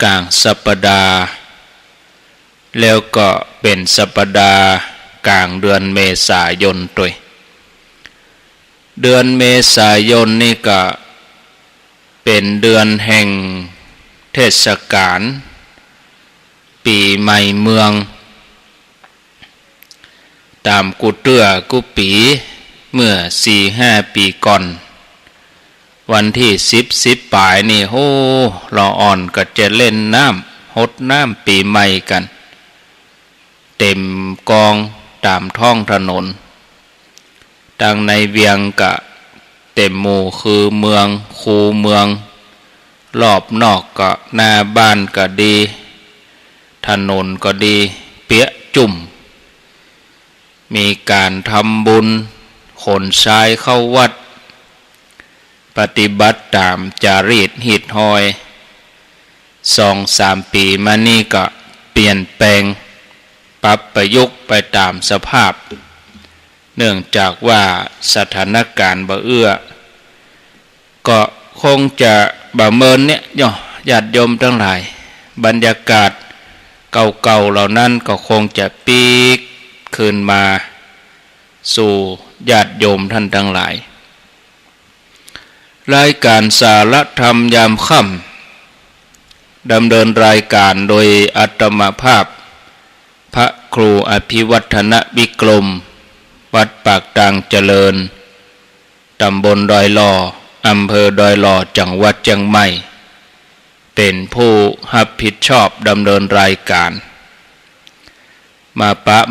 กลางสัปดาห์แล้วก็เป็นสัปดาห์กลางเดือนเมษายนด้วยเดือนเมษายนนี่ก็เป็นเดือนแห่งเทศกาลปีใหม่เมืองตามกุเตื้อกุปีเมื่อ 4-5 ปีก่อนวันที่10ปลายนี่โหเราอ่อนก็จะเล่นน้ำหดน้ำปีใหม่กันเต็มกองตามท้องถนนดังในเวียงกะเต็มหมู่คือเมืองคูเมืองรอบนอกก็หน้าบ้านก็ดีถนนก็ดีเปียจุ่มมีการทำบุญขนทรายเข้าวัดปฏิบัติตามจารีตหิตหอย2-3 ปีมานี่ก็เปลี่ยนแปลงปรับประยุกต์ไปตามสภาพเนื่องจากว่าสถานการณ์บ่เอื้อก็คงจะบ่เมินเนี่ยญาติโยมทั้งหลายบรรยากาศเก่าๆเหล่านั้นก็คงจะปีกคืนมาสู่ญาติโยมท่านทั้งหลายรายการสารธรรมยามค่ำดำเนินรายการโดยอาตมาภาพพระครูอภิวัฒนวิกรมวัดปากตางเจริญตำบลดอยหล่ออำเภอดอยหล่อจังหวัดเชียงใหม่เป็นผู้รับผิดชอบดำเนินรายการ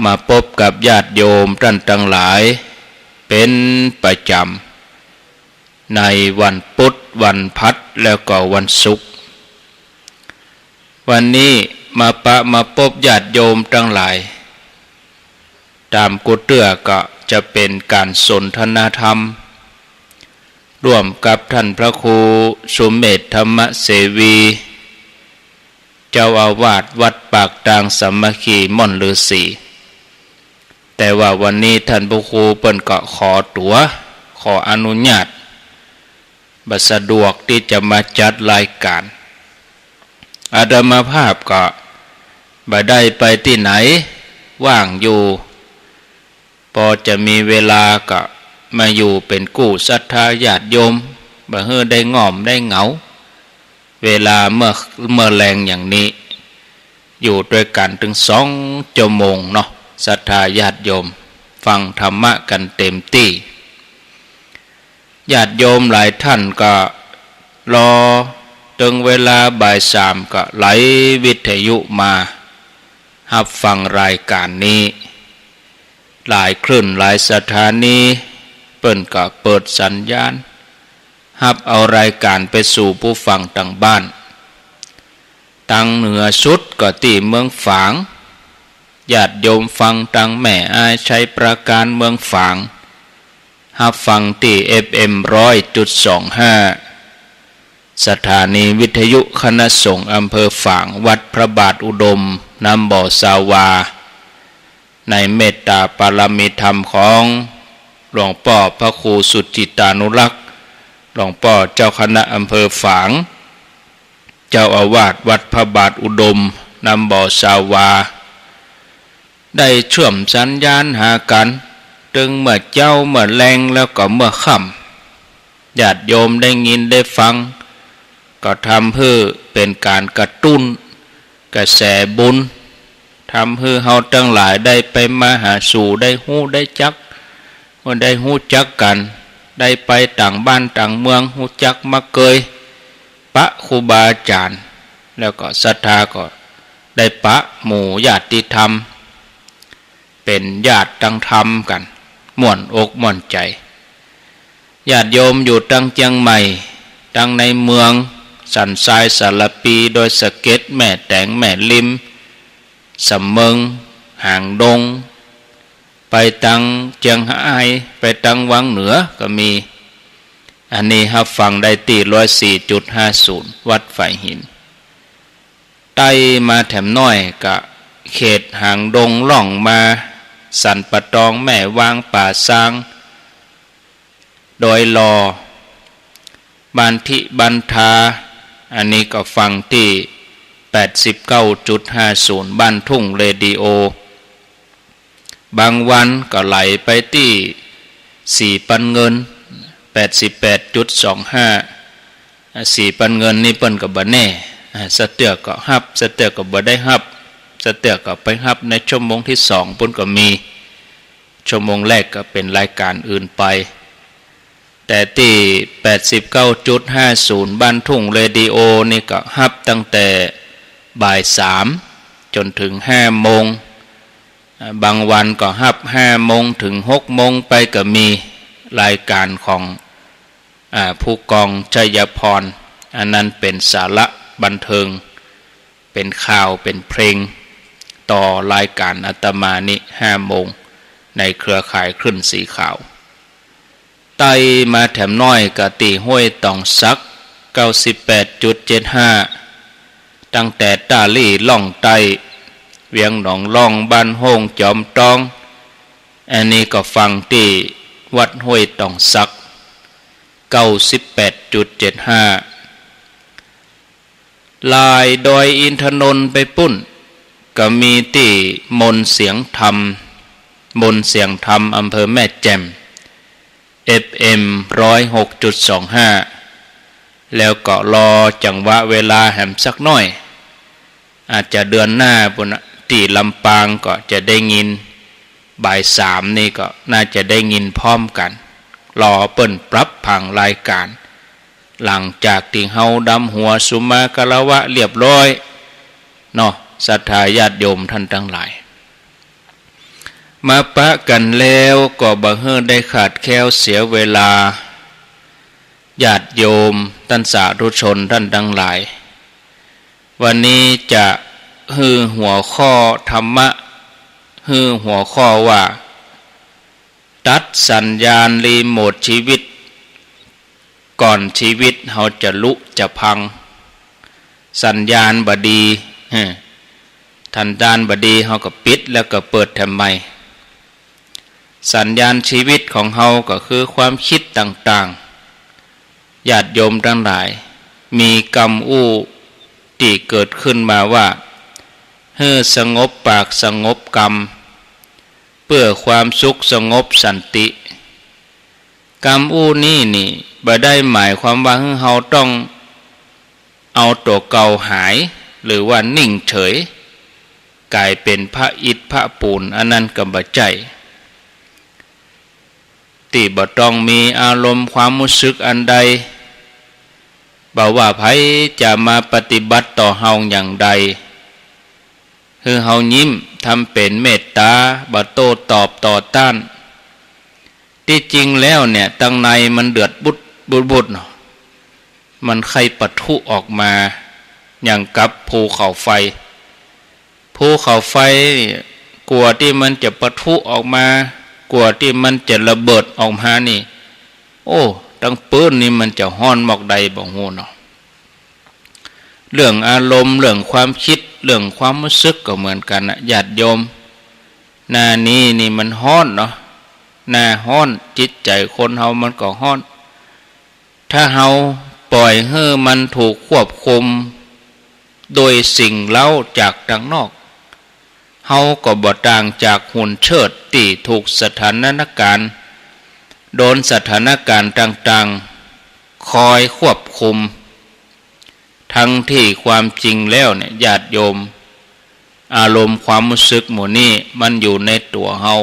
มาพบกับญาติโยมท่านทั้งหลายเป็นประจำในวันพุธวันพัดแล้วก็วันศุกร์วันนี้มาพบญาติโยมทั้งหลายตามกุเตื้อก็จะเป็นการสนทนาธรรมร่วมกับท่านพระครูสุเมธธรรมเสวีเจ้าอาวาสวัดปากตางสามัคคีม่อนฤาษีแต่ว่าวันนี้ท่านพระครูเปิ้นก็ขออนุญาตบ่สะดวกที่จะมาจัดรายการอาตมาภาพก็บ่ได้ไปที่ไหนว่างอยู่พอจะมีเวลาก็มาอยู่เป็นกู้ศรัทธาญาติโยมบ่เฮือได้ง่อมได้เหงาเวลาเมื่อแรงอย่างนี้อยู่ด้วยกันถึง2 ชั่วโมงเนาะศรัทธาญาติโยมฟังธรรมะกันเต็มที่ญาติโยมหลายท่านก็รอถึงเวลาบ่าย 3ก็ไหลวิทยุมารับฟังรายการนี้หลายคลื่นหลายสถานีเปิ้นก็เปิดสัญญาณรับเอารายการไปสู่ผู้ฟังทางบ้านทางเหนือสุดก็ที่เมืองฝางญาติโยมฟังทางแม่อายชัยประการเมืองฝางรับฟังที่ FM 100.25 สถานีวิทยุคณะสงฆ์อำเภอฝางวัดพระบาทอุดมน้ำบ่อสาวาในเมตตาปารมีธรรมของหลวงพ่อพระครูสุจิตานุรักษ์หลวงพ่อเจ้าคณะอำเภอฝางเจ้าอาวาสวัดพระบาทอุดมน้ำบ่อสาวาได้เชื่อมสัญญาณหากันตึงเมื่อเจ้าเมื่อแรงแล้วก็เมื่อค่ำญาติโยมได้ยินได้ฟังก็ทำเพื่อเป็นการกระตุ้นกระแสบุญทำให้เฮาทั้งหลายได้ไปมาหาสู่ได้ฮู้ได้จักคนได้ฮู้จักกันได้ไปต่างบ้านต่างเมืองฮู้จักมาเกยปะครูบาอาจารย์แล้วก็ศรัทธาก็ได้ปะหมู่ญาติธรรมเป็นญาติตั้งธรรมกันม่วนอกม่วนใจญาติโยมอยู่ตั้งเชียงใหม่ตั้งในเมืองสันทรายสารปีโดยสะเก็ดแม่แตงแม่ลิมสำเมิงห่างดงไปตังเชียงรายไปตังวังเหนือก็มีอันนี้รับฟังได้ที่ 104.50 วัดฝ่ายหินใต้มาแถมน้อยกะเขตห่างดงล่องมาสันปะตองแม่วางป่าซางโดยรอบันทิบันทาอันนี้ก็ฟังที่ 89.50บ้านทุ่งเรดิโอบางวันก็ไหลไปที่4ปันเงิน 88.25 4ปันเงินนี่เปิ้นก็บ่แน่สะเตือกก็ฮับสะเตือกก็บ่ได้ฮับสะเตือกก็ไปฮับในชั่วโมงที่2ปุ่นก็มีชั่วโมงแรกก็เป็นรายการอื่นไปแต่ที่ 89.50 บ้านทุ่งเรดิโอนี่ก็ฮับตั้งแต่บ่าย3จนถึง5โมงบางวันก็ฮับ5โมงถึง6โมงไปก็มีรายการของผู้กองชัยพรอันนั้นเป็นสาระบันเทิงเป็นข่าวเป็นเพลงต่อรายการอาตมานี้5โมงในเครือข่ายคลื่นสีขาวไต่มาแถมน้อยกะตีห้วยตองซัก 98.75 ตั้งแต่ตาลี่ล่องไตเวียงหนองล่องบ้านโฮงจอมตองอันนี้ก็ฟังที่วัดห้วยตองซัก 98.75 ลายดอยอินทนนท์ไปปุ้นก็มีที่มนเสียงธรรมอำเภอแม่แจ่ม FM 106.25 แล้วก็รอจังหวะเวลาแหมสักหน่อยอาจจะเดือนหน้าปุ่นที่ลำปางก็จะได้ยินบ่าย3นี่ก็น่าจะได้ยินพร้อมกันรอเปิ้นปรับผังรายการหลังจากที่เฮาดำหัวสุมากะละวะเรียบร้อยเนาะศรัทธาญาติโยมท่านทั้งหลายมาปะกันแล้วก็บ่เฮือได้ขาดแคลวเสียเวลาญาติโยมท่านสาธุชนท่านทั้งหลายวันนี้จะฮือหัวข้อธรรมะฮือหัวข้อว่าตัดสัญญาณรีโมทชีวิตก่อนชีวิตเฮาจะลุจะพังสัญญาณบดีทันดานบดีเฮาก็ปิดแล้วก็เปิดทำไมสัญญาณชีวิตของเฮาก็คือความคิดต่างๆญาติโยมทั้งหลายมีกรรมอู้ที่เกิดขึ้นมาว่าให้สงบปากสงบกรรมเพื่อความสุขสงบสันติกรรมอู้นี่บ่ได้หมายความว่าเฮาต้องเอาตัวเก่าหายหรือว่านิ่งเฉยกลายเป็นพระอิฐพระปูนอันนั้นก็บ่ใจที่บ่ต้องมีอารมณ์ความรู้สึกอันใดบ่ว่าไผจะมาปฏิบัติต่อเฮาอย่างใดคือเฮายิ้มทำเป็นเมตตาบ่โต้ตอบต่อต้านที่จริงแล้วเนี่ยตั้งในมันเดือดบุดเนาะมันไข้ปะทุออกมาอย่างกับภูเขาไฟกลัวที่มันจะปะทุออกมากลัวที่มันจะระเบิดออกมานี่โอ้ตั้งปืนนี่มันจะฮ้อนหมอกใดบ่ฮู้เนาะเรื่องอารมณ์เรื่องความคิดเรื่องความรู้สึกก็เหมือนกันนะญาติโยมหน้านี้นี่มันฮ้อนเนาะหน้าฮ้อนจิตใจคนเฮามันก็ฮ้อนถ้าเฮาปล่อยให้มันถูกควบคุมโดยสิ่งเล้าจากทางนอกเฮาก็บ่ต่างจากหุ่นเชิดที่ถูกสถานการณ์โดนสถานการณ์ต่างๆคอยควบคุมทั้งที่ความจริงแล้วเนี่ยญาติโยมอารมณ์ความรู้สึกหมู่นี้มันอยู่ในตัวเฮา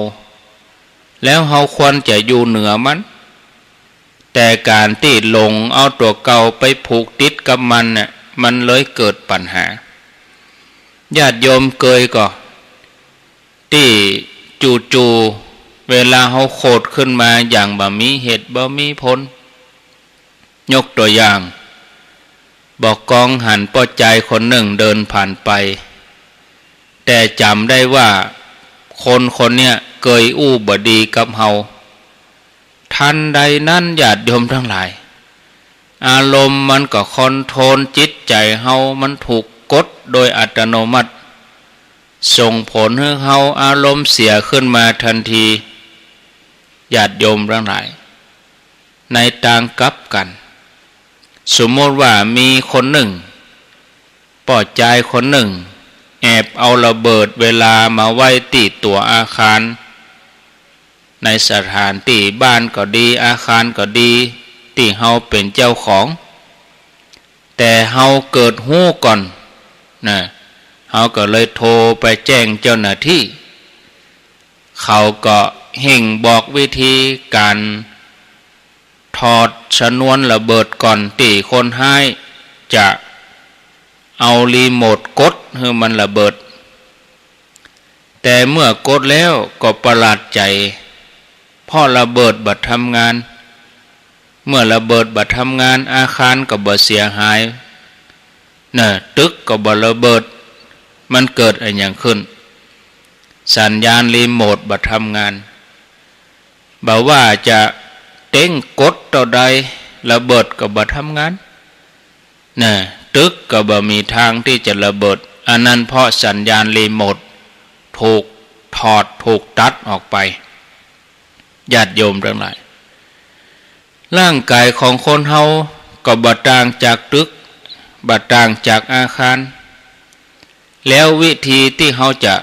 แล้วเฮาควรจะอยู่เหนือมันแต่การที่หลงเอาตัวเก่าไปผูกติดกับมันเนี่ยมันเลยเกิดปัญหาญาติโยมเคยก็ที่จู่ๆเวลาเฮาโคตรขึ้นมาอย่างบ่มีเหตุบ่มีผลยกตัวอย่างบอกกองหันป้อใจคนหนึ่งเดินผ่านไปแต่จำได้ว่าคนเนี่ยเคยอู้บ่ดีกับเฮาทันใดนั้นญาติโยมทั้งหลายอารมณ์มันก็คอนโทรลจิตใจเฮามันถูกกดโดยอัตโนมัติส่งผลให้เฮาอารมณ์เสียขึ้นมาทันทีญาติโยมทั้งหลายในทางกลับกันสมมติว่ามีคนหนึ่ง ปอดใจคนหนึ่งแอบเอาระเบิดเวลามาไว้ติดตัวอาคารในสถานที่บ้านก็ดีอาคารก็ดีที่เฮาเป็นเจ้าของแต่เฮาเกิดหู้ก่อนนะเฮาก็เลยโทรไปแจ้งเจ้าหน้าที่เขาก็เห่งบอกวิธีการถอดชนวนระเบิดก่อนที่คนให้จะเอารีโมทกดให้มันระเบิดแต่เมื่อกดแล้วก็ประหลาดใจเพราะระเบิดบัดทำงานเมื่อระเบิดบัดทำงานอาคารก็บ่เสียหายน่ะตึกก็บ่ระเบิดมันเกิดอะไรอย่างขึ้นสัญญาณรีโมทบัดทำงานบอกว่าจะเต้งกดต่อใดระเบิดก็บ่ทำงานน่ะตึกก็บ่มีทางที่จะระเบิดอันนั้นเพราะสัญญาณรีโมทถูกถอดถูกตัดออกไปญาติโยมทั้งหลายร่างกายของคนเฮาก็บ่ต่างจากตึกบ่ต่างจากอาคารแล้ววิธีที่เฮาจะ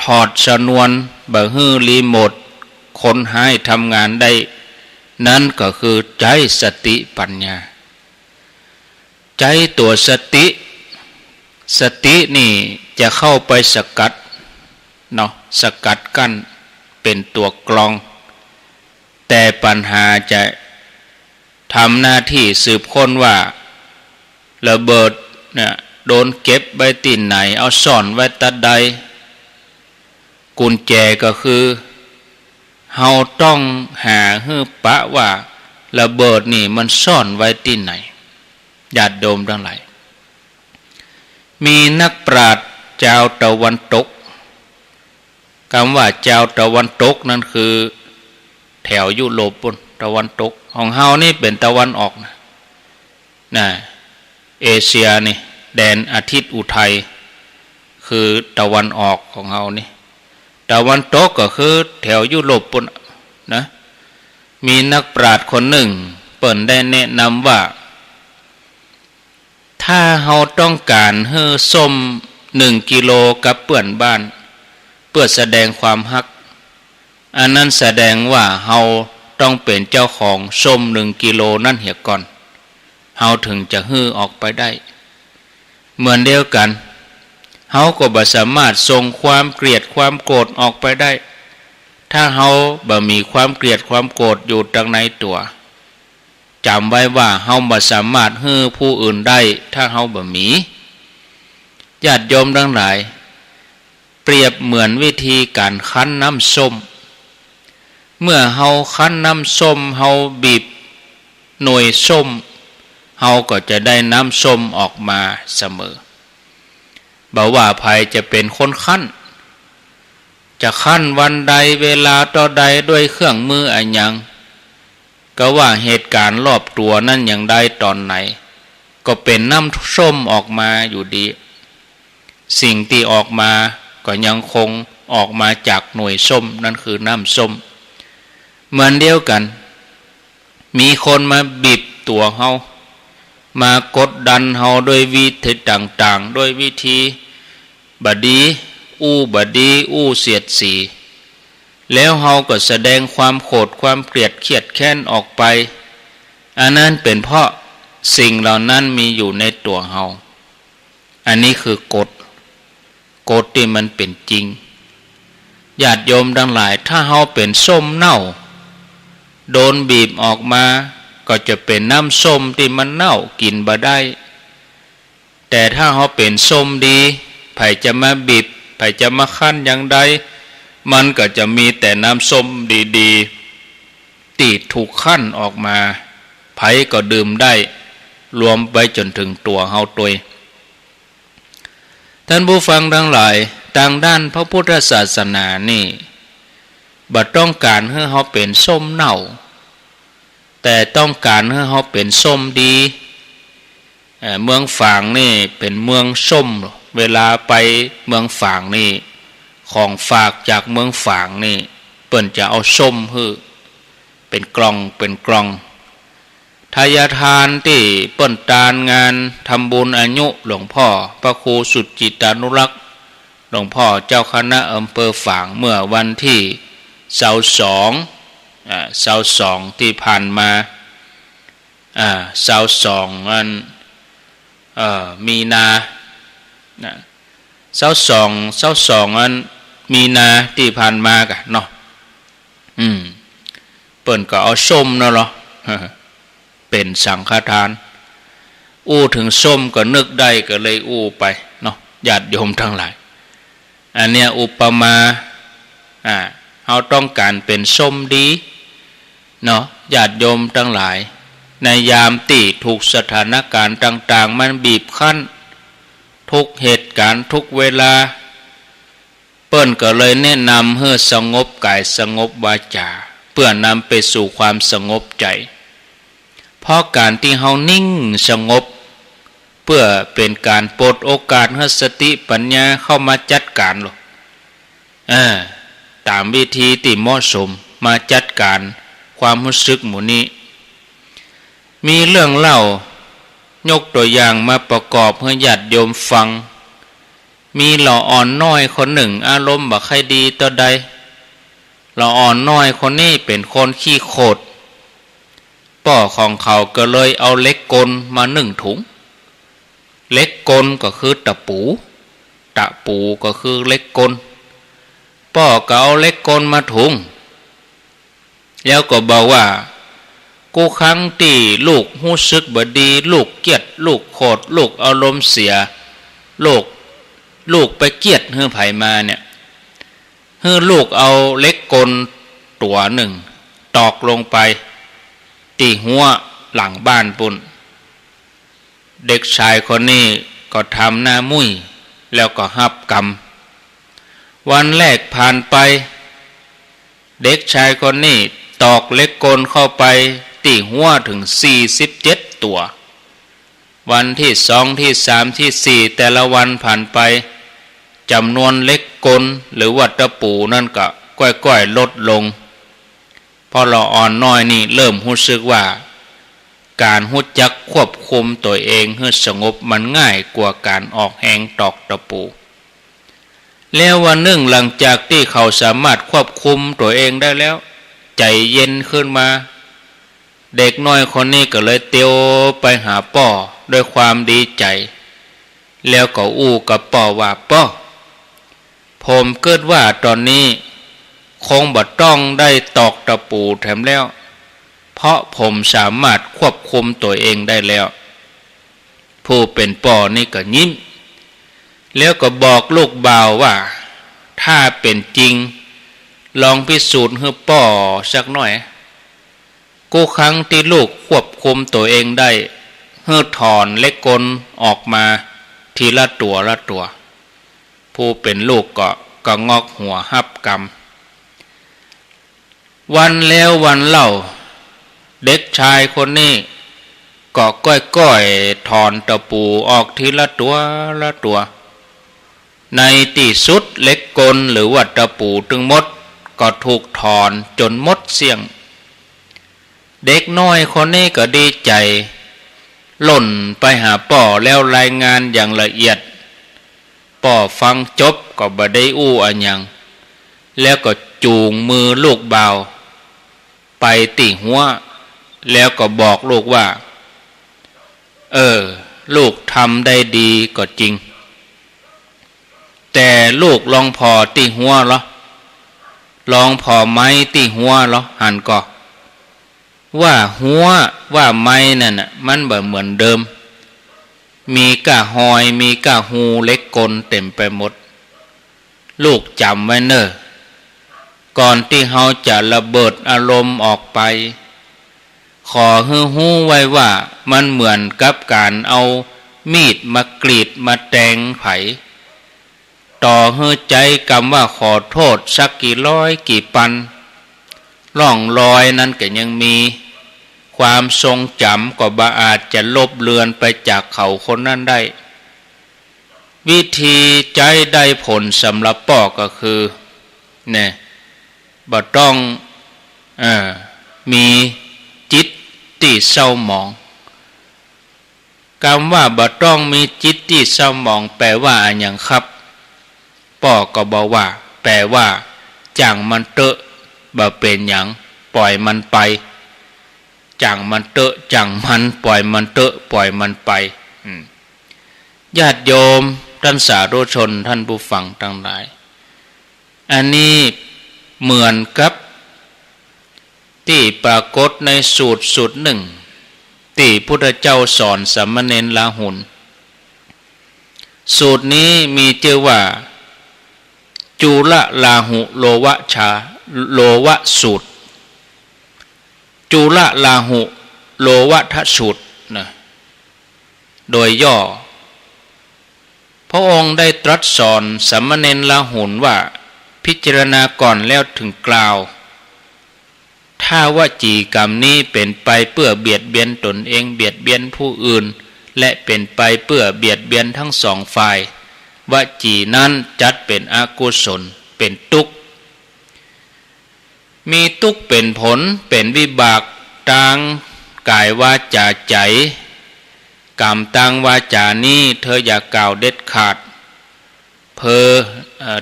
ถอดชนวนบ่ฮื้อรีโมทคนให้ทำงานได้นั่นก็คือใจสติปัญญาใจตัวสตินี่จะเข้าไปสกัดเนาะสกัดกั้นเป็นตัวกลองแต่ปัญหาจะทำหน้าที่สืบค้นว่าระเบิดเนี่ยโดนเก็บไว้ที่ไหนเอาซ่อนไว้ตัดใดกุญแจก็คือเฮาต้องหาฮื้อปะว่าระเบิดนี่มันซ่อนไว้ที่ไหนญาติโยมทั้งหลายมีนักปราชญ์ชาวตะวันตกคำว่าชาวตะวันตกนั่นคือแถวยุโรปปุ่นตะวันตกของเฮานี่เป็นตะวันออกนะเอเชียนี่แดนอาทิตย์อุทัยคือตะวันออกของเฮานี่ตะวันตกก็คือแถวยุโรปปุ่นนะมีนักปราชญ์คนหนึ่งเปิ่นได้แนะนำว่าถ้าเฮาต้องการให้ส้ม1 กิโลกับเปื่อนบ้านเพื่อแสดงความฮักอันนั้นแสดงว่าเฮาต้องเป็นเจ้าของส้ม1 กิโลนั่นเหียก่อนเฮาถึงจะฮื้อออกไปได้เหมือนเดียวกันเฮาก็บ่สามารถส่งความเกลียดความโกรธออกไปได้ถ้าเฮาบ่มีความเกลียดความโกรธอยู่ตรงในตัวจำไว้ว่าเฮาบ่สามารถฮื้อผู้อื่นได้ถ้าเฮาบ่มีญาติโยมทั้งหลายเปรียบเหมือนวิธีการคั้นน้ำส้มเมื่อเฮาคั้นน้ำส้มเฮาบีบหน่วยส้มเฮาก็จะได้น้ำส้มออกมาเสมอบ่ว่าใครจะเป็นคนคั้นจะคั้นวันใดเวลาต่อใดด้วยเครื่องมืออันยังก็ว่าเหตุการณ์รอบตัวนั่นอย่างใดตอนไหนก็เป็นน้ำส้มออกมาอยู่ดีสิ่งที่ออกมาก็ยังคงออกมาจากหน่วยส้มนั่นคือน้ำส้มเหมือนเดียวกันมีคนมาบีบตัวเฮามากดดันเฮาด้วยวิธีต่างๆด้วยวิธีบดีอู้เสียดสีแล้วเฮาก็แสดงความโกรธความเกลียดเคียดแค้นออกไปอันนั้นเป็นเพราะสิ่งเหล่านั้นมีอยู่ในตัวเฮาอันนี้คือกฎที่มันเป็นจริงญาติโยมทั้งหลายถ้าเฮาเป็นส้มเน่าโดนบีบออกมาก็จะเป็นน้ำส้มที่มันเน่ากินบ่ได้แต่ถ้าเฮาเป็นส้มดีไผจะมาบีบไผจะมาคั่นอย่างใดมันก็จะมีแต่น้ำส้มดีๆที่ถูกคั่นออกมาไผก็ดื่มได้รวมไปจนถึงตัวเฮาตัวท่านผู้ฟังทั้งหลายทางด้านพระพุทธศาสนานี่บ่ต้องการให้เฮาเป็นส้มเน่าแต่ต้องการให้เฮาเป็นส้มดีเมืองฝางนี่เป็นเมืองส้มเวลาไปเมืองฝางนี่ของฝากจากเมืองฝางนี่เปิ้นจะเอาส้มฮื้อเป็นกล่อง ายทานที่เปิ้นตานงานทำบุญอายุหลวงพ่อพระครูสุจิตานุรักษ์หลวงพ่อเจ้าคณะอำเภอฝางเมื่อวันที่22ที่ผ่านมา22อันมีนา22อันมีนาที่ผ่านมากะเนาะเปิ้นก็เอาส้มเนาะเหรอเป็นสังฆทานอู้ถึงส้มก็นึกได้ก็เลยอู้ไปเนาะญาติโยมทั้งหลายอันเนี้ยอุปมาเราต้องการเป็นส้มดีเนาะญาติโยมทั้งหลายในยามที่ถูกสถานการณ์ต่างๆมันบีบคั้นทุกเหตุการณ์ทุกเวลาเปิ้นก็เลยแนะนำให้สงบกายสงบวาจาเพื่อนำไปสู่ความสงบใจเพราะการที่เฮานิ่งสงบเพื่อเป็นการปลดโอกาสให้สติปัญญาเข้ามาจัดการหรอกตามวิธีที่เหมาะสมมาจัดการความรู้สึกหมู่นี้มีเรื่องเล่ายกตัวอย่างมาประกอบให้ญาติโยมฟังมีหล่ออ่อนน้อยคนหนึ่งอารมณ์บ่ค่อยดีต่อใดหล่ออ่อนน้อยคนนี้เป็นคนขี้โคตรพ่อของเขาก็เลยเอาเล็กกลมา1 ถุงเล็กกลก็คือตะปูก็คือเล็กกลพ่อก็เอาเล็กกลมาถุงแล้วก็บอกว่ากูครั้งที่ลูกรู้สึกบ่ดีลูกเกลียดลูกโกรธลูกอารมณ์เสียลูกไปเกลียดฮื้อไผมาเนี่ยฮื้อลูกเอาเล็กกลตัวหนึ่งตอกลงไปตีหัวหลังบ้านปุ่นเด็กชายคนนี้ก็ทำหน้ามุ้ยแล้วก็รับกรรมวันแรกผ่านไปเด็กชายคนนี้ตอกเล็กกลเข้าไปตีหัวถึง47 ตัววันที่2ที่3ที่4แต่ละวันผ่านไปจำนวนเล็กกลหรือว่าตะปูนั่นก็ค่อยๆลดลงพอเราอ่อนน้อยนี่เริ่มรู้สึกว่าการรู้จักควบคุมตัวเองให้สงบมันง่ายกว่าการออกแรงตอกตะปูแล้ววันหนึ่งหลังจากที่เขาสามารถควบคุมตัวเองได้แล้วใจเย็นขึ้นมาเด็กน้อยคนนี้ก็เลยเตียวไปหาพ่อด้วยความดีใจแล้วก็อู้กับพ่อว่าพ่อผมเกิดว่าตอนนี้คงบ่ต้องได้ตอกตะปูแถมแล้วเพราะผมสามารถควบคุมตัวเองได้แล้วผู้เป็นพ่อนี่ก็ยิ้มแล้วก็บอกลูกบ่าวว่าถ้าเป็นจริงลองพิสูจน์ให้พ่อสักหน่อยกูครั้งที่ลูกควบคุมตัวเองได้ให้ถอนเล็กกลออกมาทีละตัวผู้เป็นลูกก็งอกหัวหับกรรมวันแล้ววันเล่าเด็กชายคนนี้ก็ก้อยถอนตะปูออกทีละตัวในที่สุดเล็กกลหรือว่าตะปูถึงหมดก็ถูกถอนจนหมดเสียงเด็กน้อยคนนี้ก็ดีใจหล่นไปหาพ่อแล้วรายงานอย่างละเอียดพ่อฟังจบก็บ่ได้อู้อันยังแล้วก็จูงมือลูกบ่าวไปตีหัวแล้วก็บอกลูกว่าลูกทำได้ดีก็จริงแต่ลูกลองพอตีหัวเหรอลองพอไม้ตีหัวเหรอหันก็ว่าหัวว่าไม้นั่นน่ะมันบ่เหมือนเดิมมีก้าหอยมีก้าหูเล็กกลเต็มไปหมดลูกจำไว้เนอะก่อนที่เฮาจะระเบิดอารมณ์ออกไปขอให้ฮู้ไว้ว่ามันเหมือนกับการเอามีดมากรีดมาแทงไผต่อให้ใจกำว่าขอโทษสักกี่ร้อยกี่พันร่องรอยนั้นก็ยังมีความทรงจำก็บ่อาจจะลบเลือนไปจากเขาคนนั้นได้วิธีใจได้ผลสำหรับพ่อก็คือเนี่ยบ่ต้องมีจิต ที่เศร้าหมองคำว่าบ่ต้องมีจิตที่เศร้าหมองแปลว่าอะไรอย่างครับป่อก็บอกว่าแปลว่าจังมันเตอะบ่เป็นหยังปล่อยมันไปจังมันเตอะจังมันปล่อยมันเตอะปล่อยมันไปญาติโยมท่านสาธุชนท่านผู้ฟังทั้งหลายอันนี้เหมือนกับที่ปรากฏในสูตรหนึ่งที่พุทธเจ้าสอนสามเณรลาหุนสูตรนี้มีชื่อว่าจุลลาหุโลวะชาโลวะสูตรจุลลาหุโลวะทสูตรนะโดยย่อพระองค์ได้ตรัสสอนสามเณรลาหุนว่าพิจารณาก่อนแล้วถึงกล่าวถ้าวจีกรรมนี้เป็นไปเพื่อเบียดเบียนตนเองเบียดเบียนผู้อื่นและเป็นไปเพื่อเบียดเบียนทั้งสองฝ่ายวจีนั้นจัดเป็นอกุศลเป็นทุกข์มีทุกข์เป็นผลเป็นวิบากทางกายวาจาใจกรรมทางวาจานี้เธออย่ากล่าวเด็ดขาด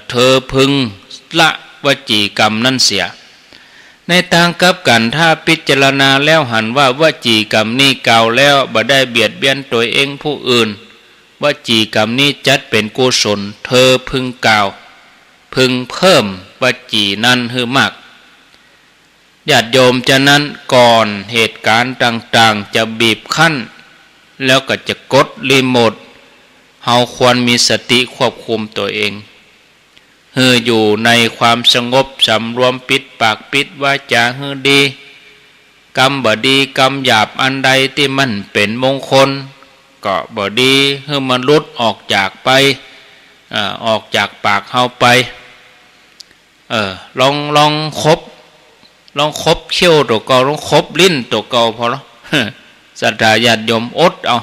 เธอพึงละวจีกรรมนั่นเสียในทางกลับกันถ้าพิจารณาแล้วหันว่าวจีกรรมนี้กล่าวแล้วบ่ได้เบียดเบียนตัวเองผู้อื่นวจีกรรมนี้จัดเป็นกุศลเธอพึงกล่าวพึงเพิ่มวจีนั้นให้มากญาติโยมจะนั้นก่อนเหตุการณ์ต่างๆจะบีบคั้นแล้วก็จะกดรีโมทเฮาควรมีสติควบคุมตัวเองให้อยู่ในความสงบสำรวมปิดปากปิดวาจาให้ดีกรรมบ่ดีกรรมหยาบอันใดที่มันเป็นมงคลก็บ่ดีให้มันหลุดออกจากไปออกจากปากเฮาไปลองคบเขี้ยวตัวเก่าลองคบลิ้นตัวเก่าพอแล้วศรัทธาญาติโยมอดเอา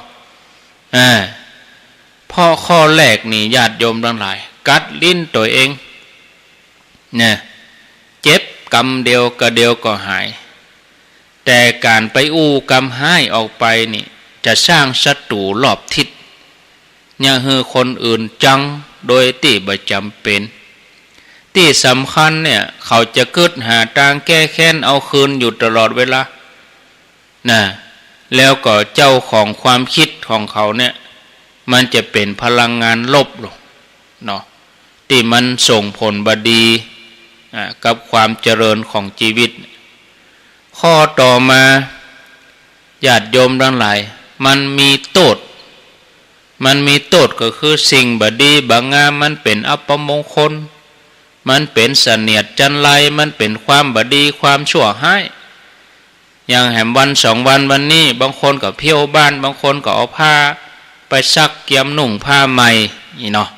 พ่อข้อแรกนี่ญาติโยมทั้งหลายกัดลิ้นตัวเองเนี่ยเจ็บกำเดียวก็เดียวก็หายแต่การไปอู้กำให้ออกไปนี่จะสร้างศัตรูรอบทิศอย่าให้คนอื่นจังโดยที่บ่จำเป็นที่สำคัญเนี่ยเขาจะเกิดหาทางแก้แค้นเอาคืนอยู่ตลอดเวลานะแล้วก็เจ้าของความคิดของเขาเนี่ยมันจะเป็นพลังงานลบหรอกเนาะที่มันส่งผลบดีกับความเจริญของชีวิตข้อต่อมาญาติโยมทั้งหลายมันมีโทษก็คือสิ่งบดีบางงามมันเป็นอัปมงคลมันเป็นเสนียดจันไรมันเป็นความบดีความชั่วให้อย่างแหมวันสองวันนี้บางคนก็เพี้ยวบ้านบางคนก็เอาผ้าไปซักเกียมนุ่งผ้าใหม่นี่เนาะ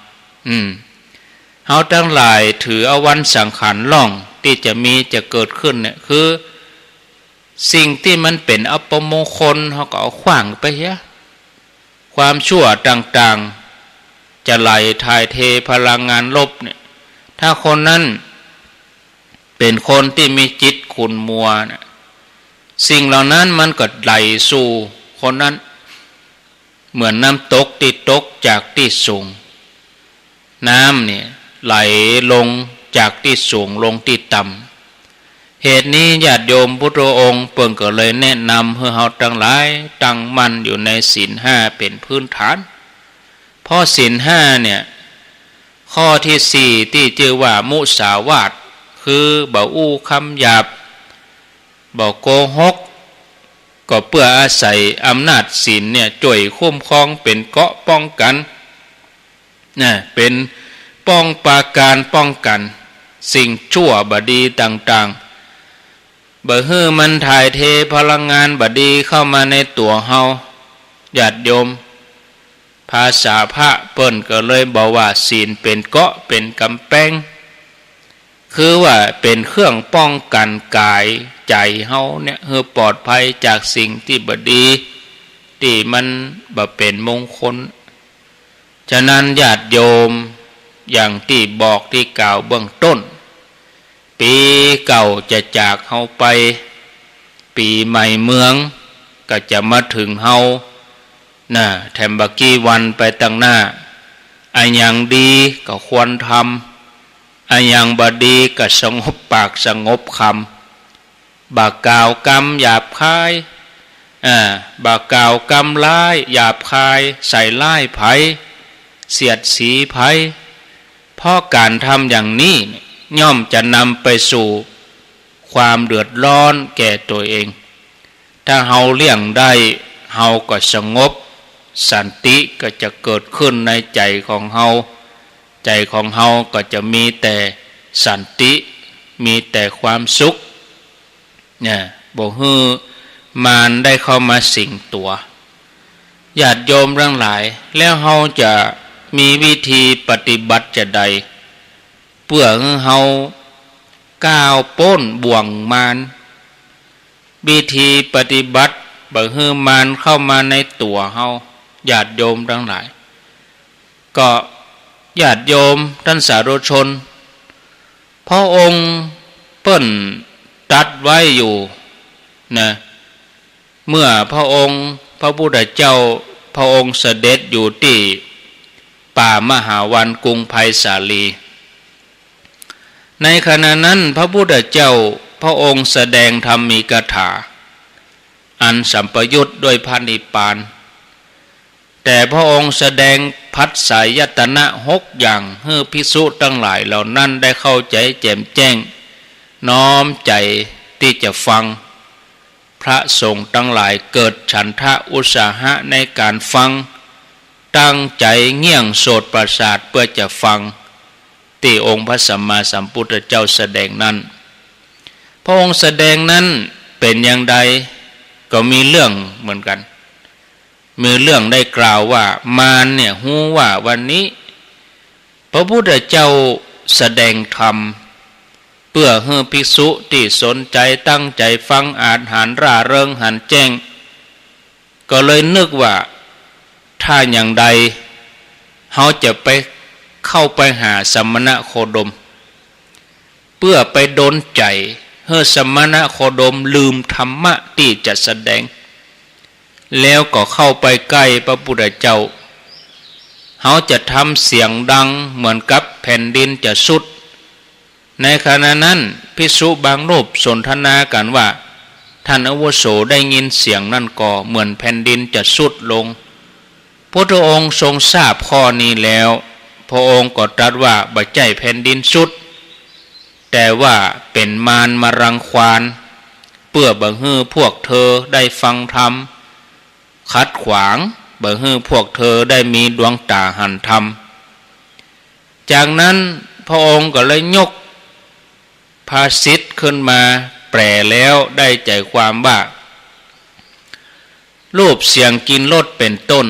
เฮาทั้งหลายถือเอาวันสังขารล่องที่จะเกิดขึ้นเนี่ยคือสิ่งที่มันเป็นอัปมงคลเฮาก็เอาขว้างไปเสียความชั่วต่างๆจะไหลถ่ายเทพลังงานลบเนี่ยถ้าคนนั้นเป็นคนที่มีจิตขุ่นมัวเนี่ยสิ่งเหล่านั้นมันก็ไหลสู่คนนั้นเหมือนน้ำตกที่ตกจากที่สูงน้ำเนี่ยไหลลงจากที่สูงลงที่ต่ำเหตุนี้ญาติโยมพุทธองค์เปิ่นก็เลยแนะนำให้เฮาทั้งหลายตั้งมั่นอยู่ในศีลห้าเป็นพื้นฐานเพราะศีลห้าเนี่ยข้อที่สี่ที่ชื่อว่ามุสาวาทคือบ่อู้คำหยาบบ่โกหกก็เพื่ออาศัยอำนาจศีลเนี่ยช่วยคุ้มครองเป็นเกราะป้องกันเป็นป้องปราการป้องกันสิ่งชั่วบดีต่างๆบ่ฮื้อมันถ่ายเทพลังงานบดีเข้ามาในตัวเฮาญาติโยมภาษาพระเปิ้นก็เลยบอกว่าศีลเป็นเกราะเป็นกำแพงคือว่าเป็นเครื่องป้องกันกายใจเฮาเนี่ยให้ปลอดภัยจากสิ่งที่บดีที่มันบ่เป็นมงคลฉะนั้นญาติโยมอย่างที่บอกที่กล่าวเบื้องต้นปีเก่าจะจากเฮาไปปีใหม่เมือง ก็จะมาถึงเฮานะแถมบักกี้วันไปตั้งหน้าอันอย่างดีก็ควรทำอันอย่างบดีก็สงบปากสงบคำบากกล่าวกรรมหยาบคายบากกล่าวกรรมร้ายหยาบคายใส่ร้ายไผเสียดสีไผเพราะการทำอย่างนี้ย่อมจะนำไปสู่ความเดือดร้อนแก่ตัวเองถ้าเฮาเลี่ยงได้เฮาก็สงบสันติก็จะเกิดขึ้นในใจของเฮาใจของเฮาก็จะมีแต่สันติมีแต่ความสุขเนี่ยบ่ฮื้อมารได้เข้ามาสิงตัวญาติโยมทั้งหลายแล้วเฮาจะมีวิธีปฏิบัติจะใดเพื่อให้เฮาก้าวพ้นบ่วงมารวิธีปฏิบัติบ่ให้มารเข้ามาในตัวเฮาญาติโยมทั้งหลายก็ญาติโยมท่านสาธุชนพระองค์เปิ้นตรัสไว้อยู่นะเมื่อพระองค์พระพุทธเจ้าพระองค์เสด็จอยู่ที่ป่ามหาวันกรุงไผ่สาลีในขณะนั้นพระพุทธเจ้าพระองค์แสดงธรรมีกถาอันสัมปยุตด้วยพระนิพพานแต่พระองค์แสดงพัฒสายตนะ6อย่างให้ภิกษุทั้งหลายเหล่านั้นได้เข้าใจแจ่มแจ้งน้อมใจที่จะฟังพระสงฆ์ทั้งหลายเกิดฉันทะอุตสาหะในการฟังตั้งใจเงี่ยงโสตประสาทเพื่อจะฟังที่องค์พระสัมมาสัมพุทธเจ้าแสดงนั้นพระองค์แสดงนั้นเป็นอย่างใดก็มีเรื่องเหมือนกันมีเรื่องได้กล่าวว่ามารเนี่ยฮู้ว่าวันนี้พระพุทธเจ้าแสดงธรรมเพื่อให้ภิกษุที่สนใจตั้งใจฟังอาจหารร่าเริงหันแจ้งก็เลยนึกว่าถ้าอย่างใดเขาจะไปเข้าไปหาสมณโคดมเพื่อไปดลใจให้สมณโคดมลืมธรรมะที่จะแสดงแล้วก็เข้าไปใกล้พระพุทธเจ้าเขาจะทำเสียงดังเหมือนกับแผ่นดินจะสุดในขณะนั้นภิกษุบางรูปสนทนากันว่าท่านอาวุโสได้ยินเสียงนั่นก็เหมือนแผ่นดินจะสุดลงพระองค์ทรงทราบข้อนี้แล้วพระองค์ก็ตรัสว่าบ่ใช่แผ่นดินสุดแต่ว่าเป็นมารมารังควานเพื่อบ่ให้พวกเธอได้ฟังธรรมขัดขวางบ่ให้พวกเธอได้มีดวงตาหันธรรมจากนั้นพระองค์ก็เลยยกภาษิตขึ้นมาแปลแล้วได้ใจความว่ารูปเสียงกินรสเป็นต้น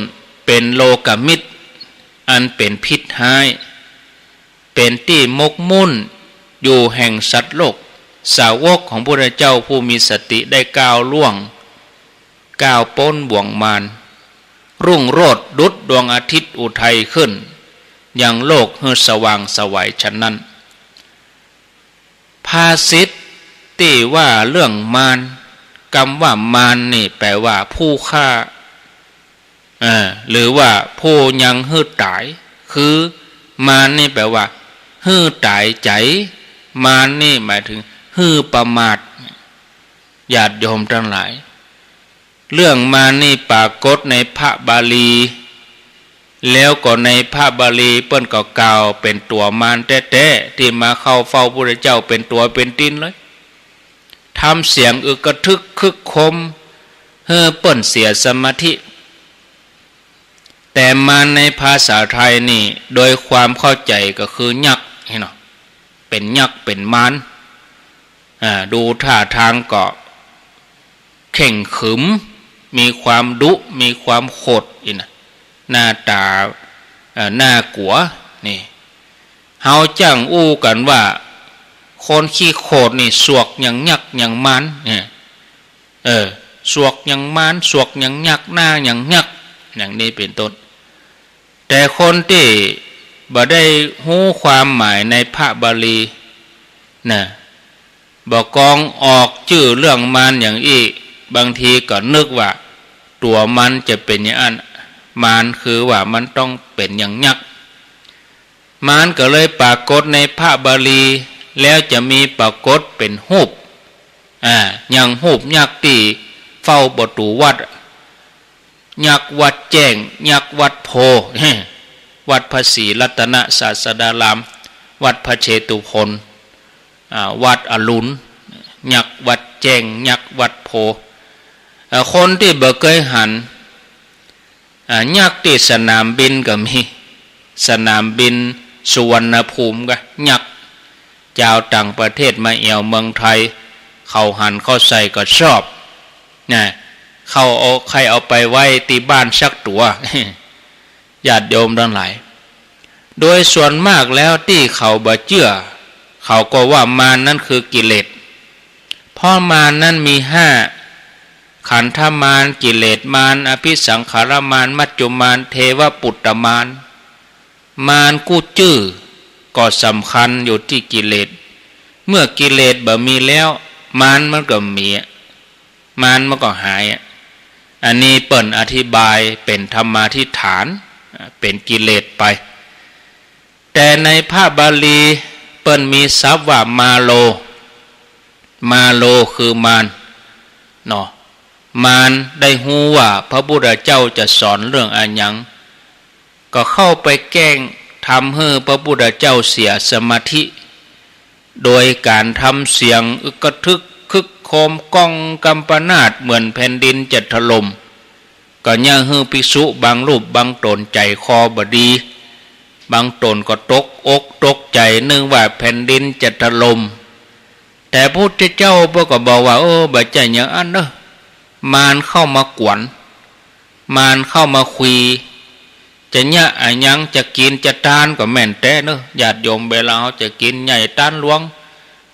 เป็นโลกมิตรอันเป็นพิษร้ายเป็นที่มกมุ่นอยู่แห่งสัตว์โลกสาวกของพระพุทธเจ้าผู้มีสติได้ก้าวล่วงก้าวพ้นบ่วงมารรุ่งโรจน์ดุจดวงอาทิตย์อุทัยขึ้นยังโลกให้สว่างไสวฉะนั้นภาษิตที่ว่าเรื่องมารคำว่ามารนี่แปลว่าผู้ฆ่าหรือว่าผู้ยังฮื้อตายคือมารนี่แปลว่าฮื้อตายใจมารนี่หมายถึงฮื้อประมาทญาติโยมทั้งหลายเรื่องมารนี่ปรากฏในพระบาลีแล้วก็ในพระบาลีเปิ้นก็กล่าวเป็นตัวมารแท้ๆที่มาเข้าเฝ้าพระพุทธเจ้าเป็นตัวเป็นตินเลยทำเสียงอึกกระทึกคึกคมเฮ้อเปิ้นเสียสมาธิแต่มารในภาษาไทยนี่โดยความเข้าใจก็คือยักษ์เห็นเนาะเป็นยักษ์เป็นมารดูท่าทางก็เข่งขรึมมีความดุมีความโหดอีกนะหน้าตาหน้ากลัวนี่เฮาจังอู้กันว่าคนขี้โคดนี่สวกอย่างยักษ์อย่างมารเนี่ยสวกอย่างมารสวกอย่างยักษ์หน้าอย่างยักษ์อย่างนี้เป็นต้นแต่คนที่บ่ได้รู้ความหมายในพระบาลีนะบ่กองออกชื่อเรื่องมารอย่างอี บางทีก็นึกว่าตัวมันจะเป็นอย่างนั้นมารคือว่ามันต้องเป็นอย่างยักษ์มารก็เลยปรากฏในพระบาลีแล้วจะมีปรากฏเป็นรูปอย่างรูปยักษ์ที่เฝ้าประตูวัดยักษ์วัดแจ้งยักษ์วัดโพวัดพระศรีรัตนศาสดารามวัดพระเชตุพนวัดอรุณยักษ์วัดแจ้งยักษ์วัดโพคนที่บ่เคยหันยักษ์ที่สนามบินก็มีสนามบินสุวรรณภูมิก็ยักษ์เจ้าต่างประเทศมาเอี่ยวเมืองไทยเขาหันเข้าใส่ก็ชอบเขาเอาใครเอาไปไว้ที่บ้านสักตัวญาติโยมทั้งหลายโดยส่วนมากแล้วที่เขาบ่เชื่อเขาก็ว่ามารนั่นคือกิเลสเพราะมารนั่นมี5ขันธมารกิเลสมารอภิสังขารมารมัจจุมารเทวปุตตมารมารกู้จื้อก็สำคัญอยู่ที่กิเลสเมื่อกิเลสบ่มีแล้วมารมันก็มีมารมันก็หายอันนี้เปิ่นอธิบายเป็นธรรมาธิฐานเป็นกิเลสไปแต่ในพระบาลีเปิ่นมีศัพท์ว่ามาโลมาโลคือมารเนาะมารได้ฮู้ว่าพระพุทธเจ้าจะสอนเรื่องอันหยังก็เข้าไปแกล้งทำให้พระพุทธเจ้าเสียสมาธิโดยการทำเสียงอึกกระทึกคึกโคมก้องกำปนาตเหมือนแผ่นดินจะถล่มก็ย่าฮือภิกษุบางรูปบางตนใจคอบดีบางตนก็ตกอกตกใจนึกว่าแผ่นดินจะถล่มแต่พระพุทธเจ้าก็บอกว่าบ่ใจอย่างนั้นเด้อมารเข้ามากวนมารเข้ามาคุยจะเนี่ยอันยังจะกินจะทานก็แม่นแต่เนอะญาติโยมเวลาเขาจะกินใหญ่ทานหลวง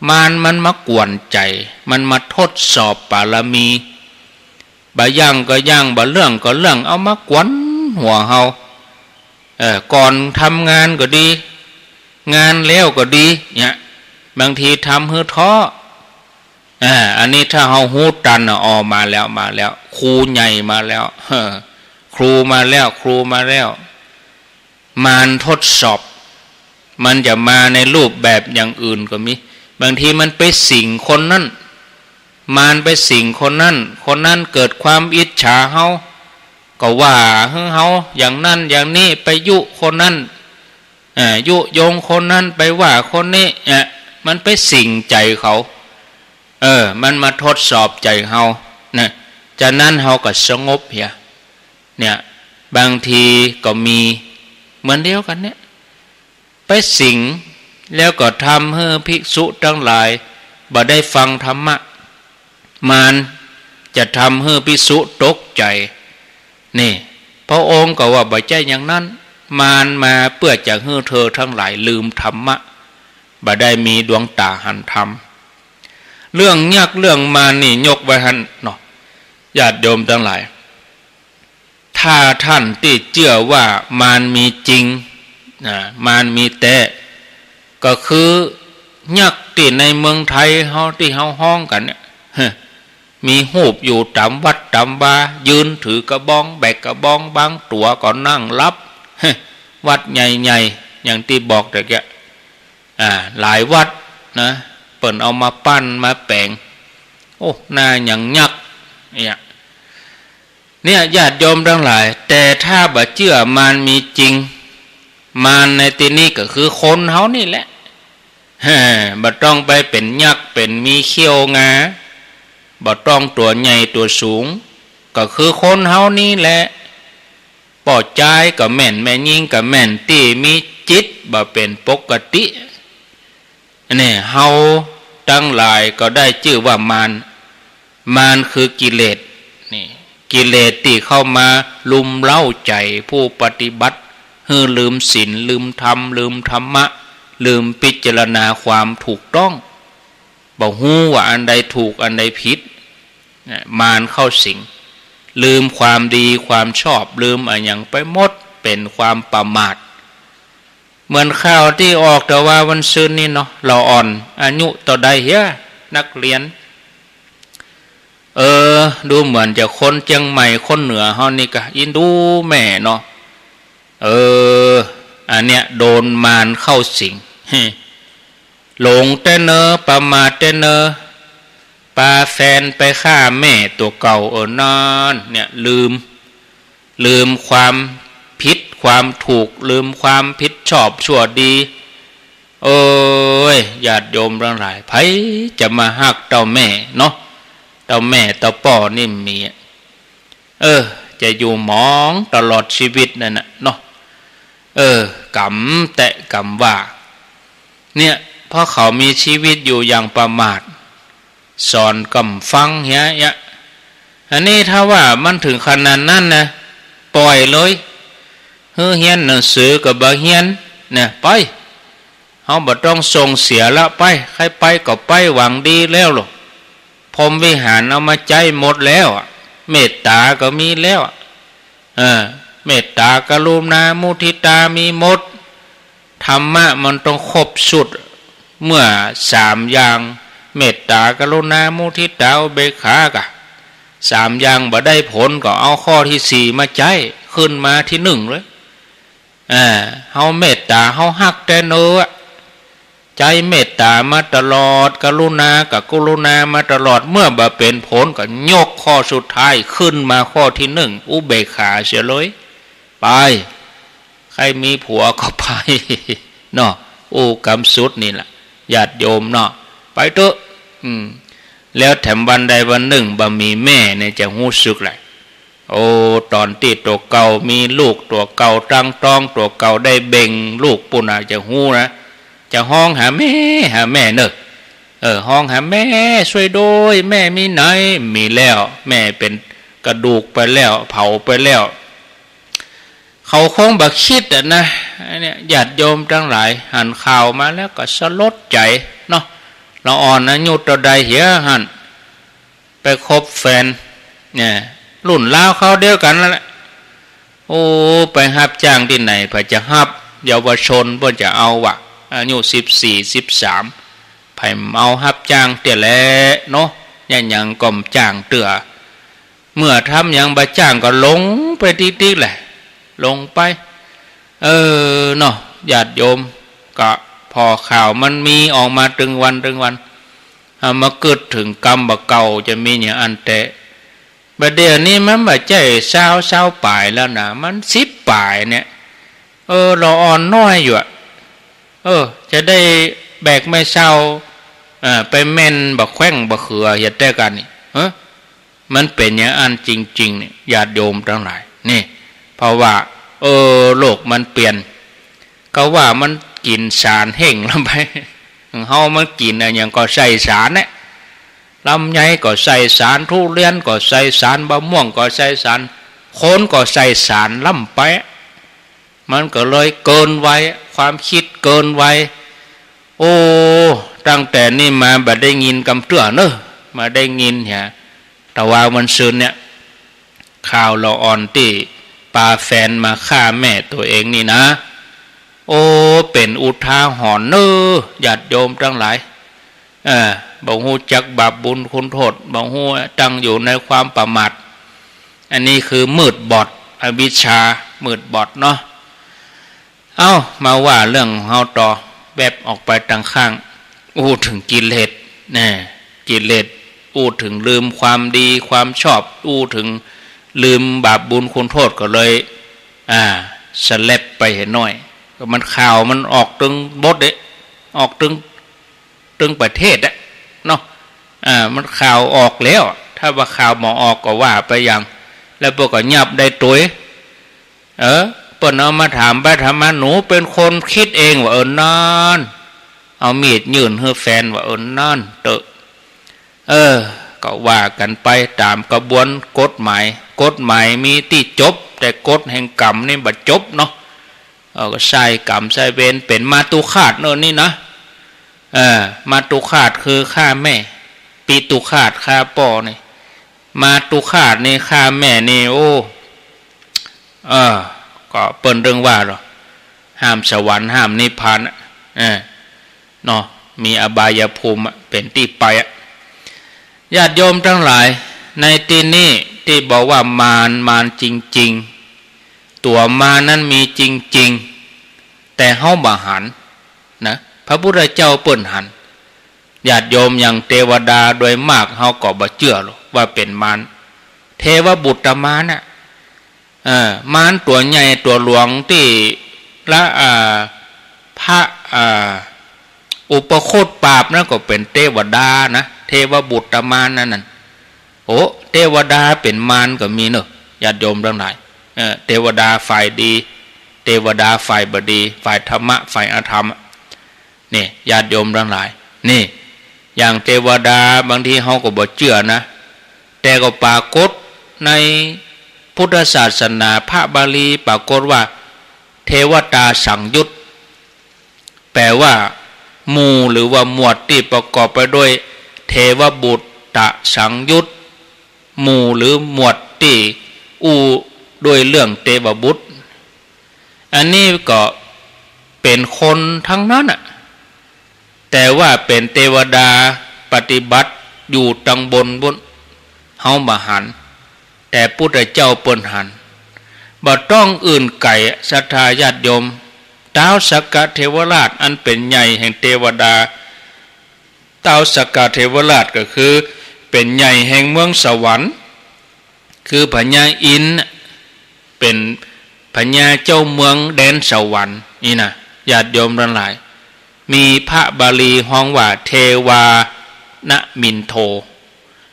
มารมันมากวนใจมันมาทดสอบบารมีบะย่างก็ย่างบะเรื่องก็เรื่องเอามากวนหัวเฮาก่อนทำงานก็ดีงานแล้วก็ดีเนี่ยบางทีทำให้ท้ออันนี้ถ้าเฮาฮู้ตันออกมาแล้วครูใหญ่มาแล้วครูมาแล้วมารทดสอบมันจะมาในรูปแบบอย่างอื่นก็มีบางทีมันไปสิงคนนั้นมารไปสิงคนนั้นเกิดความอิจฉาเฮาก็ว่าเฮาอย่างนั้นอย่างนี้ไปยุคนนั้นยุโยงคนนั้นไปว่าคนนี้มันไปสิงใจเขามันมาทดสอบใจเฮานะจากนั้นเฮาก็สงบเนี่ยบางทีก็มีเหมือนเดียวกันเนี่ยไปสิงแล้วก็ทำให้ภิกษุทั้งหลายบ่ได้ฟังธรรมะมารจะทำให้ภิกษุตกใจนี่พระองค์ก็ว่าบ่ใจอย่างนั้นมารมาเพื่อจะให้เธอทั้งหลายลืมธรรมะบ่ได้มีดวงตาหันธรรมเรื่องยากเรื่องมารนี่ยกไว้หันเนาะญาติโยมทั้งหลายถ้าท่านที่เชื่อว่ามารมีจริงมารมีแต่ก็คือยักษ์ที่ในเมืองไทยเฮาที่เฮาห้องกันเนี่ยมีหูบอยู่ตามวัดตามบายืนถือกระบองแบกกระบองบางตัวก็นั่งรับวัดใหญ่ๆอย่างที่บอกแต่แกหลายวัดนะเปิ่นเอามาปั้นมาแปลงหน้าอย่างยักษ์เนี่ยญาติโยมทั้งหลายแต่ถ้าบ่เชื่อมารมีจริงมารในที่นี้ก็คือคนเฮานี่แหละบ่ต้องไปเป็นยักษ์เป็นมีเขี้ยวงาบ่ต้องตัวใหญ่ตัวสูงก็คือคนเฮานี่แหละปอดใจก็แม่นแม่ยิ่งก็แม่นที่มีจิตบ่เป็นปกตินี่เฮาทั้งหลายก็ได้ชื่อว่ามารคือกิเลสนี่กิเลสที่เข้ามาลุมเล้าใจผู้ปฏิบัติให้ลืมศีลลืมธรรมลืมธรรมะลืมพิจารณาความถูกต้องบ่ฮู้ว่าอันใดถูกอันใดผิดมารเข้าสิงลืมความดีความชอบลืมอะไรอย่างไปหมดเป็นความประมาทเหมือนข่าวที่ออกแต่ว่าวันซืนนี่เนาะเราอ่อนอายุต่อใดนักเรียน ดูเหมือนจะคนเชียงใหม่คนเหนือเฮานี่ก็ยินดูแม่เนาะอันเนี้ยโดนมารเข้าสิงหลงแต่เนอประมาทแต่เนอปาแฟนไปฆ่าแม่ตัวเก่านอนเนี่ยลืมความผิดความถูกลืมความผิดชอบชั่วดีโอ้ยญาติโยมทั้งหลายไผจะมาฮักเต้าแม่เนาะเต้าแม่เต้าป่อนี่มีจะอยู่หมองตลอดชีวิตนั่นน่ะเนาะกรรมแต่กรรมว่าเนี่ยเพราะเขามีชีวิตอยู่อย่างประมาทสอนกำฟังเฮียอันนี้ถ้าว่ามันถึงขนาดนั้นนะปล่อยเลยเฮียนหนังสือกับบ่เฮียนเนี่ยไปเฮาบ่ต้องส่งเสียละไปใครไปก็ไปหวังดีแล้วหรอกพรหมวิหารเอามาใจหมดแล้วเมตตาก็มีแล้วเมตตากรุณามุทิตามีหมดธรรมะมันต้องครบสุดเมื่อ3อย่างเมตตากรุณามุทิตาอุเบกขากะ3อย่างบ่ได้ผลก็เอาข้อที่4มาใจขึ้นมาที่1เลยเฮาเมตตาเฮาฮักแต่เนื้อใจเมตตามาตลอดกรุณากับกรุณามาตลอดเมื่อบ่เป็นผลก็ยกข้อสุดท้ายขึ้นมาข้อที่1อุเบกขาเสียเลยไปใครมีผัวก็ไปเนาะกรรมสุดนี่แหละญาติโยมเนาะไปเถอะแล้วแถมวันใดวันหนึ่งบ่มีแม่เนี่ยจะรู้สึกแหละตอนที่ตัวเก่ามีลูกตัวเก่าตั้งท้องตัวเก่าได้เบ่งลูกปุ่นอาจจะหู้นะจะห้องหาแม่เนอะห้องหาแม่ช่วยด้วยแม่มีไหนมีแล้วแม่เป็นกระดูกไปแล้วเผาไปแล้วเขาคงบักคิดนะเนี่ยญาติโยมทั้งหลายหันข่าวมาแล้วก็สลดใจเนาะเราอ่อนอายุตัวใดเหี้ยหันไปคบแฟนเนี่ยรุ่นลาวเขาเดียวกันแล้วแหละไปหับจ้างที่ไหนพอจะหับเยาวชนเพื่อจะเอาวะอายุ14-13ไผ่เอาหับจ้างเตี่ยแหละเนาะยังก่อมจ้างเตือเมื่อทำยังบะจ้างก็หลงไปติ๊กๆแหละลงไปเนาะญาติโยมก็พอข่าวมันมีออกมาตึงวันมาเกิดถึงกรรมบะเก่าจะมีอย่างอันเตะบัดเดี๋ยวนี้มันบ่ใจเศร้าป่ายแล้วนะมัน10ป่ายเนี่ยเราอ่อนน้อยอยู่จะได้แบกไม่เศร้าไปแม่นบะแขว้งบะเขืออย่าแต่กันนี่มันเป็นอย่างอันจริงๆเนี่ยญาติโยมทั้งหลายนี่เพราะว่าโลกมันเปลี่ยนก็ว่ามันกินสารเห่งลงไปเฮามันกินอะไรอย่างก็ใส่สารเนี่ยลำไยก็ใส่สารทุเรียนก็ใส่สารบะม่วงก็ใส่สารโคนก็ใส่สารล่ำไปมันก็เลยเกินไว้ความคิดเกินไว้ตั้งแต่นี่มาบัดได้ยินกำเตือเนอะมาได้ยินเนี่ยแต่ว่ามันซึนเนี่ยข่าวเราอ่อนตีปาแฟนมาฆ่าแม่ตัวเองนี่นะเป็นอุทาหรณ์เนอะญาติโยมทั้งหลายบ่ฮู้จักบาปบุญคุณโทษบ่ฮู้ตั้งอยู่ในความประมาทอันนี้คือมืดบอดอวิชชามืดบอดเนาะมาว่าเรื่องเฮาต่อแบบออกไปทางข้างถึงกิเลสกิเลสถึงลืมความดีความชอบถึงลืมบาปบุญคุณโทษก็เลยสลับไปเห็นหน่อยก็มันข่าวมันออกตึงบดออกตึงประเทศเนาะมันข่าวออกแล้วถ้าว่าข่าวหมอออกก็ว่าไปอย่างแล้วพวกก็ยับได้ตัวเปิ้นเอามาถามไปถามมาหนูเป็นคนคิดเองว่านั่นเอามีดยื่นให้แฟนว่านั่นเตอะก็ว่ากันไปตามกระบวนกฎหมายมีที่จบแต่กฎแห่งกรรมนี่บัดจบเนาะก็ใส่กรรมใส่เวรเป็นมาตุฆาตนี่นะมาตุฆาตคือฆ่าแม่ปีตุฆาตฆ่าพ่อนี่มาตุฆาตนี่ฆ่าแม่นี่ก็เปิ้นเรื่องว่าหรอห้ามสวรรค์ห้ามนิพพานเนาะมีอบายภูมิเป็นที่ไปญาติโยมทั้งหลาย ในที่นี้ที่บอกว่ามารจริงๆตัวมารนั้นมีจริงๆแต่เฮาบ่หันนะพระพุทธเจ้าเปิ้นหันญาติโยมอย่างเทวดาโดยมากเฮาก็บ่เชื่อหรอกว่าเป็นมารเทวบุตรมารน่ะมารตัวใหญ่ตัวหลวงที่ละพระอุปโคตปราบนั่นก็เป็นเทวดานะเทวบุตรมารนั่นโอ้เทวดาเป็นมารก็มีเนอะญาติโยมทั้งหลายเทวดาฝ่ายดีเทวดาฝ่ายบดีฝ่ายธรรมะฝ่ายอธรรมนี่ญาติโยมทั้งหลายนี่อย่างเทวดาบางทีเฮาก็บ่เชื่อนะแต่ก็ปรากฏในพุทธศาสนาพระบาลีปรากฏว่าเทวตาสังยุตแปลว่าหมู่หรือว่าหมวดที่ประกอบไปด้วยเทวบุตรสังยุตหมู่หรือหมวดที่ด้วยเรื่องเทวบุตรอันนี้ก็เป็นคนทั้งนั้นแต่ว่าเป็นเทวดาปฏิบัติอยู่ตังบนเฮาบ่หันแต่พุทธเจ้าเปิ้นหันบ่ต้องอื่นไก่ศรัทธาญาติโยมท้าวสักกะเทวราชอันเป็นใหญ่แห่งเทวดาท้าวสักกะเทวราชก็คือเป็นใหญ่แห่งเมืองสวรรค์คือพญาอินทร์เป็นพญาเจ้าเมืองแดนสวรรค์นี่นะญาติโยมทั้งหลายมีพระบาลีฮ้องว่าเทวานมินโท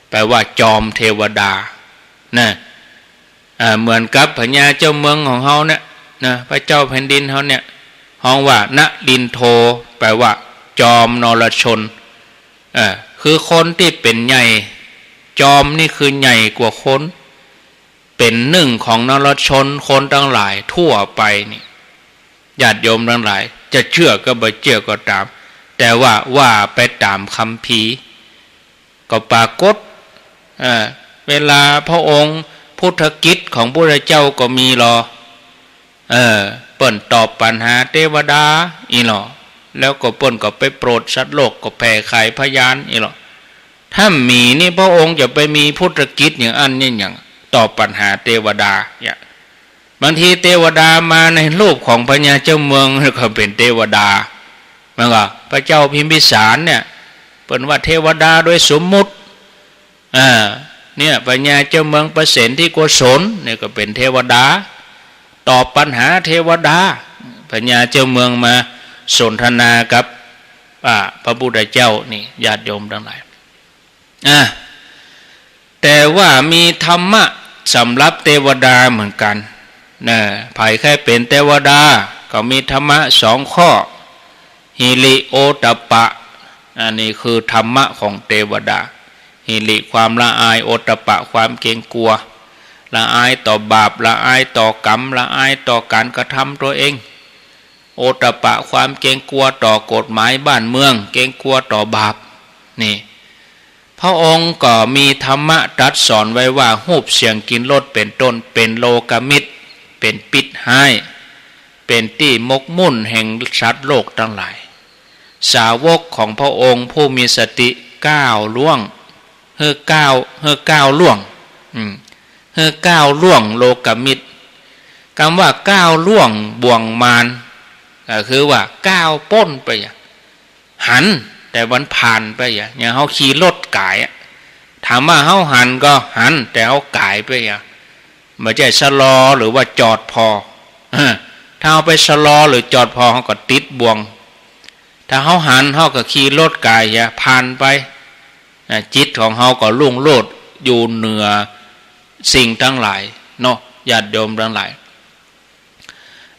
แปลว่าจอมเทวดานะเหมือนกับพญาเจ้าเมืองของเฮาเนี่ยนะพระเจ้าแผ่นดินเฮาเนี่ยฮ้องว่านลินโทแปลว่าจอมนรชนคือคนที่เป็นใหญ่จอมนี่คือใหญ่กว่าคนเป็นหนึ่งของนรชนคนทั้งหลายทั่วไปนี่ญาติโยมทั้งหลายจะเชื่อก็บ่เชื่อก็ตามแต่ว่าไปตามคัมภีร์ก็ปรากฏเวลาพระองค์พุทธกิจของพระพุทธเจ้าก็มีหรอเปิ้นตอบปัญหาเทวดาอีหรอแล้วก็เปิ้นก็ไปโปรดสัตว์โลกก็แผ่ไขพยานอีหรอถ้ามีนี่พระองค์จะไปมีพุทธกิจอย่างอันนี้อย่างตอบปัญหาเทวดาเนี่ยบางทีเทวดามาในรูปของพญาเจ้าเมืองก็เป็นเทวดาเหมือนกับพระเจ้าพิมพิสารเนี่ยเปิ้นว่าเทวดาโดยสมมุติเนี่ยพญาเจ้าเมืองประสิทธิโกศลเนี่ยก็เป็นเทวดาตอบปัญหาเทวดาพญาเจ้าเมืองมาสนทนากับพระพุทธเจ้านี่ญาติโยมทั้งหลายแต่ว่ามีธรรมะสำหรับเทวดาเหมือนกันนะภายแค่เป็นเทวดาก็มีธรรมะ2ข้อหิริโอตตัปปะอันนี้คือธรรมะของเทวดาหิริความละอายโอตตัปปะความเกรงกลัวละอายต่อบาปละอายต่อกรรมละอายต่อการกระทำตัวเองโอตตัปปะความเกรงกลัวต่อกฎหมายบ้านเมืองเกรงกลัวต่อบาปนี่พระองค์ก็มีธรรมะตรัสสอนไว้ว่ารูปเสียงกลิ่นรสเป็นต้นเป็นโลกมิตรเป็นปิดให้เป็นที่มกมุ่นแห่งสัตว์โลกทั้งหลายสาวกของพระองค์ผู้มีสติก้าวล่วงก้าวล่วงก้าวล่วงโลกมิตรคำว่าก้าวล่วงบ่วงมารก็คือว่าก้าวป้นไปหันแต่วันผ่านไปอย่างเขาขี่รถกายถามว่าเขาหันก็หันแต่เขากายไปไม่ใช่ชะลอหรือว่าจอดพอถ้าเอาไปชะลอหรือจอดพอเขาก็ติดบ่วงถ้าเขาหันเขาก็ขี่รถกายผ่านไปจิตของเขาก็ลุ่งโลดอยู่เหนือสิ่งทั้งหลายเนาะญาติโยมทั้งหลาย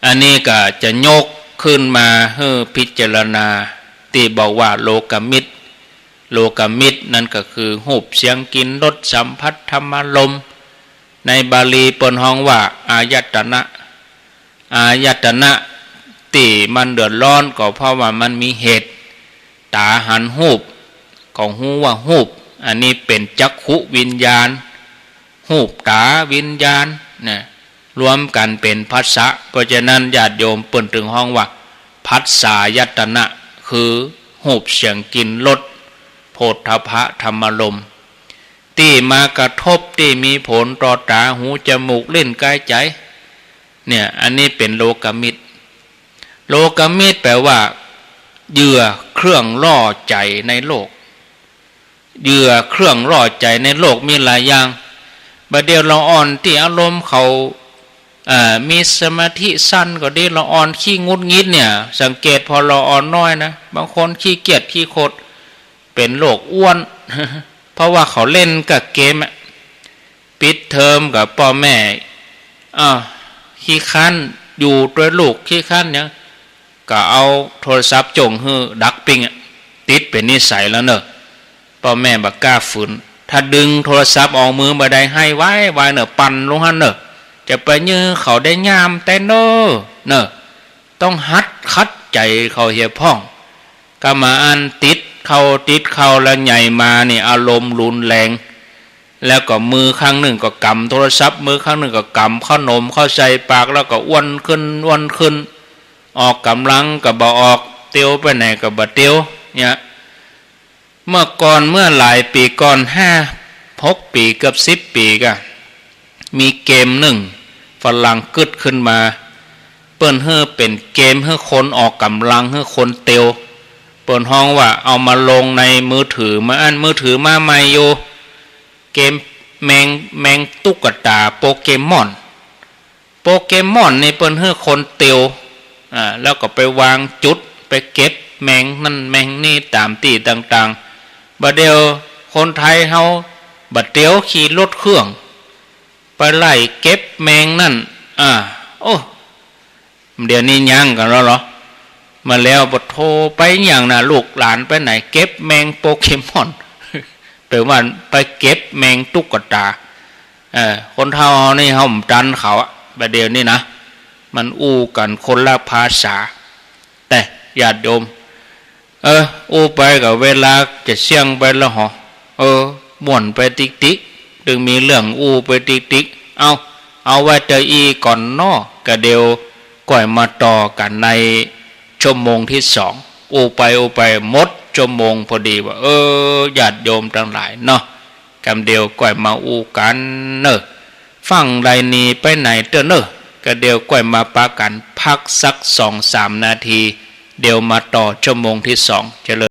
อันนี้ก็จะยกขึ้นมาให้พิจารณาที่บอกว่าโลกมิตรนั่นก็คือรูปเสียงกลิ่นรสสัมผัสธรรมลมในบาลีเปิ้นฮ้องว่าอายตนะที่มันเดือดร้อนก็เพราะว่ามันมีเหตุตาหันรูปก็ฮู้ว่ารูปอันนี้เป็นจักขุวิญญาณรูปตาวิญญาณนะรวมกันเป็นผัสสะเพราะฉะนั้นญาติโยมเปิ้นถึงฮ้องว่าผัสสายตนะคือรูปเสียงกลิ่นรสโผฏฐัพพะธรรมลม ที่มากระทบที่มีผลต่อตาหูจมูกลิ้นกายใจเนี่ยอันนี้เป็นโลกมิตรโลกมิตรแปลว่าเหยื่อเครื่องล่อใจในโลกเหยื่อเครื่องล่อใจในโลกมีหลายอย่างบัดเดียวเราอ่อนที่อารมณ์เขามีสมาธิสั้นก็ดีเราอ่อนขี้งุดงิดเนี่ยสังเกตพอเราอ่อนน้อยนะบางคนขี้เกียจขี้โคตรเป็นโรคอ้วน เพราะว่าเขาเล่นกับเกมปิดเทอมกับพ่อแม่ขี้คันอยู่ด้วยลูกขี้คันเนี่ยก็เอาโทรศัพท์จงฮือดักปิงติดเป็นนิสัยแล้วเนอะพ่อแม่บักกล้าฝืนถ้าดึงโทรศัพท์ออกมือมาได้ให้ไว้เนอะปั่นลงหันเนอะจะไปยื้อเขาได้งามแต่เนอะต้องหัดคัดใจเขาเหียพ่องก็มาอันติดเขาแล้วใหญ่มานี่อารมณ์รุนแรงแล้วก็มือข้างหนึ่งก็กำโทรศัพท์มือข้างหนึ่งก็กำขนมเข้าใส่ปากแล้วก็อ้วนขึ้นออกกำลังก็บ่ออกเตียวไปไหนก็บ่เตียวเนี่ยเมื่อหลายปีก่อน6 ปีเกือบ10 ปีก็มีเกมหนึ่งฝรั่งกึดขึ้นมาเปิ้นเฮ้อเป็นเกมเฮ้อคนออกกำลังเฮ้อคนเตียวเปิ้นห้องว่าเอามาลงในมือถือมาอันมือถือมาใหม่อยู่เกมแมงตุ๊กตาโปเกมอนนี่เปิ้นเฮ้อคนเตียวแล้วก็ไปวางจุดไปเก็บแมงนั่นแมงนี่ตามที่ต่างๆบัดเดียวคนไทยเฮาบัดเตียวขี่รถเครื่องไปไล่เก็บแมงนั่นโอ้เดี๋ยวนี้ยังกันแล้วเหรอมาแล้วบทโทรไปอย่างน่ะลูกหลานไปไหนเก็บแมงโปเกมอนแปลว่าไปเก็บแมงตุ๊กตาคนเฒ่านี่เฮาจันเขาบัดเดี๋ยวนี้นะมันอู้กันคนละภาษาแต่ญาติโยมอู้ไปกับเวลาจะเสี่ยงไปแล้วหรอม่วนไปติ๊กถึงมีเรื่องอู้ไปติ๊กเอาไว้เจออีก่อนนอกระเดียวก่อยมาต่อกันในชั่วโมงที่2อู้ไปหมดชั่วโมงพอดีว่าญาติโยมทั้งหลายเนาะกำเดียวก่อยมาอู้กันเนอะฟังไรนี้ไปไหนเนอะกระเดียวก่อยมาปากันพักสัก2-3 นาทีเดี๋ยวมาต่อชั่วโมงที่2เจริญ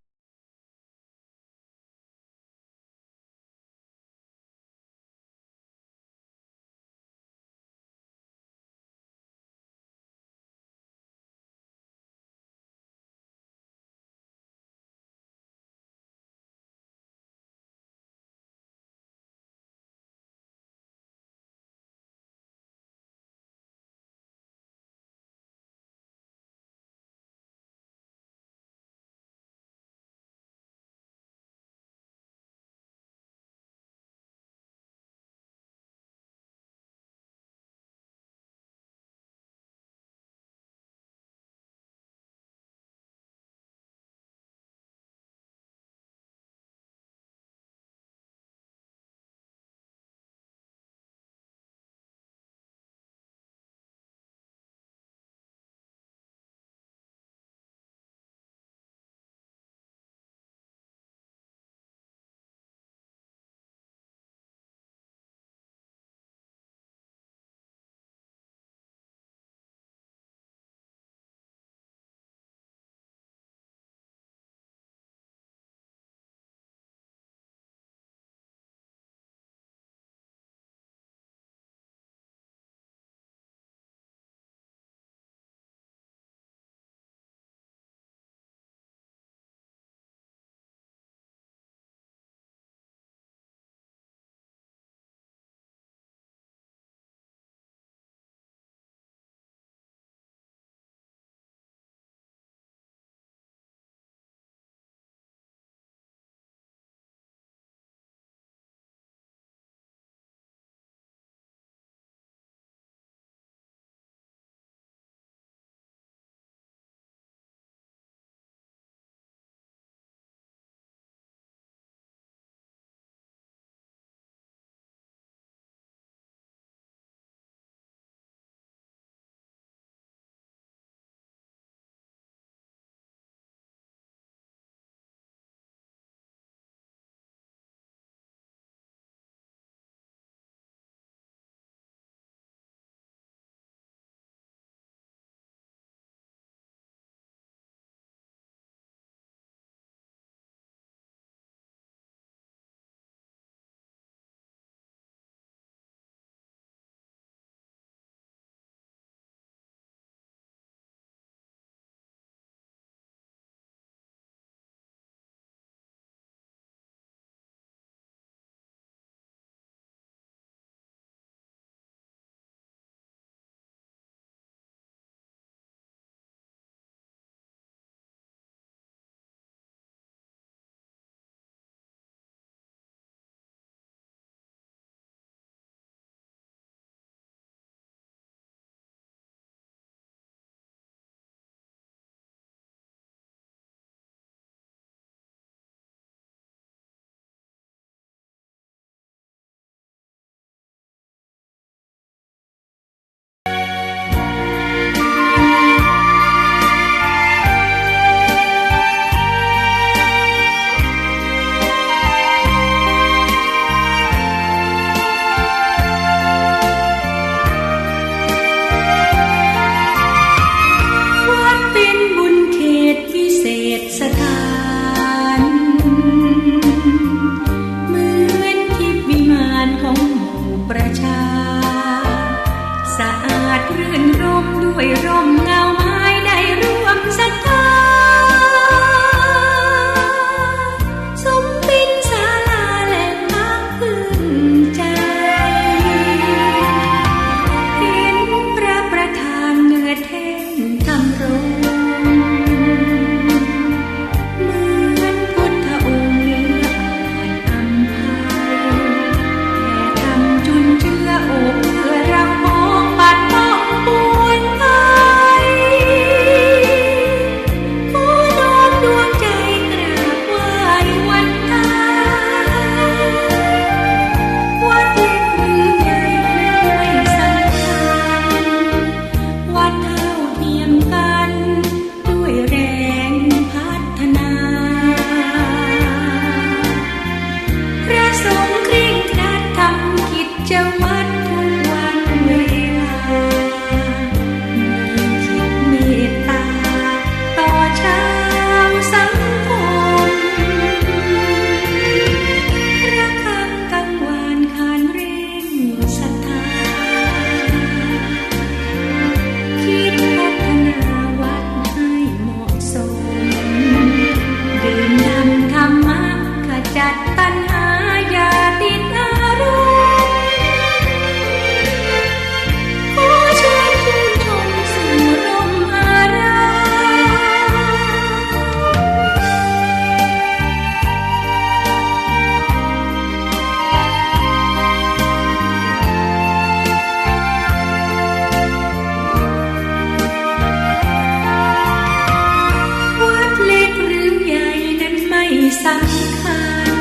สำคัญ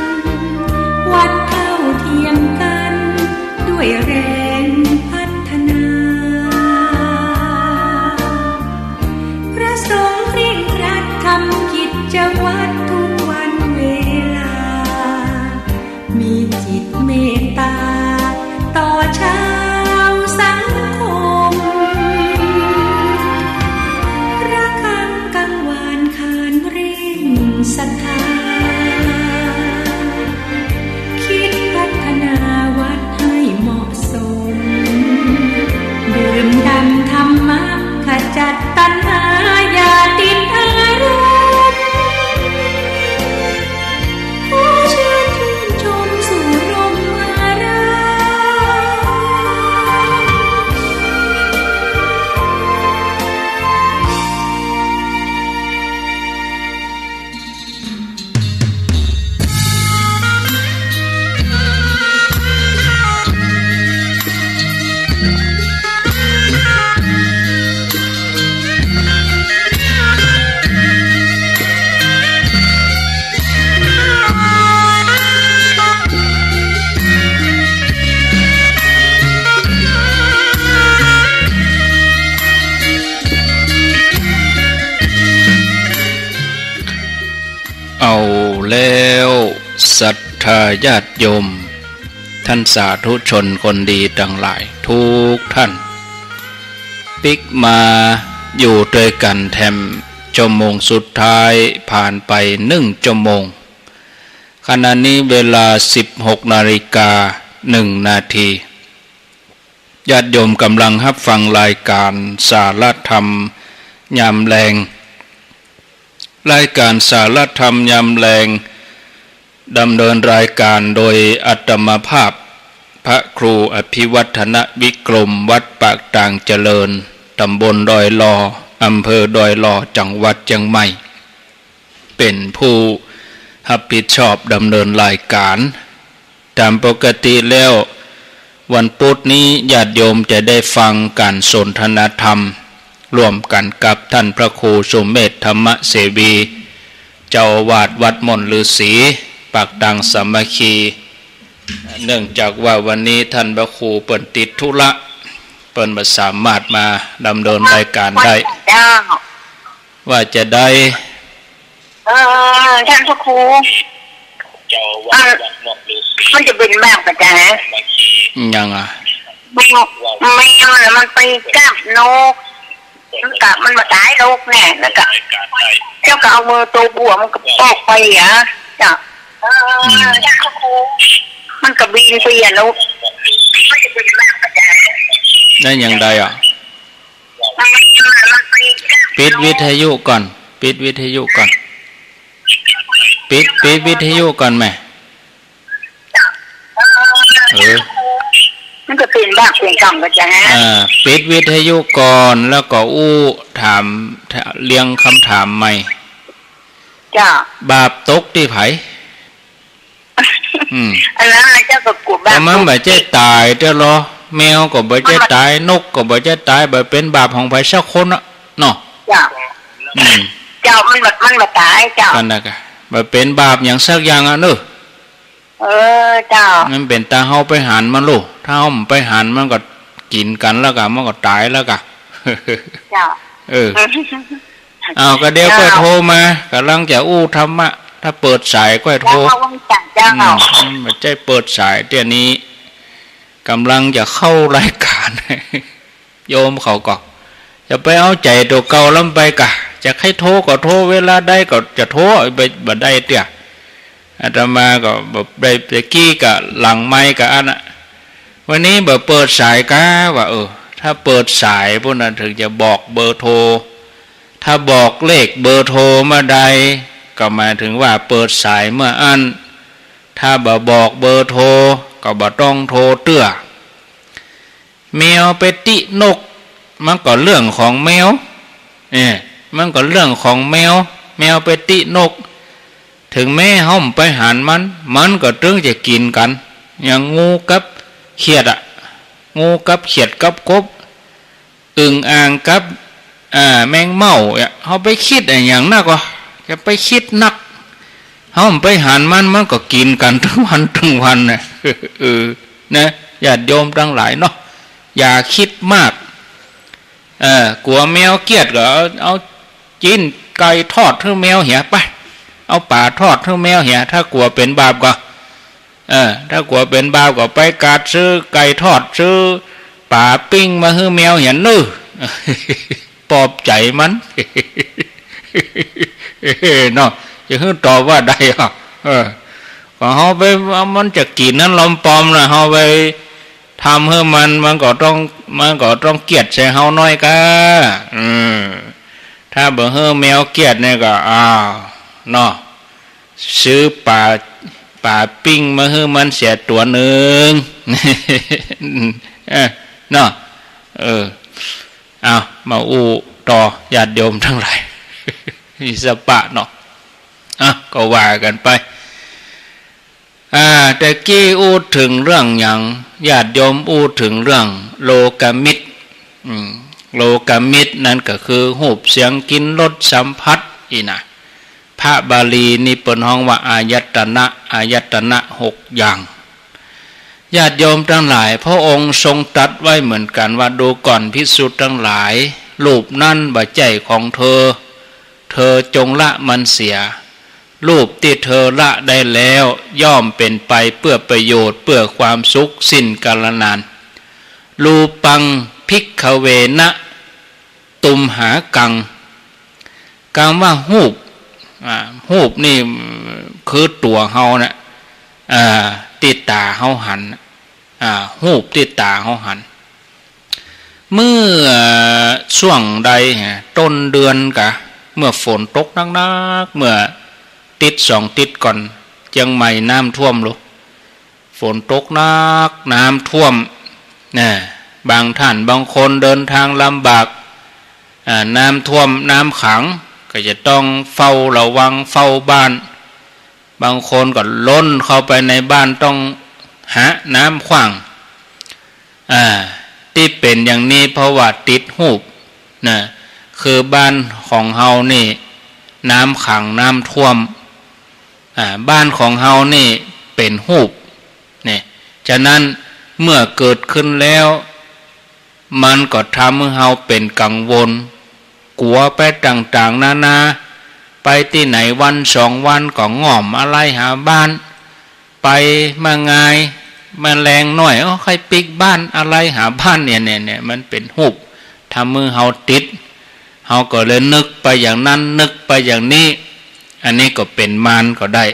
วัดเท่าเทียมกันด้วยแรงพัฒนาพระสงฆ์เร่งรัดทำกิจวัตรทุกวันเวลามีจิตเมตตาต่อชาวสังคมระฆังกังวานขานเร่งศรัทธาคิดพัฒนาวัดให้เหมาะสมดื่มด่ำธรรมะขจัดตัณหาอย่าติดอารมณ์ผู้เชิญชื่นชมสู่ร่มอารามเอาแล้วศรัทธาญาติโยมท่านสาธุชนคนดีทั้งหลายทุกท่านปิกมาอยู่ด้วยกันแถมชั่วโมงสุดท้ายผ่านไป1 ชั่วโมงขณะนี้เวลา 16:01 นาทีญาติโยมกำลังรับฟังรายการสารธรรมยามแลงรายการสารธรรมยามแลงดำเนินรายการโดยอาตมาภาพพระครูอภิวัฒนวิกรมวัดปากต่างเจริญตำบลดอยลออำเภอดอยลอจังหวัดเชียงใหม่เป็นผู้รับผิดชอบดำเนินรายการตามปกติแล้ววันพุธนี้ญาติโยมจะได้ฟังการสนทนาธรรมร่วมกันกับท่านพระครูสุเมธธรรมเสวีเจ้าอาวาสวัดม่อนฤาษีปากดังสามัคคีเนื่องจากว่าวันนี้ท่านพระครูเปิ่นติดธุระเปิ่นบ่สามารถมาดำเนินรายการได้ว่าจะได้ท่านพระครูเจ้าอาวาสวัดม่อนฤาษีมันจะเป็นแบบกระจายยังอ่ะไม่มันไปกัดนกมันมาตายโรคแน่แล้วก็เจ้าก็เอามือตัวบวมมันก็ปอกไปอ่ะจ้ะมันก็บินไปอ่ะแล้วนั่นยังไงอ่ะปิดวิทยุก่อนปิดวิทยุก่อนปิดวิทยุก่อนไหมมันก็เป็นบ้าเป็นกรรมก็จะฮะปิดวิทยุก่อนแล้วก็ถามเรียงคำถามใหม่จ้ะบาปตกที่ไผอันนั้นเจ้าก็กลัวบาปมันบ่ใจตายเด้อเหรอแมวก็บ่ใจตายนกก็บ่ใจตายบ่เป็นบาปของไผสักคนอ่ะเนาะจ้ะเจ้ามันบ่ตายเจ้ากันน่ะก็บ่เป็นบาปหยังสักอย่างอ่ะเด้อเจ้ามันเป็นตาเฮาไปหันมันลูกถ้าเฮาไปหันมันก็กินกันแล้วก็มันก็ตายแล้วก็เจ้าเอาก็เดี๋ยวก็โทรมากำลังจะธรรมะถ้าเปิดสายก็โทรไม่ใช่เปิดสายเดี๋ยวนี้กำลังจะเข้ารายการโยมเขาก็จะไปเอาใจตัวเก่าล้ำไปกะจะให้โทรก็โทรเวลาได้ก็จะโทรไปบ่ได้เตี้ยอาตมาก็แบบไปกี้กับหลังไม้กับอันน่ะวันนี้แบบเปิดสายก้าว่าถ้าเปิดสายพวกนั้นถึงจะบอกเบอร์โทรถ้าบอกเลขเบอร์โทรมาใดก็หมายถึงว่าเปิดสายเมื่ออันถ้าบอกเบอร์โทรก็บ่ต้องโทรเตื้อแมวไปตินกมันก็เรื่องของแมวมันก็เรื่องของแมวไปตินกถึงแม่ห้อมไปหันมันก็ตึงจะกินกันอย่างงูกับเขียดงูกับเขียดกับกบอึ่งอ่างกับแมงเม่าเฮาไปคิดอย่างนั้นก็จะไปคิดนัก เฮาไปหันมันก็กินกันทั้งวันนะนะญาติโยมทั้งหลายเนาะอย่าคิดมากกลัวแมวเกลียดก็เอากินไก่ทอดให้แมวเหี่ยไปเอาป่าทอดให้แมวเหี่ยถ้ากลัวเป็นบาปก็ถ้ากลัวเป็นบาปก็ไปกัดซื้อไก่ทอดซื้อป่าปิ้งมาให้แมวเหี่ยนื้อปลอบใจมันเนาะจะให้ตอบว่าได้หรอก็เฮาไปมันจะกินนั้นลมปอมนะเฮาไปทำให้มันก็ต้องเกลียดใส่เฮาน้อยกะถ้าบ่ให้แมวเกลียดเนี่ยก็เนาะซื้อป่าปิ้งมาให้มันเสียตัวหนึ่งเนาะมาอู้ต่อญาติโยมทั้งหลายอิสปะเนาะก็ว่ากันไปแต่กี้อู้ถึงเรื่องอย่างญาติโยมอู้ถึงเรื่องโลกมิตรโลกมิตรนั่นก็คือหูบเสียงกินรสสัมผัสอีนะพระบาลีนี่เปิ้นฮ้องว่าอายตนะ6อย่างญาติโยมทั้งหลายพระองค์ทรงตรัสไว้เหมือนกันว่าดูก่อนภิกษุทั้งหลายรูปนั่นบ่ใจของเธอจงละมันเสียรูปที่เธอละได้แล้วย่อมเป็นไปเพื่อประโยชน์เพื่อความสุขสิ้นกาลนานรูปังภิกขเวนะตุมหากังคำว่าหูบนี่คือตัวเฮานะติดตาเฮาหันหูบติดตาเฮาหันเมื่อช่วงใดต้นเดือนกะเมื่อฝนตกหนักๆเมื่อติด2 ติดก่อนเชียงใหม่น้ำท่วมลูกฝนตกหนักน้ำท่วมบางท่านบางคนเดินทางลำบากน้ำท่วมน้ำขังก็จะต้องเฝ้าระวังเฝ้าบ้านบางคนก็ล้นเข้าไปในบ้านต้องหาน้ำขว้างที่เป็นอย่างนี้เพราะว่าติดหูบคือบ้านของเฮานี่น้ำขังน้ำท่วมบ้านของเฮานี่เป็นหูบเนี่ยฉะนั้นเมื่อเกิดขึ้นแล้วมันก็ทำให้เฮาเป็นกังวลกลัวไปต่างๆนานาไปที่ไหนวัน2 วันก็ง่อมอะไรหาบ้านไปมาไงมาแรงหน่อยใครปิกบ้านอะไรหาบ้านเนี่ยมันเป็นหูบทำมือเฮาติดเฮาก็เลยนึกไปอย่างนั้นนึกไปอย่างนี้อันนี้ก็เป็นมารก็ได้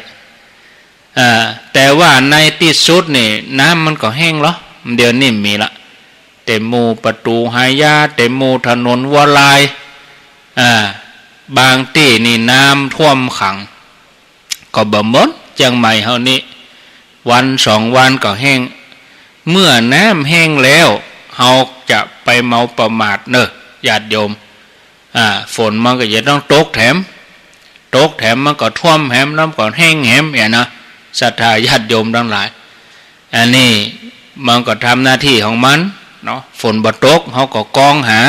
แต่ว่าในที่สุดนี่น้ำมันก็แห้งแล้วเดี๋ยวนี้มีละเต็มหมู่ประตูหายาเต็มหมู่ถนนวัวลายบางที่นี่น้ำท่วมขังก็บ่หมดเชียงใหม่เฮานี่วัน2 วันก็แห้งเมื่อน้ำแห้งแล้วเฮาจะไปเมาประมาทเนอะญาติโยมฝนมันก็จะต้องตกแถมมันก็ท่วมแถมน้ำก็แห้งแถมอย่างนะศรัทธาญาติโยมทั้งหลายอันนี้มันก็ทำหน้าที่ของมันเนาะฝนบ่ตกเฮาก็กองหา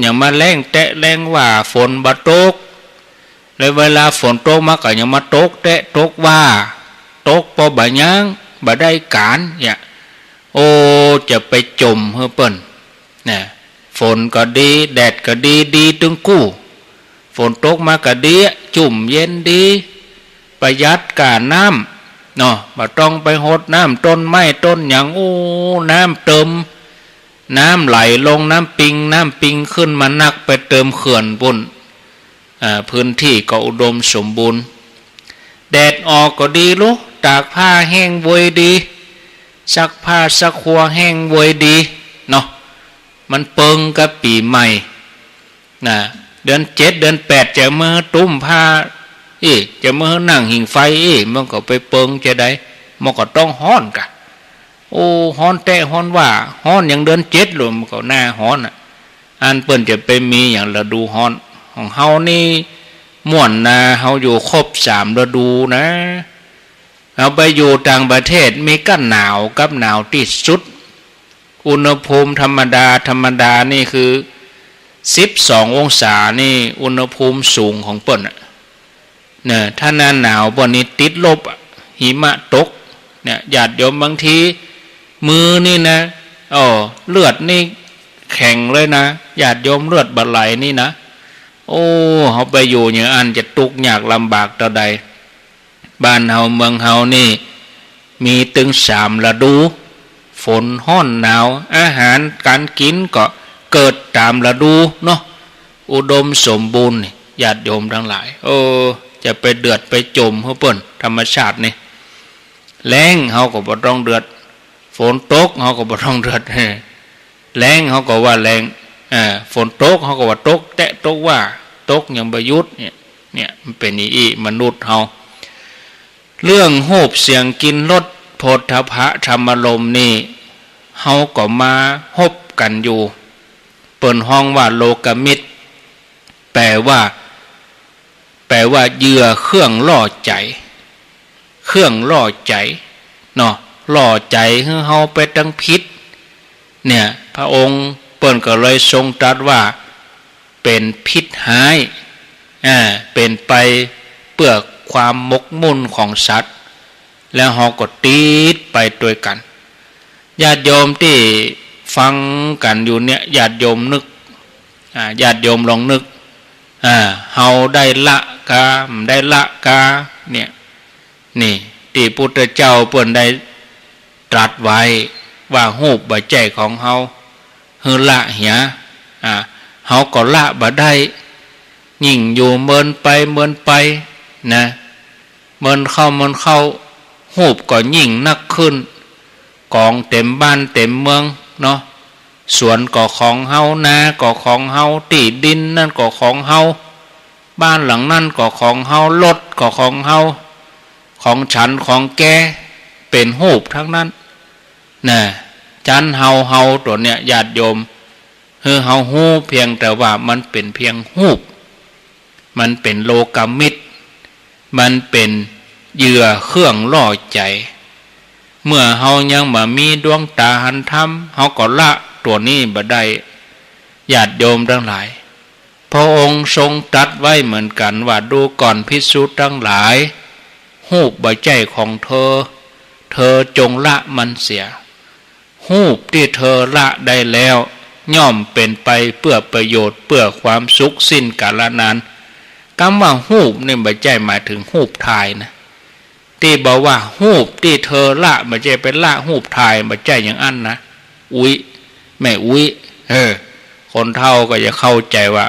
อย่างมาแรงแตะแรงว่าฝนบ่ตกเลยเวลาฝนตกมาก็ยังมาตกแตะตกว่าตกพอบ่ยังบ่ได้การเนี่ยจะไปจมเฮอเปิ้นเนี่ยฝนก็ดีแดดก็ดีตึงกู้ฝนตกมาก็ดีจุ่มเย็นดีประหยัดกาน้ำเนาะบ่ต้องไปหดน้ำต้นไม้ต้นหยังน้ำเติมน้ำไหลลงน้ำปิงขึ้นมานักไปเติมเขื่อนปุ่นพื้นที่ก็อุดมสมบูรณ์แดดออกก็ดีลูกตากผ้าแห้งวยดีซักผ้าซักครัวแห้งวยดีเนาะมันเปิงกับปีใหม่เดือน7 เดือน8จะมือตุ้มผ้าจะมือนั่งหิ่งไฟมันก็ไปเปิงจะได้มันก็ต้องฮ้อนกะฮ้อนแตะฮ้อนว่าฮ้อนอย่างเดือน7เลยมันก็หน้าฮ้อนอันเปิ้นจะไปมีอย่างฤดูฮ้อนของเฮานี่ม่วนนะเฮาอยู่ครบ3 ฤดูนะเอาไปอยู่ต่างประเทศมีก็หนาวกับหนาวที่สุดอุณหภูมิธรรมดานี่คือ12 องศานี่อุณหภูมิสูงของเปิ้น เนี่ยถ้าหน้าหนาวบนนี้ติดลบหิมะตกเนี่ยญาติโยมบางทีมือนี่นะเลือดนี่แข็งเลยนะญาติโยมเลือดบะไหลนี่นะโอ้เขาไปอยู่อย่างอันจะทุกข์ยากลำบากต่อใดบ้านเฮาเมืองเฮานี่มีถึง3 ฤดูฝนร้อนหนาวอาหารการกินก็เกิดตามฤดูเนาะอุดมสมบูรณ์ญาติโยมทั้งหลายจะไปเดือดไปจมเฮาเปิ้นธรรมชาตินี่แล้งเฮาก็บ่ต้องเดือดฝนตกเฮาก็บ่ต้องเดือดแล้งเฮาก็ว่าแล้งฝนตกเฮาก็ว่าตกแต่ตกว่าตกยังบ่หยุดเนี่ยมันเป็นอีมนุษย์เฮาเรื่องโหบเสียงกินรสโผฏฐัพพะธรรมารมณ์นี่เฮาก็มาฮบกันอยู่เปิ้นห้องว่าโลกมิตรแปลว่าเหยื่อเครื่องล่อใจเครื่องล่อใจเนาะล่อใจให้เฮาไปตั้งพิษเนี่ยพระองค์เปิ้นก็เลยทรงตรัสว่าเป็นพิษหายเป็นไปเปื้อความมกมุ่นของสัตว์แล้วเฮาก็ติดไปด้วยกันญาติโยมที่ฟังกันอยู่เนี่ยญาติโยมนึกญาติโยมลองนึกเฮาได้ละกาเนี่ยนี่ที่พุทธเจ้าเปิ้นได้ตรัสไว้ว่ารูปบ่ใจของเฮาฮือละเหียเฮาก็ละบ่ได้ยิ่งอยู่เมินไปนะเมินเข้ารูปก็ยิ่งนักขึ้นกองเต็มบ้านเต็มเมืองเนาะสวนก็ของเฮานาก็ของเฮาที่ดินนั่นก็ของเฮาบ้านหลังนั่นก็ของเฮารถก็ของเฮาของฉันของแกเป็นรูปทั้งนั้นนะจันเฮาตัวเนี้ยญาติโยมเฮาฮู้เพียงแต่ว่ามันเป็นเพียงรูปมันเป็นโลกมิตรมันเป็นเหยื่อเครื่องล่อใจเมื่อเฮายังบ่มีดวงตาหันธรรมเฮาก็ละตัวนี้บ่ได้ญาติโยมทั้งหลายพระองค์ทรงตรัสไว้เหมือนกันว่าดูก่อนภิกษุทั้งหลายรูปบ่ใจของเธอจงละมันเสียรูปที่เธอละได้แล้วย่อมเป็นไปเพื่อประโยชน์เพื่อความสุขสิ้นกาลนานคำว่ารูปนี่บ่ใจหมายถึงรูปถ่ายนะที่บอกว่ารูปที่เธอละบ่ใจเป็นละรูปถ่ายบ่ใจอย่างอันนะแม่คนเฒ่าก็จะเข้าใจว่า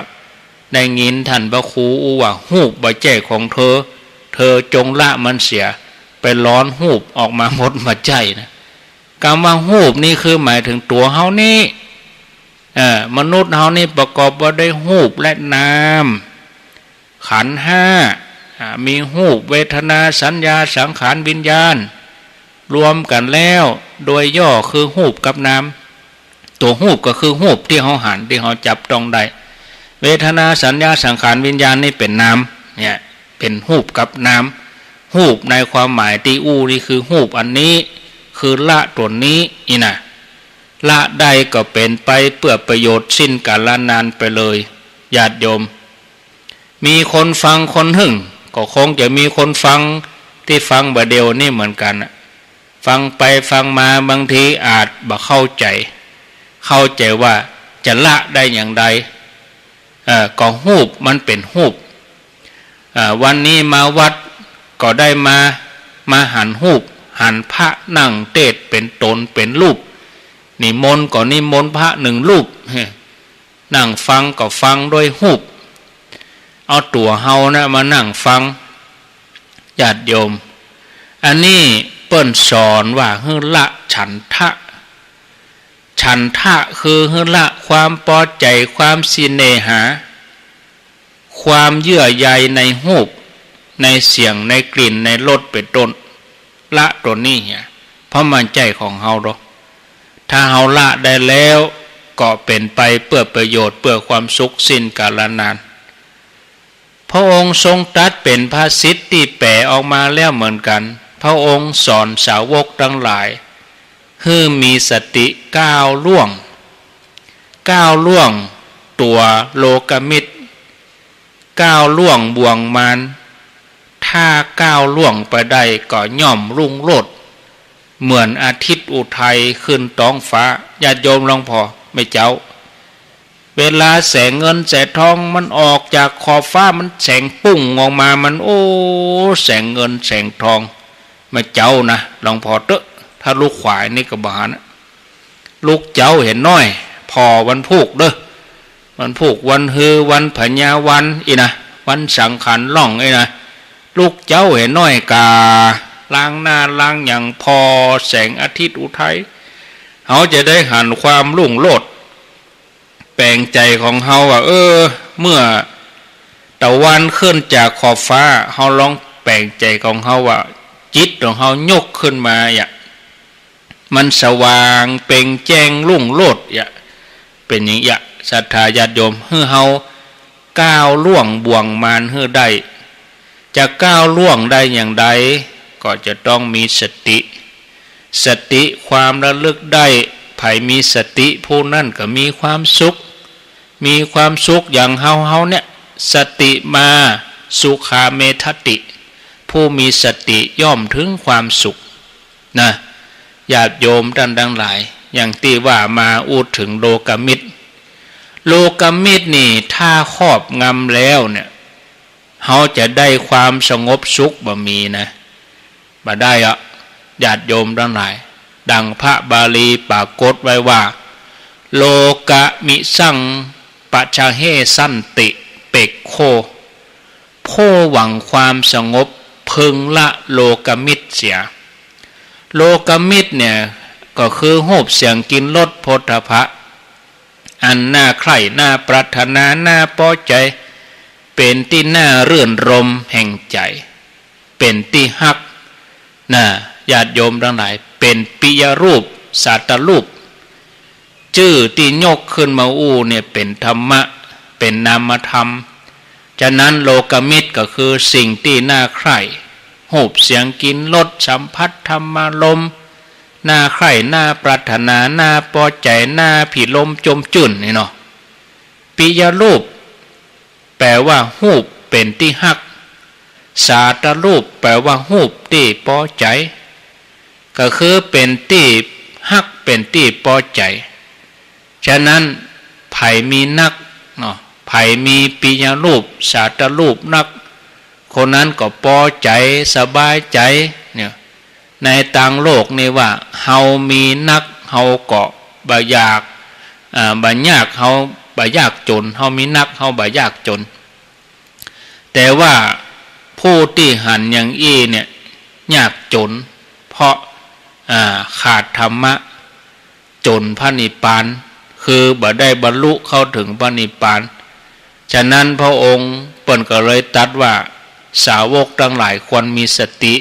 ได้ยินท่านพระครูว่ารูปบ่ใจของเธอจงละมันเสียไปร้อนรูปออกมาหมดบ่ใจนะคำว่ารูปนี่คือหมายถึงตัวเฮานี่มนุษย์เฮานี่ประกอบว่าด้วยรูปและนามขันธ์5มีรูปเวทนาสัญญาสังขารวิญญาณรวมกันแล้วโดยย่อคือรูปกับนามตัวรูปก็คือรูปที่เฮาหันที่เฮาจับต้องได้เวทนาสัญญาสังขารวิญญาณนี่เป็นนามเนี่ยเป็นรูปกับนามรูปในความหมายที่นี่คือรูปอันนี้คือละตัวนี้นะละได้ก็เป็นไปเพื่อประโยชน์สิ้นกาลนานไปเลยญาติโยมมีคนฟังคนหึ่งก็คงจะมีคนฟังที่ฟังบ่เดียวนี่เหมือนกันฟังไปฟังมาบางทีอาจบ่เข้าใจว่าจะละได้อย่างใดก็รูปมันเป็นรูปวันนี้มาวัดก็ได้มาหันรูปหันพระนั่งเทศเป็นตนเป็นรูปนิมนต์ก็นิมนต์พระ1 รูปนั่งฟังก็ฟังด้วยรูปเอาตัวเฮานะมานั่งฟังญาติโยมอันนี้เปิ้นสอนว่าให้ละฉันทะคือให้ละความพอใจความสิเนหาความเยื่อใยในรูปในเสียงในกลิ่นในรสเป็นต้นละตัวนี้เพราะมันใจของเฮาดอกถ้าเฮาละได้แล้วก็เป็นไปเพื่อประโยชน์เพื่อความสุขสิ้นกาลนานพระองค์ทรงตรัสเป็นภาษิตที่แปลออกมาแล้วเหมือนกันพระองค์สอนสาวกทั้งหลายให้มีสติก้าวล่วงตัวโลกมิตรก้าวล่วงบ่วงมาร ถ้าก้าวล่วงไปได้ก็ย่อมรุ่งโรจน์เหมือนอาทิตย์อุทัยขึ้นท้องฟ้าญาติโยมลองพอไม่เจ้าเวลาแสงเงินแสงทองมันออกจากขอบฟ้ามันแสงปุ้งออกมามันโอ้แสงเงินแสงทองไม่เจ้านะลองพอเตอะถ้าลูกขวายนี่ก็บานะลูกเจ้าเห็นน้อยพอวันพุกเด้อวันพุกวันฮือวันพญาวันอีนะวันสังขารล่องอีนะลูกเจ้าเห็นน้อยกาล้างหน้าล้างอย่างพอแสงอาทิตย์อุทัยเขาจะได้หันความรุ่งโรจน์แปลงใจของเขาว่าเมื่อตะวันขึ้นจากขอบฟ้าเขาลองแปลงใจของเขาว่าจิตของเขายกขึ้นมามันสว่างเปล่งแจ้งรุ่งโรจน์เป็นอย่างนี้ศรัทธาญาติโยมเพื่อเขาก้าวล่วงบ่วงมารเพื่อได้จะก้าวล่วงได้อย่างใดก็จะต้องมีสติความระลึกได้ไผมีสติผู้นั่นก็มีความสุขอย่างเฮาเนี่ยสติมาสุขาเมทติผู้มีสติย่อมถึงความสุขนะญาติโยมท่านทั้งหลายอย่างที่ว่ามาอูดถึงโลกมิตรนี่ถ้าครอบงำแล้วเนี่ยเขาจะได้ความสงบสุขบ่มีนะบ่ได้ญาติโยมทั้งหลายดังพระบาลีปรากฏไว้ว่าโลกะมิสั่งปัจฉเหสันติเปกโคผู้หวังความสงบพึงละโลกมิตรเสียโลกมิตรเนี่ยก็คือรูปเสียงกินรสโผฏฐัพพะอันน่าใคร่น่าปรารถนาน่าพอใจเป็นที่น่ารื่นรมแห่งใจเป็นที่ฮักญาติโยมทั้งหลายเป็นปิยรูปสัตตรูปชื่อที่ยกขึ้นมาเนี่ยเป็นธรรมะเป็นนามธรรมฉะนั้นโลกมิตรก็คือสิ่งที่น่าใคร่รูปเสียงกินรสสัมผัสธรรมารมณ์น่าใคร่น่าปรารถนาน่าพอใจน่าผิลมจมจื่นนี่เนาะปิยรูปแปลว่ารูปเป็นที่ฮักสาตรูปแปลว่ารูปที่พอใจก็คือเป็นที่ฮักเป็นที่พอใจฉะนั้นไผมีนักเนาะไผมีปิยรูปสาตรูปนักคนนั้นก็พอใจสบายใจเนี่ยในต่างโลกนี่ว่าเฮามีนักเฮาก็บ่อยากบ่ยากเฮาบ่ยากจนเฮามีนักเฮาบ่ยากจนแต่ว่าผู้ที่หันอย่างเนี่ยยากจนเพราะขาดธรรมะจนพระนิพพานคือบ่ได้บรรลุเข้าถึงพระนิพพานฉะนั้นพระองค์เปิ้นก็เลยตรัสว่าสาวกทั้งหลายควรมีสติ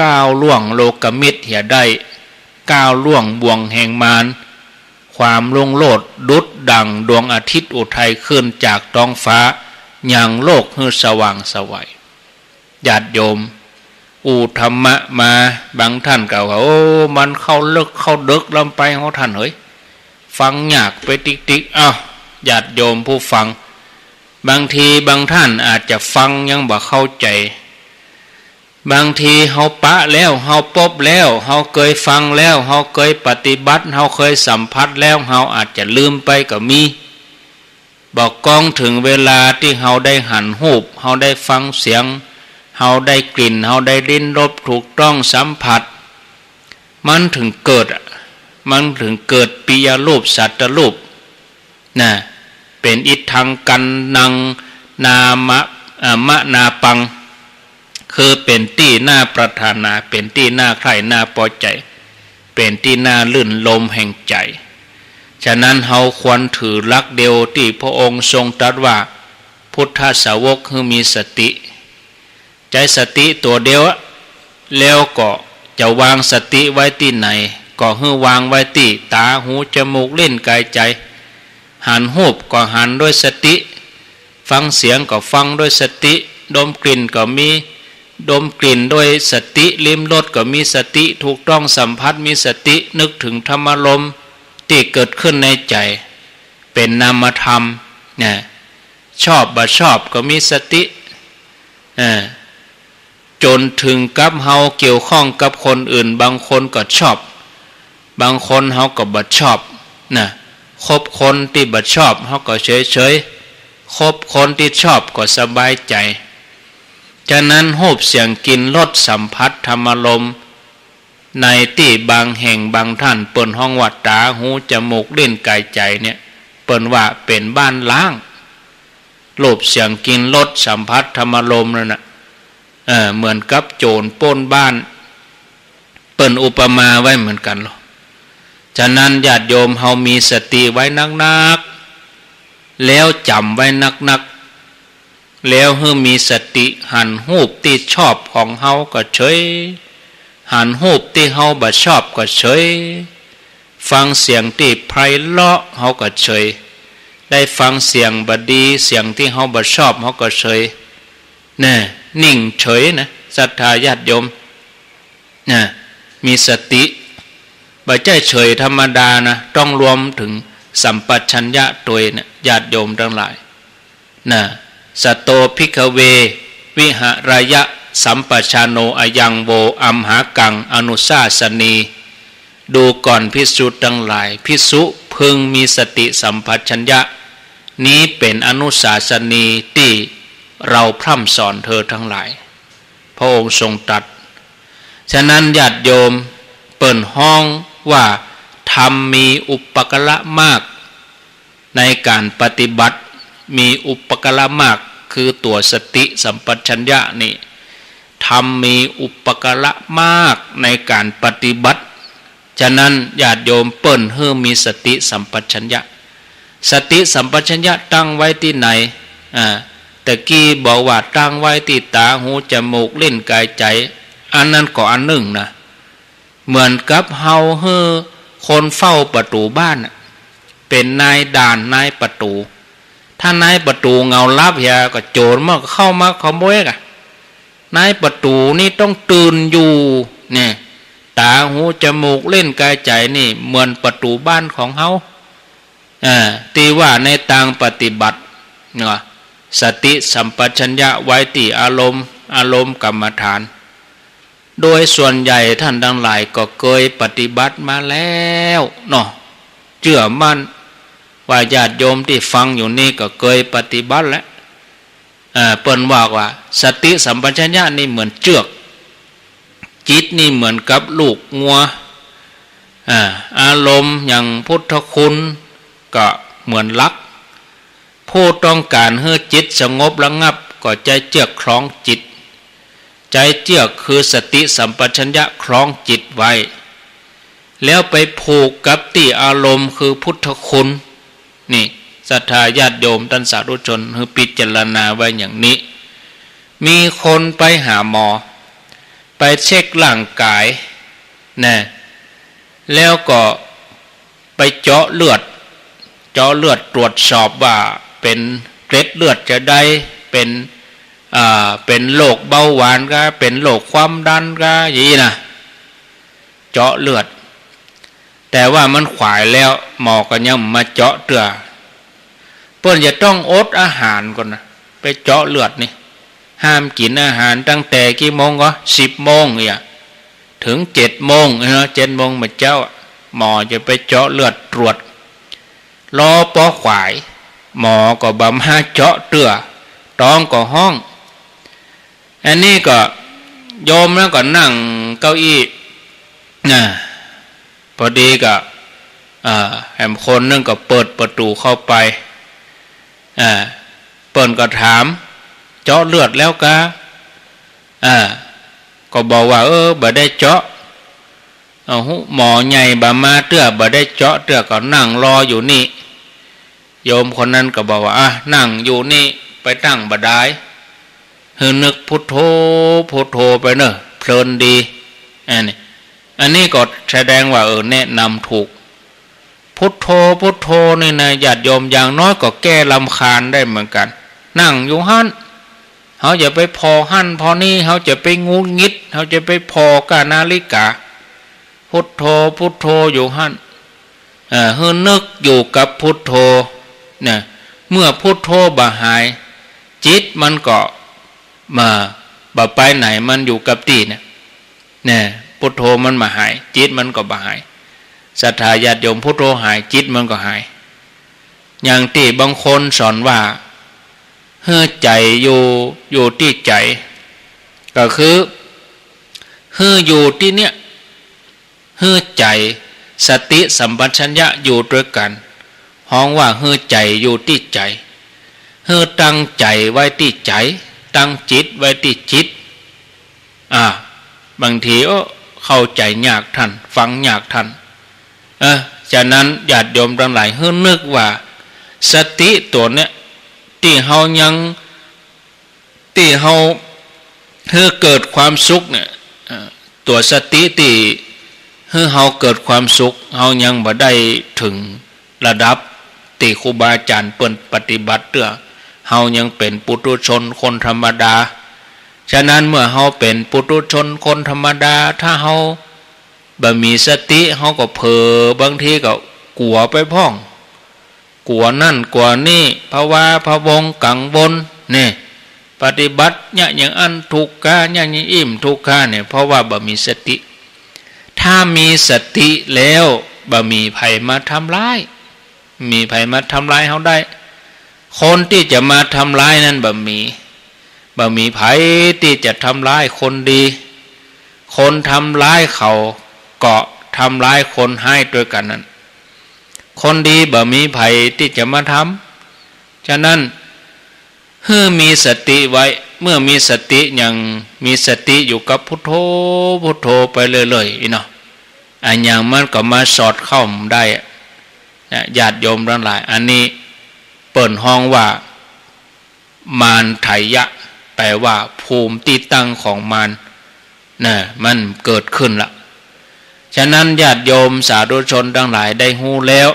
ก้าวล่วงโลกมิตรอย่าได้ก้าวล่วงบ่วงแห่งมารความรุ่งโรจน์ดุจดังดวงอาทิตย์อุทัยขึ้นจากท้องฟ้าอย่างโลกให้สว่างไสวญาติโยมธรรมะมาบางท่านก็ว่ามันเข้าลึกเข้าดึกลำไปของท่านเฮ้ยฟังยากไปติ๊กญาติโยมผู้ฟังบางทีบางท่านอาจจะฟังยังบ่เข้าใจบางทีเฮาปะแล้วเฮาพบแล้วเฮาเคยฟังแล้วเฮาเคยปฏิบัติเฮาเคยสัมผัสแล้วเฮาอาจจะลืมไปก็มีบอกกองถึงเวลาที่เฮาได้หันหูปเฮาได้ฟังเสียงเฮาได้กลิ่นเฮาได้ลิ้มรสถูกต้องสัมผัสมันถึงเกิดปิยรูปสัตตรูปเป็นอิทธังกันนังนามะมะนาปังคือเป็นที่น่าปรารถนาเป็นที่น่าใคร่น่าพอใจเป็นที่น่าลื่นลมแห่งใจฉะนั้นเฮาควรถือหลักเดียวที่พระองค์ทรงตรัสว่าพุทธสาวกคือมีสติใจสติตัวเดียวแล้วก็จะวางสติไว้ที่ไหนก็ให้วางไว้ที่ตาหูจมูกลิ้นกายใจหันหูปก็หันด้วยสติฟังเสียงก็ฟังด้วยสติดมกลิ่นก็มีดมกลิ่นด้วยสติลิ้มรสก็มีสติถูกต้องสัมผัสมีสตินึกถึงธรรมารมณ์ที่เกิดขึ้นในใจเป็นนามธรรมชอบบ่ชอบก็มีสติ จนถึงกับเฮาเกี่ยวข้องกับคนอื่นบางคนก็ชอบบางคนเฮาก็บ่ชอบนะคบคนที่บ่ชอบเฮาก็เฉยๆคบคนที่ชอบก็สบายใจฉะนั้นรูปเสียงกลิ่นรสสัมผัสธรรมารมณ์ในที่บางแห่งบางท่านเปิ้นห้องว่าตาหูจมูกลิ้นกายใจเนี่ยเปิ้นว่าเป็นบ้านล้างรูปเสียงกลิ่นรสสัมผัสธรรมารมณ์นั่นน่ะเหมือนกับโจรปล้นบ้านเปิ้นอุปมาไว้เหมือนกันหรอฉะนั้นญาติโยมเฮามีสติไว้นักๆแล้วจำไว้นักๆแล้วเฮามีสติหันรูปที่ชอบของเฮาก็เฉยหันรูปที่เฮาบ่ชอบก็เฉยฟังเสียงที่ไพเราะเฮาก็เฉยได้ฟังเสียงบ่ดีเสียงที่เฮาบ่ชอบเฮาก็เฉยแน่นิ่งเฉยนะศรัทธาญาติโยมนะมีสติบ่ใช่เฉยธรรมดานะต้องรวมถึงสัมปชัญญะตัวนะญาติโยมทั้งหลายนะสโตภิกขเววิหารายะสัมปชาโนอยังโวอัมหากังอนุสาสนีดูก่อนภิกษุทั้งหลายภิกษุพึงมีสติสัมปชัญญะนี้เป็นอนุสาสนีที่เราพร่ำสอนเธอทั้งหลายพระองค์ทรงตรัสฉะนั้นญาติโยมเปิ่นห้องว่าธรรมมีอุปการะมากในการปฏิบัติมีอุปการะมากคือตัวสติสัมปชัญญะนี่ธรรมมีอุปการะมากในการปฏิบัติฉะนั้นญาติโยมเปิ่นเฮือมีสติสัมปชัญญะสติสัมปชัญญะตั้งไว้ที่ไหนแต่กี้บอกว่าตั้งไว้ที่ตาหูจมูกลิ้นกายใจอันนั้นก็อันหนึ่งนะเหมือนกับเฮาเฮือคนเฝ้าประตูบ้านเป็นนายด่านนายประตูถ้านายประตูเงาลับเฮียก็โจรมาเข้ามาขโมยกะนายประตูนี่ต้องตื่นอยู่เนี่ยตาหูจมูกเล่นกายใจนี่เหมือนประตูบ้านของเฮาตีว่าในทางปฏิบัติเนาะสติสัมปชัญญะไว้ที่อารมณ์กรรมฐานโดยส่วนใหญ่ท่านทั้งหลายก็เคยปฏิบัติมาแล้วเนาะเชื่อมั่นว่าญาติโยมที่ฟังอยู่นี่ก็เคยปฏิบัติแล้วเปิ้นว่าสติสัมปชัญญะนี่เหมือนเชือกจิตนี่เหมือนกับลูกงัวอารมณ์อย่างพุทธคุณก็เหมือนลักผู้ต้องการให้จิตสงบระงับก็ใจเจือกคล้องจิตใจเจือกคือสติสัมปชัญญะคล้องจิตไว้แล้วไปผูกกับที่อารมณ์คือพุทธคุณนี่ศรัทธาญาติโยมท่านสาธุชนให้พิจารณาไว้อย่างนี้มีคนไปหาหมอไปเช็คร่างกายนะแล้วก็ไปเจาะเลือดตรวจสอบว่าเป็นเกล็ดเลือดจะได้เป็นโรคเบาหวานก็เป็นโรคความดันก็อย่างนี้นะเจาะเลือดแต่ว่ามันขวายแล้วหมอก็ยังมาเจาะเตือเพิ่นจะต้องอดอาหารก่อนนะไปเจาะเลือดนี่ห้ามกินอาหารตั้งแต่กี่โมงก็10 โมงเนี่ยถึง7 โมงนะ7 โมงมาเจ้าหมอจะไปเจาะเลือดตรวจรอปอขวายหมอก็บำหาเจาะเตือต้องก็ห้องอันนี้ก็โยมแล้วก็นั่งเก้าอี้พอดีก็แหมคนนึงก็เปิดประตูเข้าไปเปิดก็ถามเจาะเลือดแล้วกะก็บอกว่าบ่ได้เจาะหมอใหญ่บ่มาเตื้อบ่ได้เจาะเตื้อก็นั่งรออยู่นี่โยมคนนั้นก็บอกว่านั่งอยู่นี่ไปตั้งบ่ได้ให้นึกพุทโธพุทโธไปเนอะเพลินดีอันนี้ก็แสดงว่าแนะนำถูกพุทโธพุทโธนี่นะญาติโยมอย่างน้อยก็แก้รำคาญได้เหมือนกันนั่งอยู่หั่นเขาจะไปพอหั่นพอนี่เขาจะไปงูงิดเขาจะไปพอกานาฬิกาพุทโธพุทโธอยู่หั่นให้นึกอยู่กับพุทโธเนี่ยเมื่อพุทโธบ่หายจิตมันก็มา บ่ไปไหนมันอยู่กับที่เนี่ยพุทโธมันมาหายจิตมันก็บ่หายศรัทธาญาติโยมพุทโธหายจิตมันก็หายอย่างที่บางคนสอนว่าเฮือใจอยู่ที่ใจก็คือเฮืออยู่ที่เนี้ยเฮือใจสติสัมปชัญญะอยู่ด้วยกันห้องว่าเฮือใจอยู่ที่ใจเฮือตั้งใจไว้ที่ใจตั้งจิตไว้ที่จิตบางทีเข้าใจยากท่านฟังยากท่านฉะนั้นญาติโยมทั้งหลายเฮือนึกว่าสติตัวเนี้ยที่เฮายังที่เฮาเฮือเกิดความสุขเนี่ยตัวสติที่เฮือเฮาเกิดความสุขเฮายังบ่ได้ถึงระดับที่ครูบาอาจารย์เปิ้นปฏิบัติเตื้อเฮายังเป็นปุถุชนคนธรรมดาฉะนั้นเมื่อเฮาเป็นปุถุชนคนธรรมดาถ้าเฮาบ่มีสติเฮาก็เผลอบางทีก็กลัวไปพ้องกลัวนั่นกลัวนี่ภาวะพะวงกังวลนี่ปฏิบัติเนี่ยอย่างอันทุกข์กะอย่างนี้อิ่มทุกข์กะเนี่ยเพราะว่าบ่มีสติถ้ามีสติแล้วบ่มีภัยมาทำร้ายมีภัยมาทำร้ายเฮาได้คนที่จะมาทำร้ายนั้นบ่มีภัยที่จะทำร้ายคนดีคนทำร้ายเขาเกาะทำร้ายคนให้ด้วยกันนั้นคนดีบ่มีภัยที่จะมาทำฉะนั้นเมื่อมีสติไว้เมื่อมีสติยังมีสติอยู่กับพุทโธพุทโธไปเรื่อยๆเนาะอันอย่างมันก็มาสอดเข้าได้ญาติโยมทั้งหลายอันนี้เปิดห้องว่ามารไถยะแปลว่าภูมิที่ตั้งของมารมันเกิดขึ้นละฉะนั้นญาติโยมสาธุชนทั้งหลายได้ฮู้แล้ว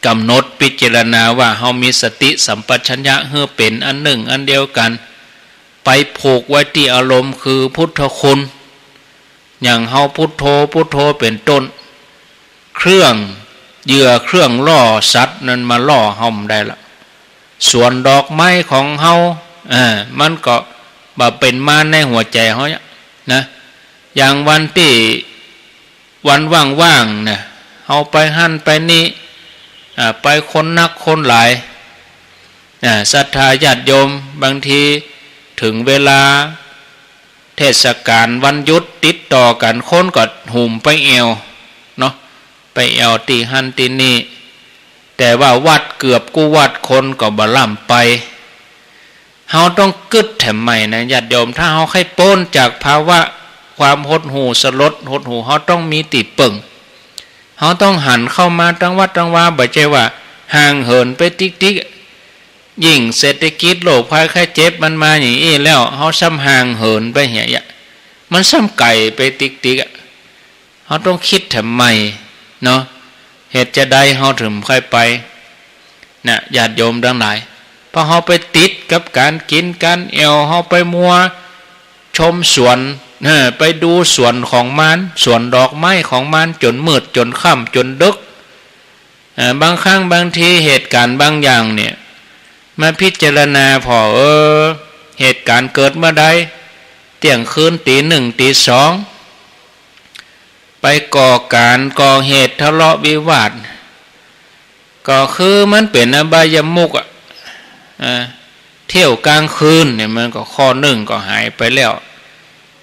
กำหนดพิจารณาว่าเฮามีสติสัมปชัญญะเฮือเป็นอันหนึ่งอันเดียวกันไปผูกไว้ที่อารมณ์คือพุทธคุณอย่างเฮาพุทโธพุทโธเป็นต้นเครื่องเหยื่อเครื่องล่อสัตว์นั้นมาล่อเฮาได้ละส่วนดอกไม้ของเฮามันก็บ่เป็นมารในหัวใจเฮานะอย่างวันที่วันว่างๆเนี่ยเฮาไปหั่นไปนี่ไปคนนักคนหลายศรัทธาญาติโยมบางทีถึงเวลาเทศกาลวันหยุดติดต่อกันคนก็หุ่มไปแอวเนาะไปแอวตีหันตีนี่แต่ว่าวัดเกือบกูวัดคนก็บ่ล่ำไปเฮาต้องกึดแถมใหม่นะญาติโยมถ้าเฮาให้พ้นจากภาวะความหดหู่สลดหดหู่เฮาต้องมีติปึ่งเฮาต้องหันเข้ามาตั้งวัดตั้งวาบ่ใช่ว่าห่างเหินไปติ๊กๆยิ่งเศรษฐกิจโลกภัยไข้เจ็บมันมาอย่างนี้แล้วเฮาซ้ำห่างเหินไปเหี้ยมันซ้ำไก่ไปติ๊กๆเฮาต้องคิดทำไมเนาะเหตุจะได้เฮาถึงค่อยไปนะญาติโยมทั้งหลายพอเฮาไปติดกับการกินการแอวเฮาไปมัวชมสวนไปดูสวนของมันสวนดอกไม้ของมันจนมืดจนค่ำจนดึกบางครั้งบางทีเหตุการณ์บางอย่างเนี่ยมาพิจารณาพอเหตุการณ์เกิดเมื่อใดเที่ยงคืนตีหนึ่งตีสองไปก่อการก่อเหตุทะเลาะวิวาทก็คือมันเป็นอบายมุขเที่ยวกลางคืนเนี่ยมันก็ข้อหนึ่งก็หายไปแล้ว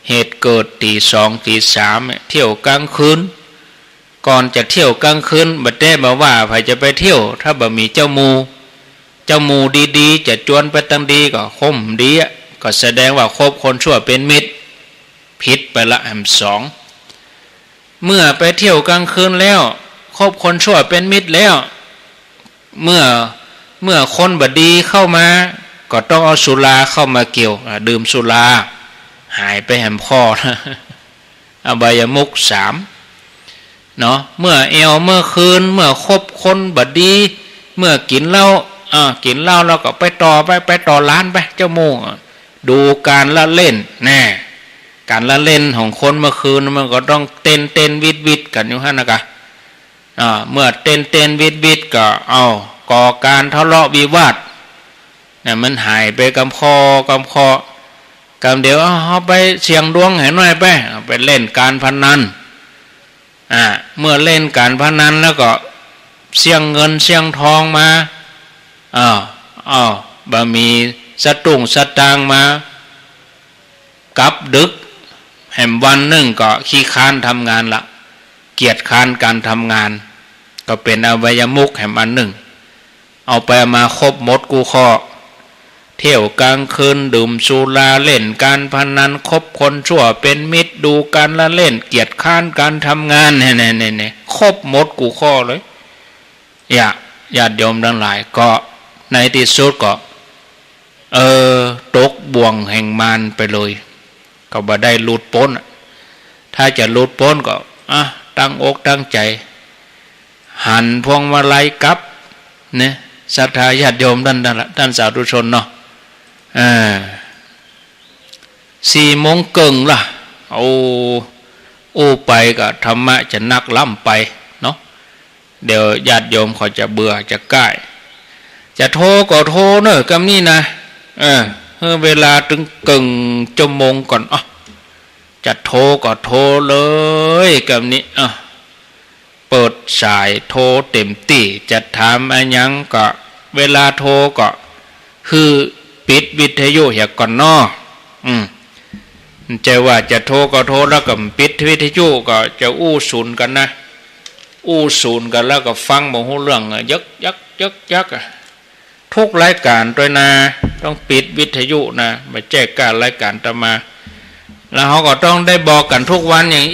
เหตุเกิดตีสองตีสามเที่ยวกลางคืนก่อนจะเที่ยวกลางคืนบัดได้มาว่าใครจะไปเที่ยวถ้าบ่มีเจ้าหมูดีๆจะจวนไปตั้งดีก็คมดีก็แสดงว่าคบคนชั่วเป็นมิตรผิดไปละแห่งสองเมื่อไปเที่ยวกลางคืนแล้วคบคนชั่วเป็นมิตรแล้วเมื่อคนบดีเข้ามาก็ต้องเอาสุราเข้ามาเกี่ยวดื่มสุราหายไปแหมพ่อนะอบายมุขสามเนาะเมื่อเอวเมื่อคืนเมื่อคบคนบดีเมื่อกินเหล้าเราก็ไปต่อร้านไปเจ้าโมงดูการละเล่นแน่การละเล่นของคนเมื่อคืนมันก็ต้องเต้นวิดกันอยู่ฮะนะกะเมื่อเต้นวิดก็เอาก่อการทะเลาะวิวาทเนี่ยมันหายไปกำคอ กำเดี๋ยวเอาไปเสี่ยงดวงให้หน่อยไปเล่นการพนันเมื่อเล่นการพนันแล้วก็เสี่ยงเงินเสี่ยงทองมาบะมีสตุ้งสตางมากับดึกแห่มวันหนึ่งก็ขี้ค้านทำงานละเกียจค้านการทำงานก็เป็นอวัยมุขแห่มอันหนึ่งเอาไปมาครบหมดกูข้อเที่ยวกลางคืนดื่มสุราเล่นการพนันคบคนชั่วเป็นมิตรดูการละเล่นเกียจค้านการทำงานเนี่ยครบหมดกูข้อเลยญาติโยมทั้งหลายก็ในที่สุดก็ตกบ่วงแห่งมารไปเลยก็บ่ได้หลุดพ้นถ้าจะหลุดพ้นก็ตั้งอกตั้งใจหันพวงมาลัยกลับเนี่ยศรัทธาญาติโยมท่านสาธุชนเนาะ4 โมงเกิงล่ะไปก็ธรรมะจะนักล้ำไปเนาะเดี๋ยวญาติโยมเขาจะเบื่อจะใกล้จะโทรก็โทรเนอะกำนี้นะเวลาถึงเกิงชั่วโมงก่อนจะโทรก็โทรเลยกับนี้เปิดสายโทรเต็มที่จะถามอะไรยังก็เวลาโทรก็คือปิดวิทยุอย่าก่อนนอใจว่าจะโทรก็โทรแล้วก็ปิดวิทยุก็จะศูนย์กันนะศูนย์กันแล้วก็ฟังบ่ฮู้เรื่องยักทุกรายการด้วยนะต้องปิดวิทยุนะมาแจ้งการรายการตามมาแล้วเขาก็ต้องได้บอกกันทุกวันอย่าง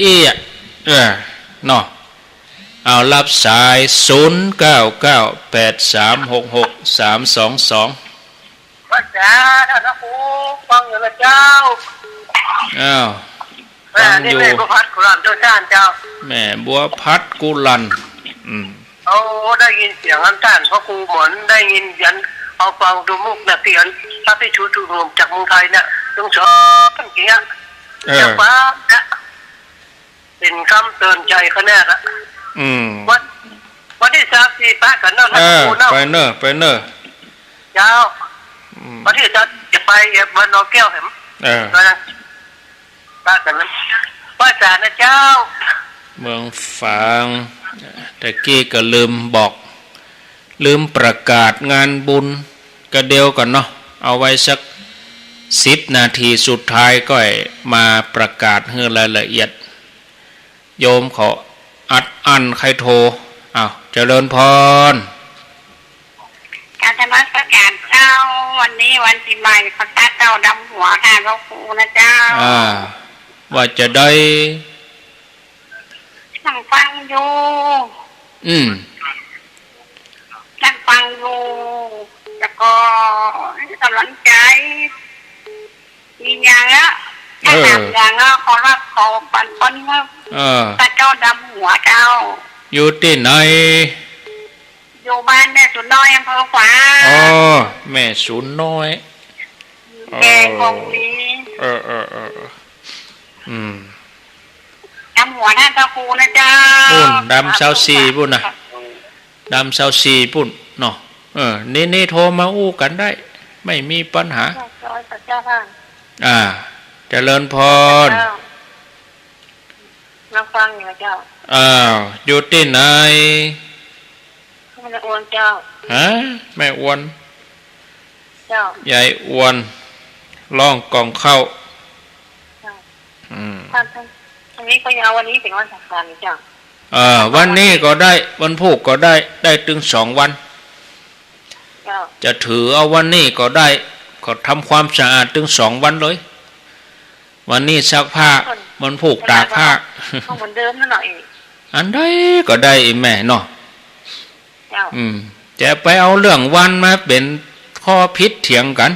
เนาะเอารับสาย0998366322พระจ้าท่านพระครูฟังอยู่ละเจ้าฟังอยู่แม่บัวพัดกุลันเจ้าจ้านเจ้าแม่บัวพัดกุลันได้ยินเสียงอันท่านพระครูหมอนได้ยินยันเอาฟังดูมุกนะเสียงพระพิชูจุรวมจากเมืองไทยเนี่ยต้องชอบตั้งเกียร์จากฟ้าเนี่ยเป็นคำเตือนใจเขาแน่ละวันที่34ป้ากันเนาะไปเนอะเจ้าวันที่จะไปวันนอแก้วเห็นป้ากันนั้นป้าจ๋านะเจ้าเมืองฝางแต่กี้ก็ลืมประกาศงานบุญก็เดียวกันเนาะเอาไว้สัก10 นาทีสุดท้ายก็มาประกาศให้รายละเอียดโยมเขาอัดใครโทรเจริญพรการธรรมประกาศเจ้าวันนี้วันปีใหม่พระเจ้าดำหัวค่ะพระครูนะเจ้าว่าจะได้นั่งฟังอยู่นั่งฟังอยู่แล้วก็กำลังใจมีอย่างละถ้าทำอย่างละขอรับขอปันว่าพระเจ้าดำหัวเจ้าอยู่ที่ไหนอยู่บ้านแม่สุนน้อยอำเภอขวาแม่สุนน้อยแกคงนี้ดำหัวหน้าตะคูนะเจ้าปุ่นดำเช้าซีปุ่นนะดำเช้าซีปุ่นเนาะนี่โทรมากันได้ไม่มีปัญหาเจริญพรนั่งฟังอยู่เจ้าอยู่ที่ไหนแม่อ้วนเจ้าแม่อ้วนเจ้ายายอ้วนล่องกองเข้าวันนี้ก็ยาววันนี้เป็นวันสำคัญเจ้าวันนี้ก็ได้วันพุธก็ได้ถึง2 วันจะถือเอาวันนี้ก็ได้ก็ทำความสะอาดถึง2 วันเลยวันนี้ซักผ้าวันพุธตากผ้าเหมือนเดิมนั่นหน่อยอันใดก็ได้แม่เนาะจะไปเอาเรื่องวันมาเป็นข้อพิษเถียงกัน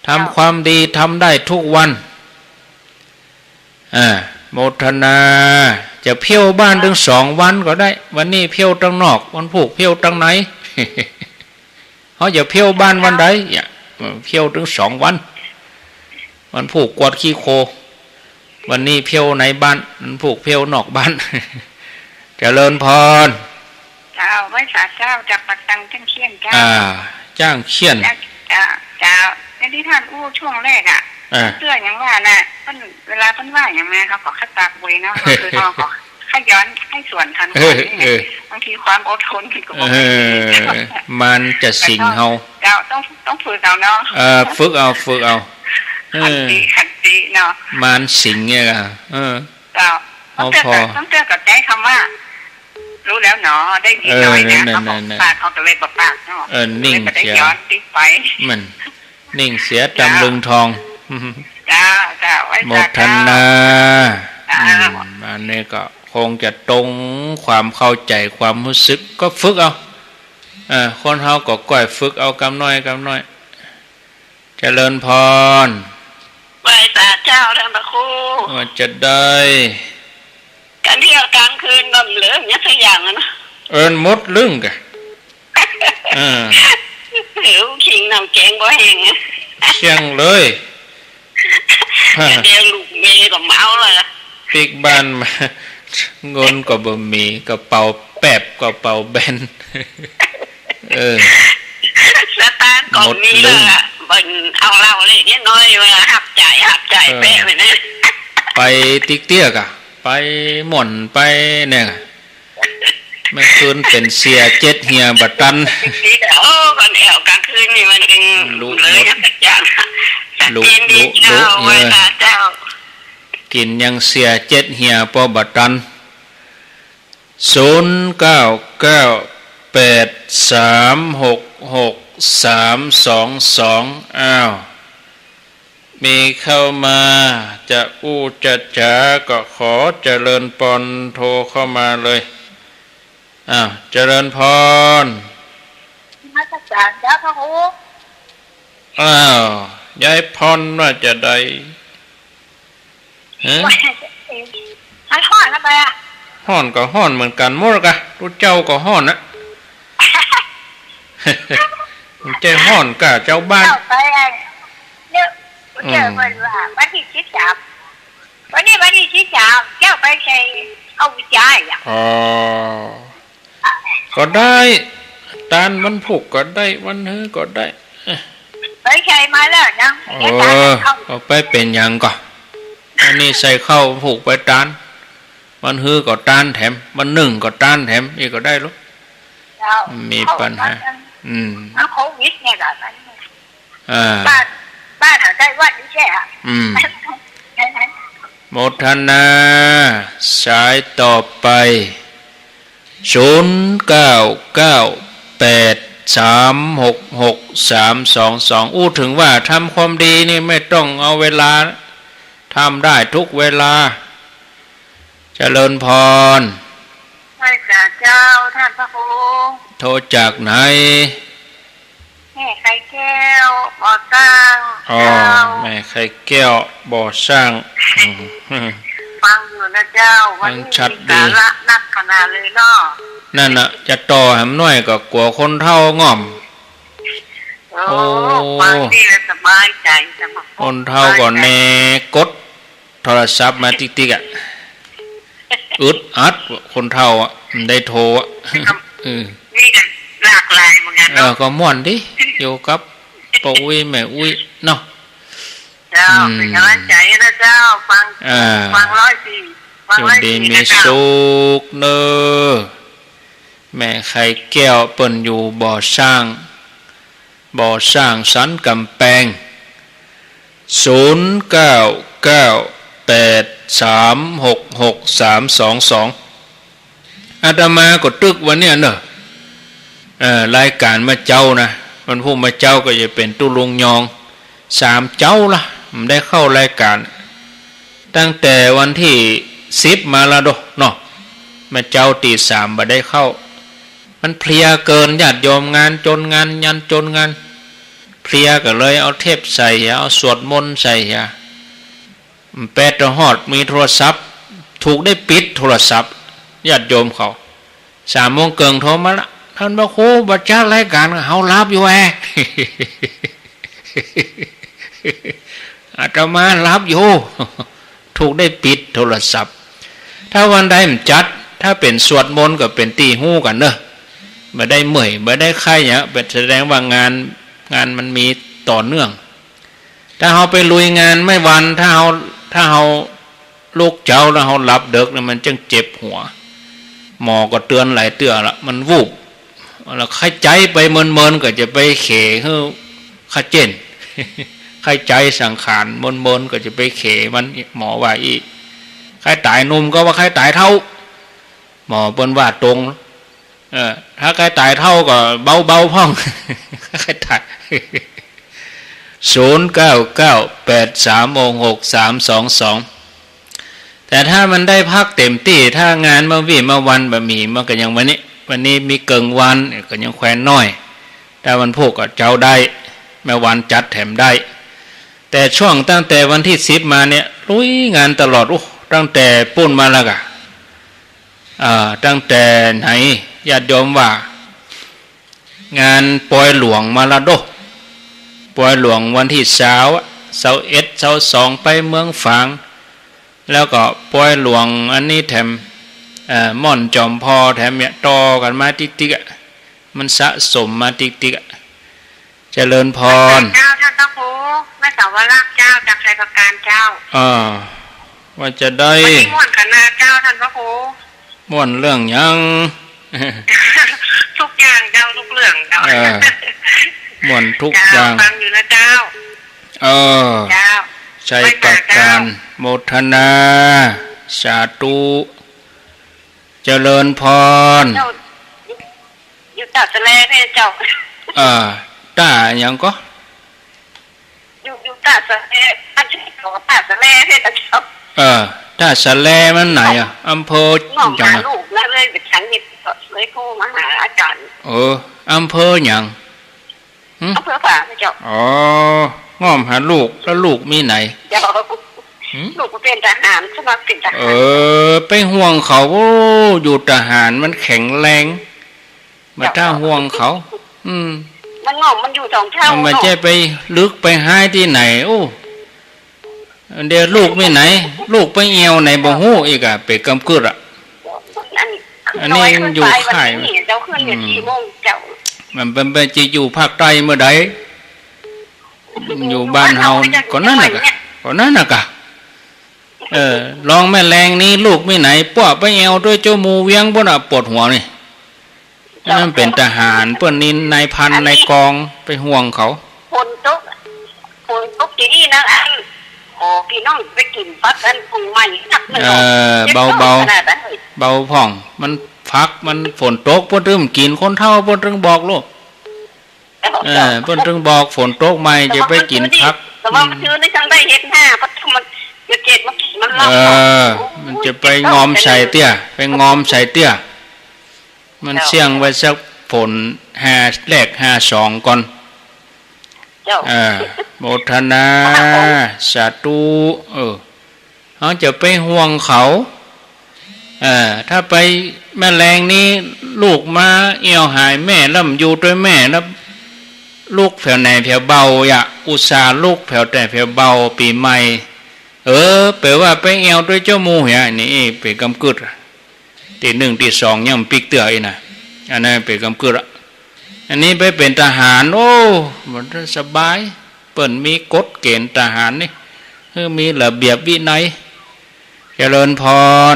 ทำความดีทำได้ทุกวันโมทนาจะเพี้ยวบ้านถึง2 วันก็ได้วันนี้เพี้ยวตั้งนอกวันพุธเพี้ยวตั้งไหนเขาจะเพี้ยวบ้านวันใดเพี้ยวถึง2 วันวันพุธกวาดขี้โควันนี้เพี้ยวในบ้านวันพุธเพี้ยวนอกบ้านเจริญพรเจ้าไว้สาเจ้าจากปักตังจ้างเขี้ยนเจ้าจ้างเขี้ยนเจ้าในที่ท่านช่วงแรก เสื้ออย่างว่าน่ะเวลาเพิ่นว่าอย่างนี้เขาก็คัดตากไว้เนาะคือเขาก็ให้ย้อนให้ส่วนทันคนนี่บางทีความอดทนก็บ่มีมันจะสิงเฮาต้องฝึกเอาเนาะฝึกเอาขันติเนาะมันสิงเนี่ยต้องเตือนกับใจคำว่ารู้แล้วเนาะได้ยินน้อยนะเขาบอกปากเขาก็เลยบอกปากเนาะนิ่งเสียย้อนติ๊กไปมันนิ่งเสียตำลึงทองจ้าหมดทันนาอันนี้ก็คงจะตรงความเข้าใจความรู้สึกก็ฝึกเอาคนเฮาก็ก่อยฝึกเอากำน้อยเจริญพรไหว้ศาลเจ้าท่านพระครูว่าจะได้การเที่ยวกลางคืนก็เหลืออย่างสักอย่างนะหมดลึ่งกะหิวขิงน้ำแกงบ่แห้งเชียงเลยเดี๋ยวลูกเมย์ก็เมาเลยปีกบ้านมาเงินก็บ่มีกระเป๋าแป๊บกระเป๋าแบนสตาร์ทก่อนนี้เลยบิ่งเอาเราเลยนิดน้อยเวลาหับจ่ายแป๊ะไปนะไปติ๊กเตี้ยกะไปหม่อนไปเนี่ยเมื่อคืนเป็นเสียเจ็ดเฮียบัตันก่อนแอวกลางคืนนี่มันเป็นเลยสักอย่างลุกินยังเสียเจ็ดเฮียปอบัตัน0998366322อ้าวมีเข้ามาจะจะจ๋าก็ขอเจริญพรโทรเข้ามาเลยเจริญพรมาจากศาลจ้าพระครูยายพรว่าจะได้มันฮ้อนแล้วไปฮ้อนก็ฮ้อนเหมือนกันหมดกะรู้เจ้าก็ฮ้อนนะใจฮ้อนกะเจ้าบ้านไปเนี่ยเจอมันว่าวันที่13วันนี้วันที่13เจ้าไปใช้เอาวิจัยก็ได้ตานวันผูกก็ได้วันฮื้อก็ได้ไปใช้มาแล้วนะก็ไปเป็นอย่างก่อนอันนี้ใส่เข้าผูกไปตานวันฮื้อก็ตานแถมวันหนึ่งก็ตานแถมอีกก็ได้ลูกมีปัญหาโควิดเนี่ยแบบนั้นบ้านได้วัดนี่ใช่อ่ะโมทนาสายต่อไป0998366322อู้ถึงว่าทำความดีนี่ไม่ต้องเอาเวลาทำได้ทุกเวลาเจริญพรพระเจ้าท่านพระครูโทรจากไหนแม่ไข่แก้วบ่อสร้างแม่ไข่แก้วบ่อสร้างฟังอยู่นะเจ้าวันนี้สาระนักขนาดเลยเนาะนั่นน่ะจะต่อแหมน้อยก็กลัวคนเฒ่าง่อมฟังดีแล้วสบายใจคนเฒ่าก็แน่กดโทรศัพท์มาติ๊กๆอ่ะอึดอัดคนเฒ่าอ่ะได้โทรอ่ะนี่กันหลากหลายเหมือนกันเนาะก็ม่วนดิอยู่กับป้าอุ้ยแม่อุ้ยเนาะเจ้าเป็นกำลังใจนะเจ้าฟัง104อยู่ดีมีสุขเนอแม่ไข่แก้วเปิ้นอยู่บ่อสร้างสันกำแพง0998366322อาตมาก็ตึกวันเนี้ยเนอะรายการมาเจ้านะมันผู้มาเจ้าก็จะเป็นตุลุงยอง3เจ้าล่ะมันได้เข้ารายการตั้งแต่วันที่10มาแล้วเนาะมาเจ้าตี3บ่ได้เข้ามันเพลียเกินญาติโยมงานจนงานยันจนงานเพลียก็เลยเอาเทปใส่เอาสวดมนต์ใส่แปดฮอดมีโทรศัพท์ถูกได้ปิดโทรศัพท์ญาติโยมเขา3 โมงเกินโทรมาละท่านพระครูบัดจัดรายการเฮารับอยู่อาตมารับอยู่ถูกได้ปิดโทรศัพท์ถ้าวันใดมันจัดถ้าเป็นสวดมนต์ก็เป็นตีหู้กันเนอะไม่ได้เมื่อยไม่ได้ไข้เนี่ยเป็นแสดงว่างานมันมีต่อเนื่อง ถ้าเราไปลุยงานไม่วันถ้าเราลูกเจ้าแล้วเราหลับเด็กแล้วมันจึงเจ็บหัวหมอก็เตือนหลายเตือนละมันวูบแล้วใครใจไปเมินๆก็จะไปเขให้ข้าเจนใครใจสังขารเมินๆก็จะไปเขมันหมอว่าอีใครตายหนุ่มก็ว่าใครตายเท่าหมอเปิ้นว่าตรงถ้าใครตายเท่าก็เบาๆพ่องใครตาย0998366322แต่ถ้ามันได้พักเต็มที่ถ้างานมาวี่มาวันแบบมีมันก็ยังวันนี้มีเกิงวันก็ยังแควนน้อยแต่วันพวกก็เจ้าได้แม่วันจัดแถมได้แต่ช่วงตั้งแต่วันที่10มาเนี่ยลุยงานตลอดตั้งแต่ปุ้นมาแล้วกะตั้งแต่ไหนญาติโยมว่างานปอยหลวงมาละโดปอยหลวงวันที่21 22ไปเมืองฝางแล้วก็ปอยหลวงอันนี้แถมม่อนจอมพอแถมเนี่ยต่อกันมาติ๊กๆมันสะสมมาติ๊กๆเจริญพรเจ้าท่านพระครูแม่สาวราชเจ้าจากชัยประการเจ้าว่าจะได้ม่วนกันนะเจ้าท่านพระครูม่วนเรื่องยัง ทุกอย่างเจ้าทุกเรื่องเจ้าม่วนทุกอย่างฟังอยู่นะเจ้าเจ้าใจประการโมทนาสาธุเจริญพรอยู่ตาสะแลเพ่เจ้าตาอย่างก็อยู่ตาสะแลอันที่เขาตาสะแลเพ่เจ้าตาสะแลมันไหนอำเภอจังหวัดลูกแล้วเลยไปฉันนี่เลยครูมาหาอาจารย์อำเภออย่างอำเภอฝางเจ้าง้อมหาลูกแล้วลูกมีไหนเจ้าลูกเป็นทหารสมัครเป็นทหารไปห่วงเขาอยู่ทหารมันแข็งแรงมาถ้าห่วงเขามันงอมมันอยู่2เท่ามันจะไปลึกไปหายที่ไหนเดี๋ยวลูกไม่ไหนลูกไปเอวไหนบ่ฮู้อีกไปกำกึดอันนี้มันอยู่ค่ายเจ้าขึ้นเนี่ย4 โมงเจ้ามันเป็นจะอยู่ภาคใต้เมื่อใดอยู่บ้านเฮาก่อนนั้นน่ะลองแม่แรงนี้ลูกไม่ไหนป้อไปเอวด้วยเจ้ามูเวียงบ่น่ะปวดหัวนี่นั่นเป็นทหารเปิ้นนินนายพันนายกองไปห่วงเขาฝนตกที่นี่นะพี่น้องไปกินฟักกันคงใหม่นักนึงเบาพ่องมันฟักมันฝนตกเพิ่นตึ้มกินคนเฒ่าเพิ่นตึงบอกลูกเพิ่นตึงบอกฝนตกใหม่จะไปกินพักแต่ว่ามันชื่อในจังได้เฮ็ด5เพราะมันจะเจ็บมันลอกมันจะไปงอมใส่เตี้ยไปงอมใส่เตี้ยมันเสี่ยงไว้สักฝน5แรก52ก่อนโมทนาสาธุเขาจะไปห่วงเขาถ้าไปแม่แรงนี้ลูกมาเอี่ยวหายแม่ล่ำอยู่ด้วยแม่แล้วลูกแผ่วไหนแผ่วเบาอุตส่าห์ลูกแผ่วแต่แผ่วเบาปีใหม่แปลว่าไปเอี่ยวด้วยเจ้ามูเหี่ยนี่ไปกำกึดตี1ตี2ยังปิกเตืออีน่ะอันนั้นไปกำกึดอันนี้ไปเป็นทหารมันสบายเปิ่นมีกฎเกณฑ์ทหารนี่มีระเบียบวินัยเจริญพร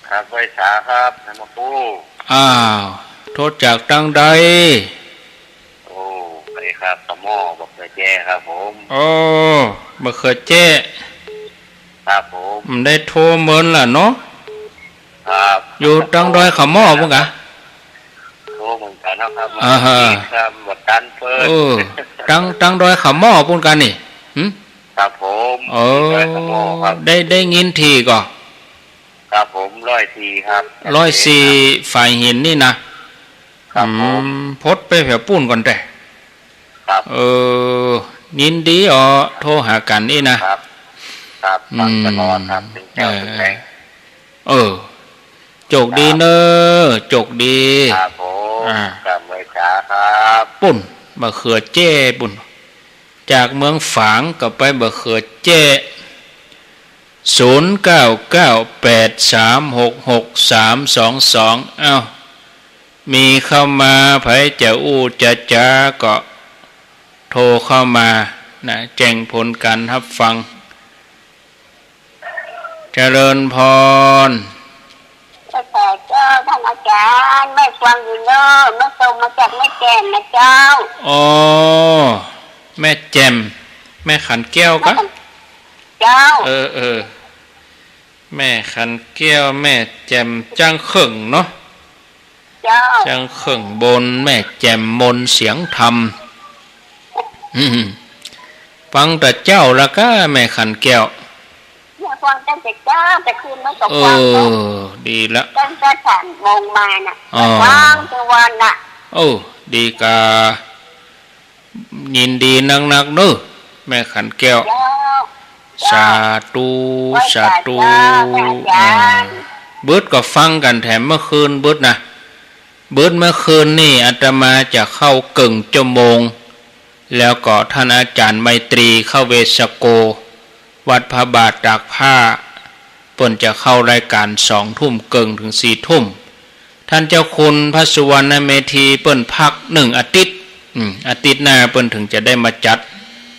ครับไว้สาครับนายปูโทษจากตั้งใดไปครับตะหม้อบักเขือแจ้ครับผมบักเขือแจ้ครับผมได้โทรเมินล่ะเนาะครับอยู่ตั้งดอยขะหม้อพุ่งกะเหมือนกันนะครับครับหมดกันเพิ่นตั้งดอยขะหม้อพุ่งกันนี่ครับผมได้ยินทีก่อครับผม104ครับ104ฝ่ายหินนี่นะครับพดไปแผ่ปุ้นก่อนแต่ครับยินดีโทรหากันนี่นะครับตลอดครับเป็นแก้วเป็นแรงโจกดีเนอโจกดีครับผมกับไว้สาครับปุ่นบะเขือเจ้ปุ่นจากเมืองฝางกับไปบะเขือเจ้0998366322มีเข้ามาไผจะอู้จะจ้าก็โทรเข้ามา นะแจ้งผลการรับฟังเจริญพรแต่เจ้าท่านอาจารย์แม่ฟังอยู่เนอะแม่ส่งมาจากแม่แจ่มนะเจ้าอ๋อแม่แจ่มแม่ขันแก้วกะเจ้าแม่ขันแก้วแม่แจ่มจังเข่งเนาะจังเข่งบนแม่แจ่มมนเสียงธรรมฟังแต่เจ้าละก็แม่ขันแก้วฟังตั้งแต่เจ้าแต่คืนไม่ตกฟังเนาะดีละตั้งแต่3 โมงมาน่ะฟังทุกวันน่ะดีกายินดีนักๆเน้อแม่ขันแก้วสาธุสาธุเบิดก็ฟังกันแถมเมื่อคืนเบิดนะเบิดเมื่อคืนนี่อาตมาจะเข้าเกิ่งชั่วโมงแล้วก็ท่านอาจารย์ไมตรีเข้าเวสโกวัดพระบาทตากผ้าเปิ้นจะเข้ารายการ20 ทุ่มเกิ่งถึง4 ทุ่มท่านเจ้าคุณพระสุวรรณเมธีเปิ้นพัก1 อาทิตย์อาทิตย์หน้าเปิ้นถึงจะได้มาจัด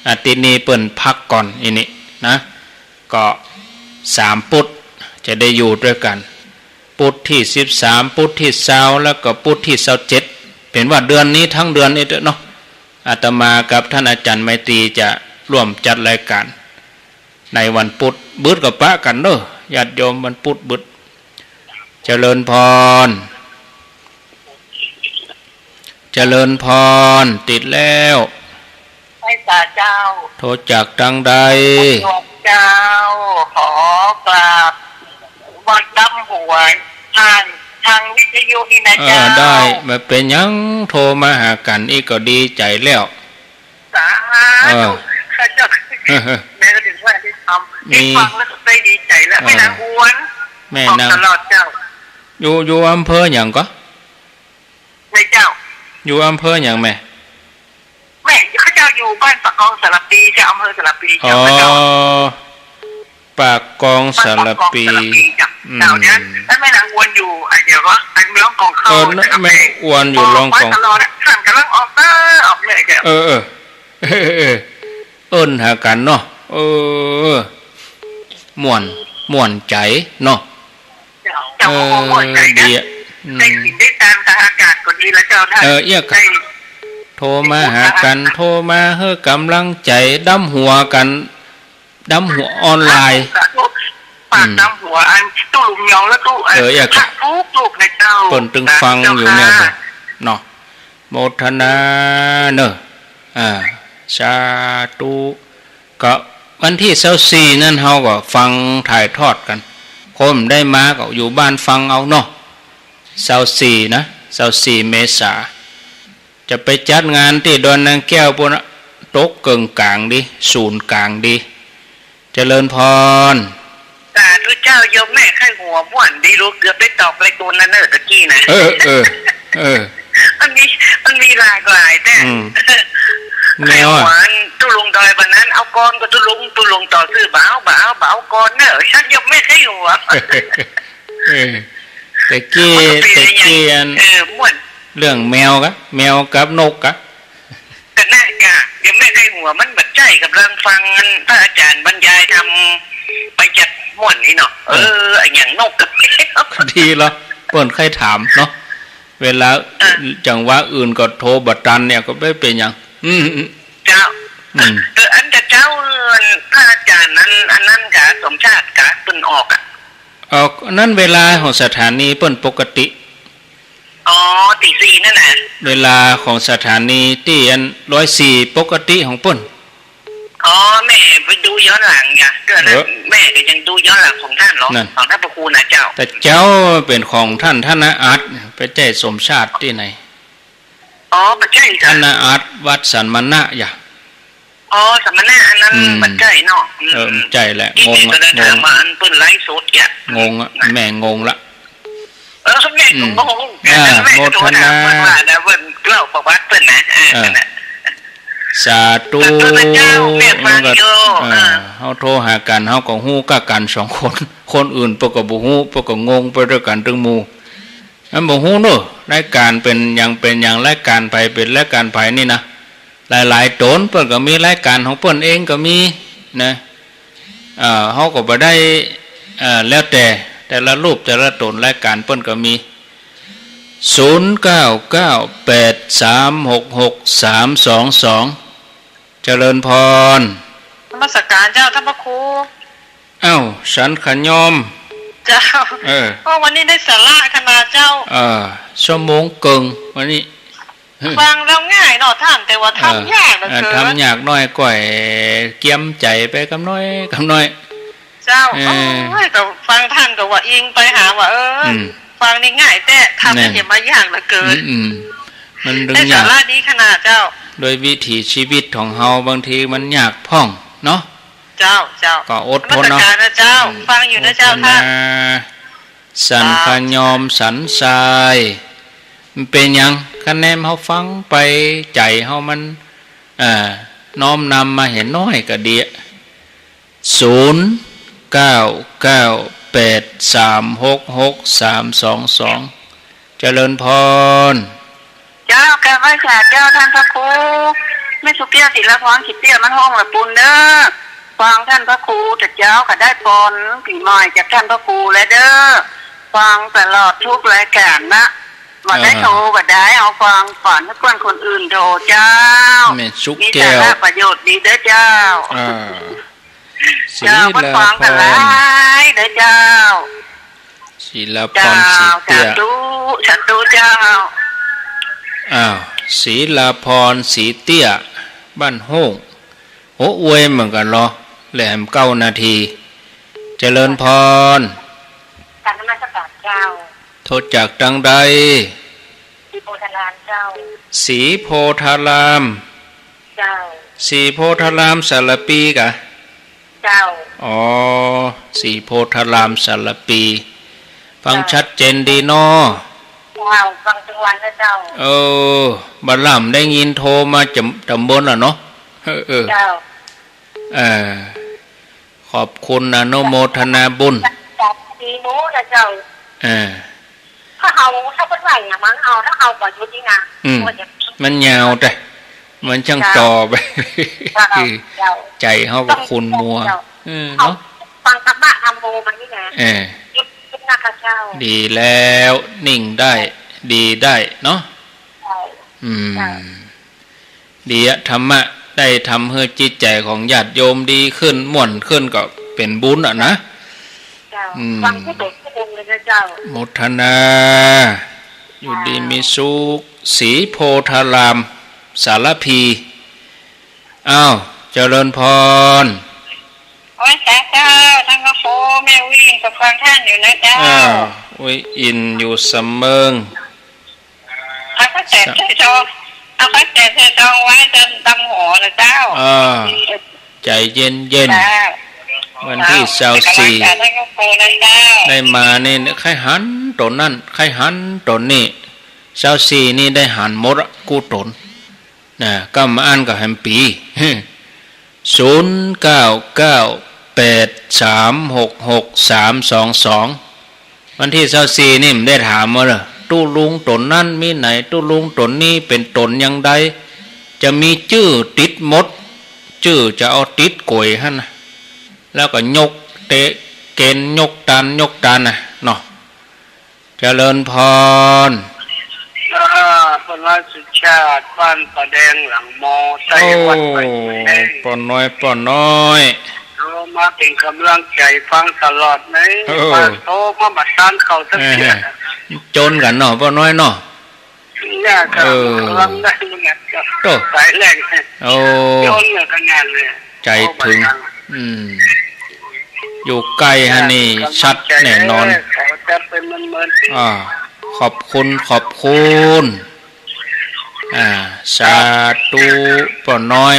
อาทิตย์นี้เปิ้นพักก่อนอีนี่นะก็3 พุธจะได้อยู่ด้วยกันพุธที่13พุธที่20แล้วก็พุธที่27เป็นว่าเดือนนี้ทั้งเดือนนี้เนาะอาตมากับท่านอาจารย์ไมตรีจะร่วมจัดรายการในวันพุธบึดกับปะกันเด้อญาติโยมวันพุธบึดเจริญพรเจริญพรติดแล้วไปสาเจ้าโทรจากทางใดเจ้าขอกราบวัดดำหัวทางวิทยุนี่นะเจ้าได้มาเป็นยังโทรมาหากันอีกก็ดีใจแล้วสาธุข้าเจ้าแม่ก็ถึงว่าได้ทำได้ฟังแล้วก็ได้ดีใจแล้วแม่นางอ้วนแม่นางตลอดเจ้าอยู่อำเภออย่างก็ในเจ้าอยู่อำเภออย่างแม่ข้าเจ้าอยู่บ้านปากกองสระปีจะอำเภอสระปีเจ้าปากกองสระปีเจ้าเนี่ยแล้วแม่นางอ้วนอยู่เดี๋ยวก็อันร้องกองเข้าแม่อ้วนอยู่ร้องกองตลอดท่านกำลังออกเลยเจ้าเอิ้นหากันเนาะม่วนใจเนาะเจ้าม่วนใจดีได้กินได้ตามทางอากาศก็ดีแล้วเจ้าท่านเอี้ยกันโทรมาหากันโทรมาเฮ้อกำลังใจดำหัวกันดำหัวออนไลน์ปากดำหัวอันตู้ลุงยองแล้วตู้ผักทุกในเจ้าเปิ่นตึงฟังอยู่เนี่ยเนาะโมทนาเนอะสาธุก็วันที่24นั่นเฮาก็ฟังถ่ายทอดกันคนได้มาก็อยู่บ้านฟังเอาเนาะ24นะ24 เมษาจะไปจัดงานที่ดอนนางแก้วปุ่นตกเกิงกลางดิศูนย์กลางดิเจริญพรสาธุเจ้าโยมแม่ไข้หัวม่วนดีรู้เกือบได้ตอบเลยตัวนั้นตะกี้นะมันมีหลากหลายแต่ไอ้หวานตุลุงดอยบันนั้นเอากรก็ตุลุงต่อซื้อบ่าวกรเนอะฉันยกไม่ใช่หัวแต่กี้ม่วนเรื่องแมวกับนกก็น่ากะเดี๋ยวไม่ใช่หัวมันแบบใจกับเรื่องฟังพระอาจารย์บรรยายทำไปจัดม่วนนี่เนาะไอ้อย่างนกกับดีแล้วเปิ่นใครถามเนาะเวลาจังหวะอื่นก็โทรบัดตันเนี่ยก็ไม่เป็นอย่างเจ้าอันจะเจ้าพระอาจารย์นั้นอันนั้นกะสมชาติกะเปิ้นออกนั่นเวลาของสถานีเปิ้นปกติตี 4นั่นน่ะเวลาของสถานีที่อัน104ปกติของเปิ้นแม่ไปดูย้อนหลังจ้ะก็แม่ก็ยังดูย้อนหลังของท่านหรอของท่านพระครูนะเจ้าแต่เจ้าเป็นของท่านนะอาร์ตไปแจ้สมชาติที่ไหนปัจจัยท่านอาร์ตวัดสันมณะอย่าสัมมนาอันนั้นปัจจัยเนาะใจแหละงงมาอันเปิ้นไลฟ์สดอ่ะงงแม่งงละแม่งงโมทนาเปิ้นเล่าประวัติเปิ้นนะสาธุเฮาโทรหากันเฮาก็ฮู้กะกัน2 คนอื่นปกบ่ฮู้ปกงงไปด้วยกันตึงหมู่อันบ่ฮู้เนาะรายการเป็นอย่างรายการไปเป็นรายการไปนี่นะ หลายๆตนเปิ้นก็มีรายการของเปิ้นเองก็มีนะเฮาก็บ่ได้แล้วแต่ละรูปแต่ละตนรายการเปิ้นก็มี0998366322เจริญพรนมัสการเจ้าท่านพระครูฉันขยอมเจ้าเพราะวันนี้ได้สาระขนาดเจ้าชั่วโมงเกิงวันนี้ฟังแล้วง่ายเนาะท่านแต่ว่าทำยากเหลือเกินทำยากน้อยก่อยเกี่ยมใจไปกำน้อยเจ้าก็ฟังท่านก็ว่าอิงไปหาว่าฟังนี่ง่ายแต่ทำเนี่ยมายากเหลือเกินมันดึงยากสาระดีขนาดเจ้าโดยวิถีชีวิตของเฮาบางทีมันยากพ่องเนาะเจ้าก็อดทนเนาะเจ้าฟังอยู่นะเจ้าท่านสันขยอมสันทรายมันเป็นยังคะแนนเฮาฟังไปใจเฮามันน้อมนำมาเห็นน้อยก็ดี0998366322เจริญพรเจ้าแกไว้แขกเจ้าท่านพระครูไม่สุเกี้ยศิลพรสิเตี้ยมันห้องละปุนเด้อฟังท่านพระครูแต่เจ้าก็ได้ปนผีหน่อยจากท่านพระครูและเด้อฟังตลอดทุกรายการนะมาได้โทรก็ได้เอาฟังก่อนให้เพื่อนคนอื่นโทรเจ้ามีแต่ละประโยชน์ดีเด้อเจ้าเจ้าคนฟังกันหลายเด้อเจ้าศิลพรสีเตี้ยฉันดูเจ้าศิลพรสีเตี้ยบ้านโฮงโอ้อวยเหมือนกันเหรอแหลม9 นาทีเจริญพรการนมัสการเจ้าโทษจากดังใดสีโพธารามเจ้าสีโพธารามเจ้าสีโพธารามสารปีกะเจ้าสีโพธารามสารปีฟังชัดเจนดีเนาะฟังทุกวันนะเจ้าบัดล่ำได้ยินโทรมาจำบนเนาะเจ้าขอบคุณอนุโมทนาบุญดีนู้นะเจ้าถ้าเป็นไหวเนี่ยมันเอาถ้าเอาบ่ยุตินะมันยาวแต่มันช่างต่อไปใจเขากับคุณมัวเนาะฟังธรรมะธรรมโมมันนี่นะดีแล้วนิ่งได้ดีได้เนาะดีอะธรรมะได้ทำให้จิตใจของญาติโยมดีขึ้นม่วนขึ้นก็เป็นบุญอ่ะนะฟังผู้เด็กผู้เด็กเลยนะเจ้าโมทนาอยู่ดีมีสุขสีโพธารามสารพีเจริญพรโอ้ยเจ้าท่านก็โฟแม่วิ่งกับฟังท่านอยู่นะเจ้าอินอยู่เสมอเอาข้าแต่เทองไว้จนดำหัวนะเจ้าใจเย็นวันที่24ได้มาเนี่ยใครหันตนนั่นใครหันตนนี่24นี่ได้หันหมดกูตนก็มาอ่านกับแฮมปี0998366322วันที่24นี่มันได้ถามมาเลยตู้ลุงตนนั่นมีไหนตู้ลุงตนนี้เป็นตนยังใดจะมีชื่อติดหมดชื่อจะเอาติดกวยฮะนะแล้วก็ยกเตะเกณฑ์ยกตานนะเนาะเจริญพรปนน้อยสุชาติบ้านปะแดงหลังมอใต้วัดไปปนน้อยมาเป็นกำลังใจฟังตลอดไหมมาโตมาบัดซานเขาสักเทียจนกันเนาะปนน้อยเนาะยากครับกำลังได้เนี่ยสายแรงจนเนี่ยกันงานเลยใจถึงอยู่ใกล้ฮะนี่ชัดแน่นอนขอบคุณสาธุป้าน้อย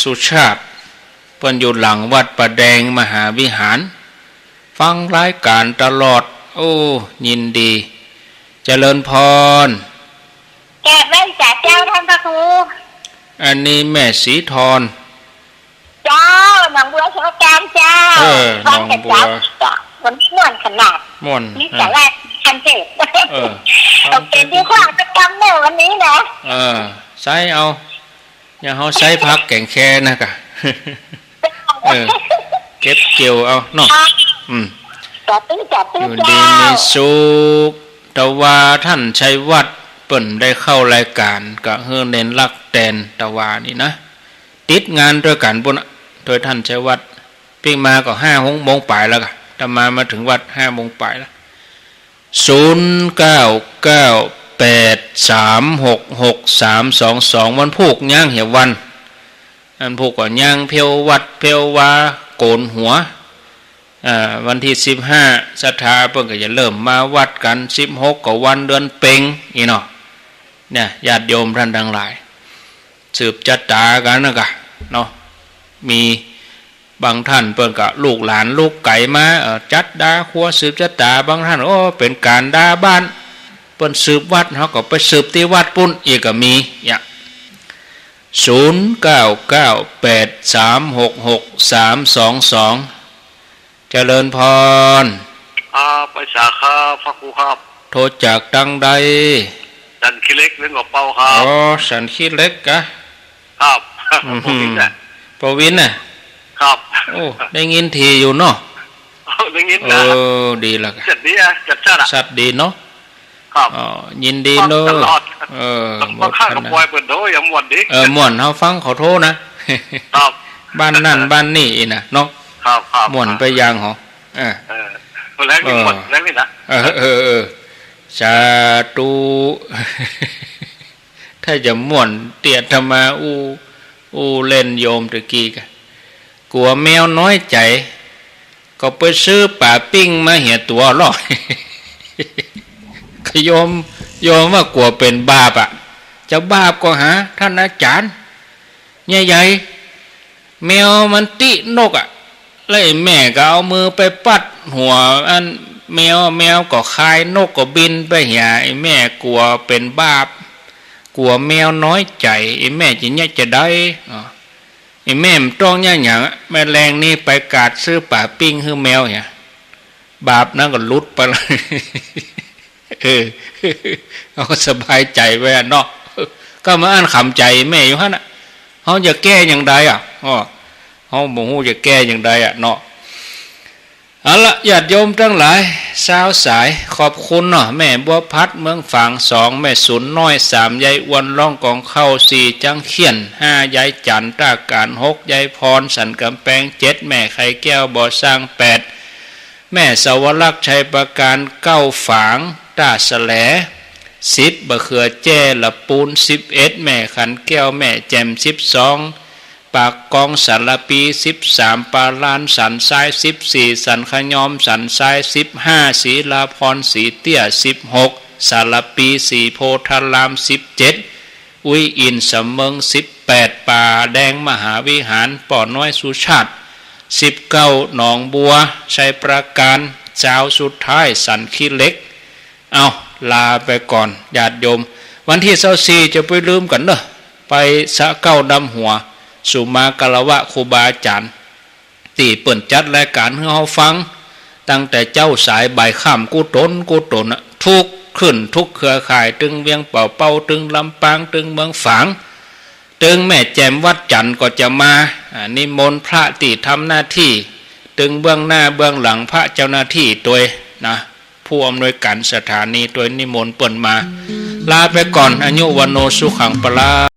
สุชาติเพิ่นอยู่หลังวัดประแดงมหาวิหารฟังรายการตลอดยินดีเจริญพรแก่ได้จากเจ้าท่านพระครูอันนี้แม่ศรีธรเจ้าหนองบัวสมุทรปราการเจ้าหนองบัววันนี้ม่วนขนาดนี่แต่แรกทันเทศโอเคดีกว่าจะจำเมื่อวันนี้นะใส่เอา อย่าเฮาใช้พักแก่งแค่นะกะ เก็บเกี่ยวเอาเนาะจับตื้ออยู่ดีมีสุขแต่ว่าท่านชัยวัฒน์เปิ่นได้เข้ารายการกะเฮือเน้นลักแตนตะวานี่นะติดงานด้วยกันบนโดยท่านชัยวัฒน์ปิ้งมาก็5 โมงปลายแล้วกะแต่มาถึงวัด5 โมงปลายแล้ว0998366322วันพูกย่างเหี่ยววันอันพูกก็ย่างเพียววัดเพียววาโกนหัววันที่15ศรัทธาเพิ่นก็จะเริ่มมาวัดกัน16ก็วันเดือนเพ็ญอีเนาะเนี่ยญาติโยมท่านทั้งหลายสืบจัตตากันนะกะเนาะมีบางท่านเพิ่นก็ลูกหลานลูกไก่มาจัดดาครัวสืบจัตตาบางท่านโอ้เป็นการดาบ้านเพิ่นสืบวัดเฮาก็ไปสืบที่วัดปุ่นอีกก็มีอย่าง0998366322เจริญพรไปสาขาพระครูครับโทรจากดังใดสันขี้เล็กเรื่องกับเปาครับอ๋อสันขี้เล็กกะครับปวินน่ะครับโอ้ได้ยินทีอยู่เนาะได้ยินนะดีละจัดดีอ่ะจัดชัดดีเนาะครับอ๋อยินดีเนาะบางครั้งก็ปล่อยเปิดโถอย่างม่วนดิม่วนเฮาฟังขอโทษนะครับบ้านนั่นบ้านนี่น่ะเนาะครับม่วนไปยังหรอแล้วนี่ม่วนแล้วนี่นะสาธุถ้าจะม่วนเตียธรรมาอูเล่นโยมตะกี้กะกลัวแมวน้อยใจก็ไปซื้อป่าปิ้งมาเหี่ยตัวหรอกโยมว่ากลัวเป็นบาปอ่ะจะบาปก็หาท่านอาจารย์ใหญ่ๆแมวมันตินกอ่ะแล้วแม่ก็เอามือไปปัดหัวอันแมวก็คายนกก็บินไปเหี่ยไอ้แม่กลัวเป็นบาปกลัวแมวน้อยใจไอ้แม่จะได้ไอ้แม่มันต้องอย่างแม่แรงนี่ไปกาดซื้อป่าปิ้งให้แมวเนี่ยบาปนั่นก็ลุดไปเลยเอาสบายใจไว้เนาะก็มาอ่านคำใจแม่อยู่ฮะน่ะเขาจะแก้อย่างใดเขาบอกว่าจะแก้อย่างใดเนาะเอาละญาติโยมทั้งหลายสาวสายขอบคุณเนาะแม่บัวพัดเมืองฝาง2แม่สุนน้อย3ยายอ้วนร่องกองเข้า4จังเขียน5ยายจันตาการ6ยายพรสันกำแพง7แม่ไข่แก้วบ่อสร้าง8แม่สวรักษ์ชัยประการ9ฝางตาแสล10บะเขือแจ้ละปูน11แม่ขันแก้วแม่แจ่ม12ปากกองสันละปี13ปาลานสันทราย14สันขยอมสันทราย15ศรีลาพรศรีเตี้ย16สันละปี4โพธาราม17อุยอินสำเมิง18ป่าแดงมหาวิหารป่อน้อยสุชาติ19หนองบัวชัยประการเจ้าสุดท้ายสันขี้เล็กเอาลาไปก่อนญาติโยมวันที่24จะไปลืมกันเนอะไปสะเก้าดำหัวสุมากะละวะครูบาอาจารย์ตีเปิ่นจัดรายการให้เราฟังตั้งแต่เจ้าสายบ่ายค่ำกูตนทุกขึ้นทุกเครือข่ายตึงเวียงเป่าตึงลำปางตึงเมืองฝางตึงแม่แจ่มวัดจันทร์ก็จะมานิมนต์พระตีทำหน้าที่ตึงเบื้องหน้าเบื้องหลังพระเจ้าหน้าที่ตัวนะผู้อำนวยการสถานีตัวนิมนต์เปิ่นมาลาไปก่อนอายุวันโนสุขังปลา